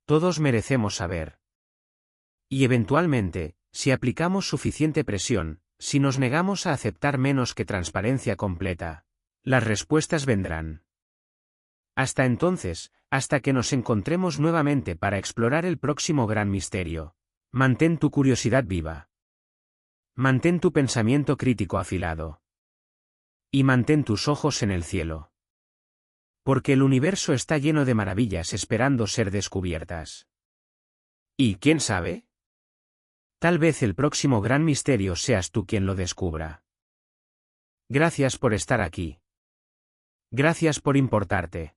Todos merecemos saber. Y eventualmente, si aplicamos suficiente presión, si nos negamos a aceptar menos que transparencia completa, las respuestas vendrán. Hasta entonces, hasta que nos encontremos nuevamente para explorar el próximo gran misterio, mantén tu curiosidad viva. Mantén tu pensamiento crítico afilado. Y mantén tus ojos en el cielo. Porque el universo está lleno de maravillas esperando ser descubiertas. ¿Y quién sabe? Tal vez el próximo gran misterio seas tú quien lo descubra. Gracias por estar aquí. Gracias por importarte.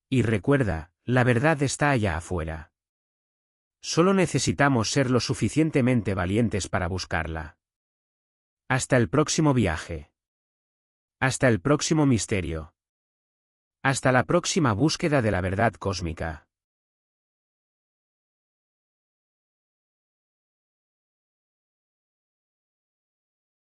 Y recuerda, la verdad está allá afuera. Solo necesitamos ser lo suficientemente valientes para buscarla. Hasta el próximo viaje. Hasta el próximo misterio. Hasta la próxima búsqueda de la verdad cósmica.